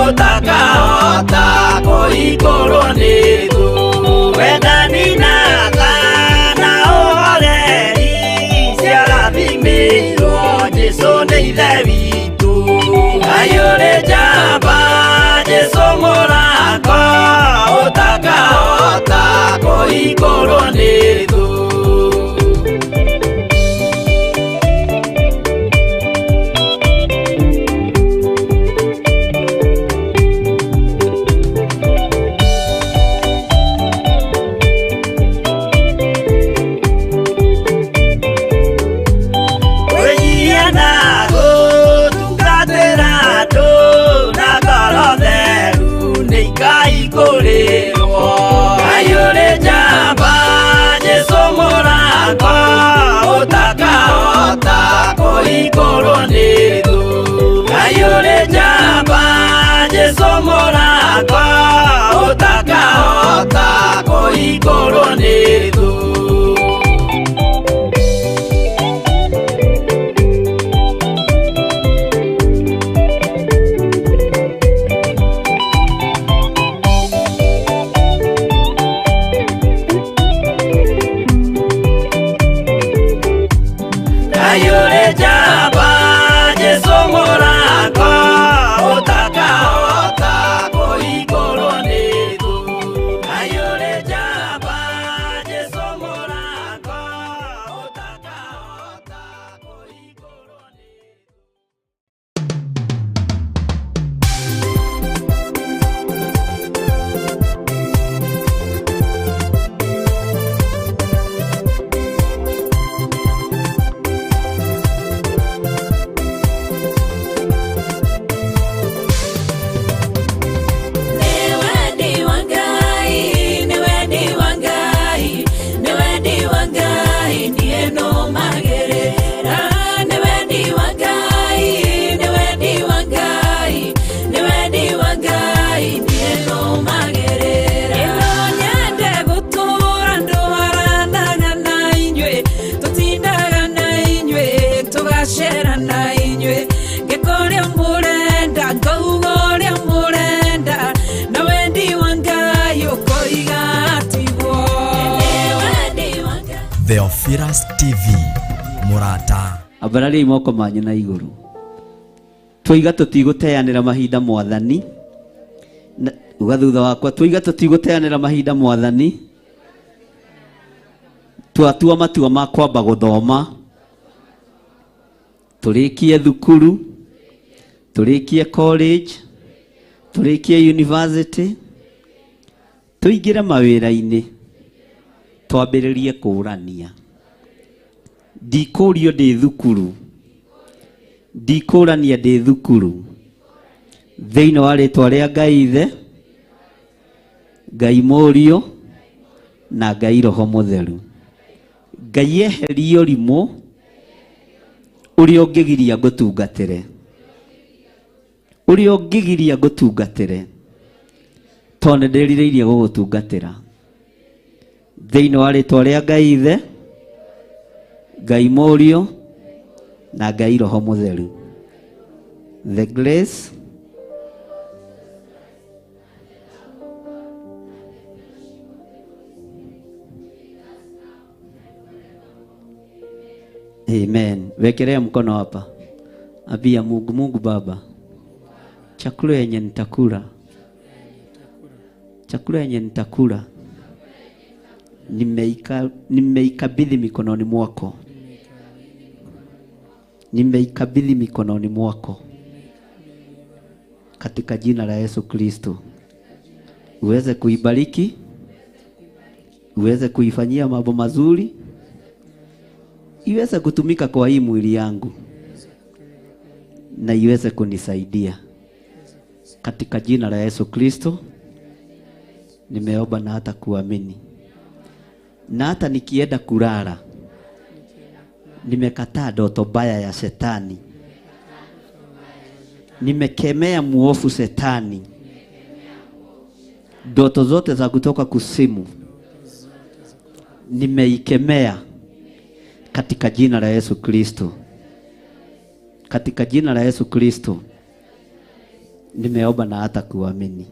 I: ũtakahota kũhingũrwo nĩ thũ. Wendani na tha na ũhoreri ciarathimĩirwo Jesũ nĩ ithe witũ. Kaĩ ũrĩ njamba Jesũ mũrango ũtakahota kũhingũrwo nĩ thũ. Kaĩ ũrĩ njamba Jesũ mũrango ũtakahota kũhingũrwo nĩ thũ. Kaĩ ũrĩ njamba Jesũ mũrango ũtakahota kũhingũrwo nĩ thũ. Kaĩ ũrĩ njamba Jesũ mũrango ũtakahota kũhingũrwo nĩ thũ. Kaĩ ũrĩ njamba Jesũ mũrango ũtakahota kũhingũrwo nĩ thũ.
F: Theophilus TV Murata.
E: Abarari moko manyu na iguru. Twiga tutigũteanĩra mahinda mwathani. Ugathutha wakwa twiga tutigũteanĩra mahinda mwathani. Twatua matua ma kwamba gũthoma. Tũrĩkie thukuru. Tũrĩkie college. Tũrĩkie university. Tũingĩre mawĩra-inĩ. Twambĩrĩrie kũrania. Ndikũrio ndĩ thukuru. Ndikũrania ndĩ thukuru. Thĩinĩ wa rĩtwa rĩa Ngai Ithe, Ngai Mũriũ na Ngai Roho Mũtheru. Ngai eherie ũrimũ ũrĩa ũngĩgiria ngũtungatĩre. Ũrĩa ũngĩgiria ngũtungatĩre. Tondũ nĩ ndĩrirĩirie gũgũtungatĩra. Thĩinĩ wa rĩtwa rĩa Ngai Ithe, Ngai Mũriũ na Ngai Roho Mũtheru. the grace Amen. Wekelea mkono hapa. Abia Mungu Baba, chakula yenye nitakula, chakula yenye nitakula nimeikabidhi mikononi mwako, nimeikabidhi mikononi mwako katika jina la Yesu Kristo. Uweze kuibariki, uweze kuifanyia mambo mazuri, iweze kutumika kwa hii mwili yangu na iweze kunisaidia katika jina la Yesu Kristo. Nimeomba na hata kuamini, na hata nikienda kulala nimekataa ndoto baya ya shetani, nimekemea muofu shetani, ndoto zote za kutoka kusimu nimeikemea katika jina la Yesu Kristo. Katika jina la Yesu Kristo nimeomba na hata kuamini.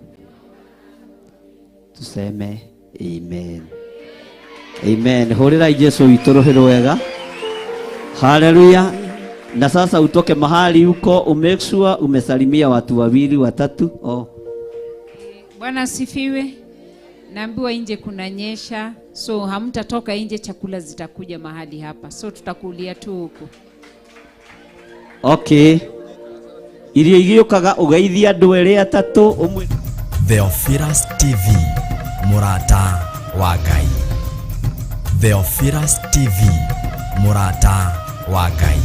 E: Tuseme amen. Amen. Horera Yesu itorohero wega. Hallelujah. Na sasa utoke mahali huko, umake sure umesalimia watu wawili watatu.
A: Bwana asifiwe. Naambiwa nje kunanyesha, so hamtatoka nje, chakula zitakuja mahali hapa, so tutakulia tu huko.
E: Okay. Irio igiokaga ugeithia andu eri atatu umwe.
F: Theophilus TV, Murata wa Ngai. Theophilus TV, Murata wa Ngai.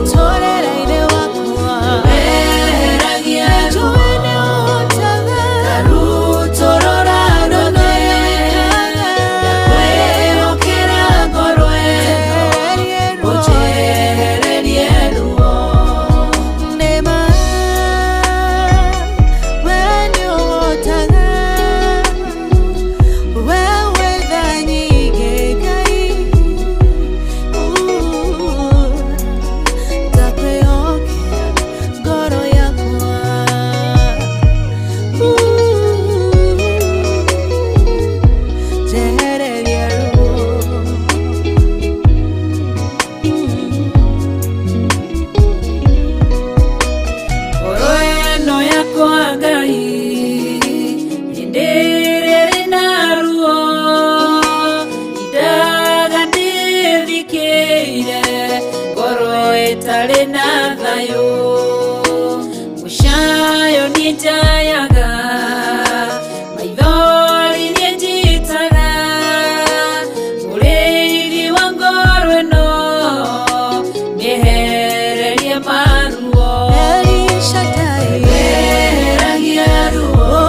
J: Torera ine wakwa, mushayo nitayaga maithori nĩnjitaga mũrĩithi wa ngoro ĩno nĩehererie maruo Weheragia ruo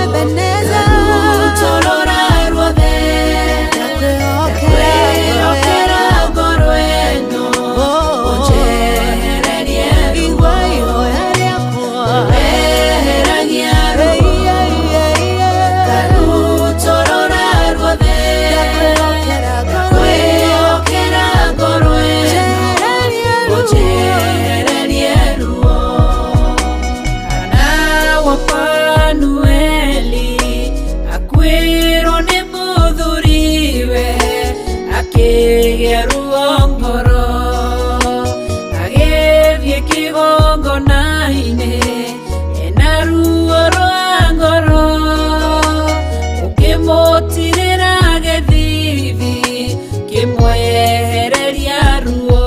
J: Ebeneza Rutorora ruothe Ndakwĩhokera ngoro ĩno ũnjehererie ruo Weheragia ruo Rutorora ruothe Ndakwĩhokera ngoro ĩno ũnjehererie ruo Panueli akwĩrwo nĩ mũthuriwe akĩgĩa ruo ngoro agĩthiĩ kĩgongona-inĩ ena ruo rwa ngoro ũkĩmũtirĩra gĩthithi kĩmwehereria ruo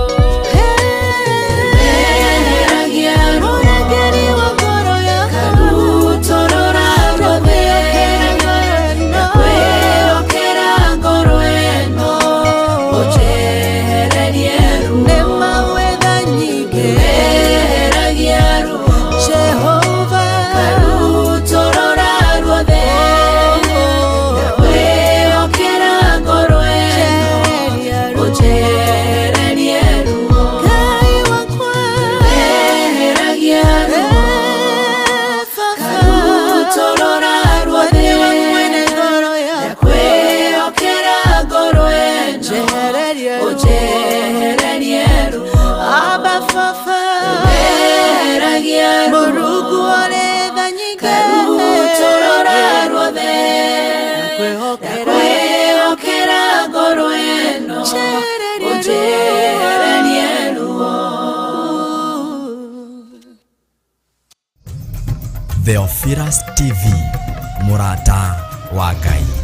F: Theophilus TV, Murata wa Ngai.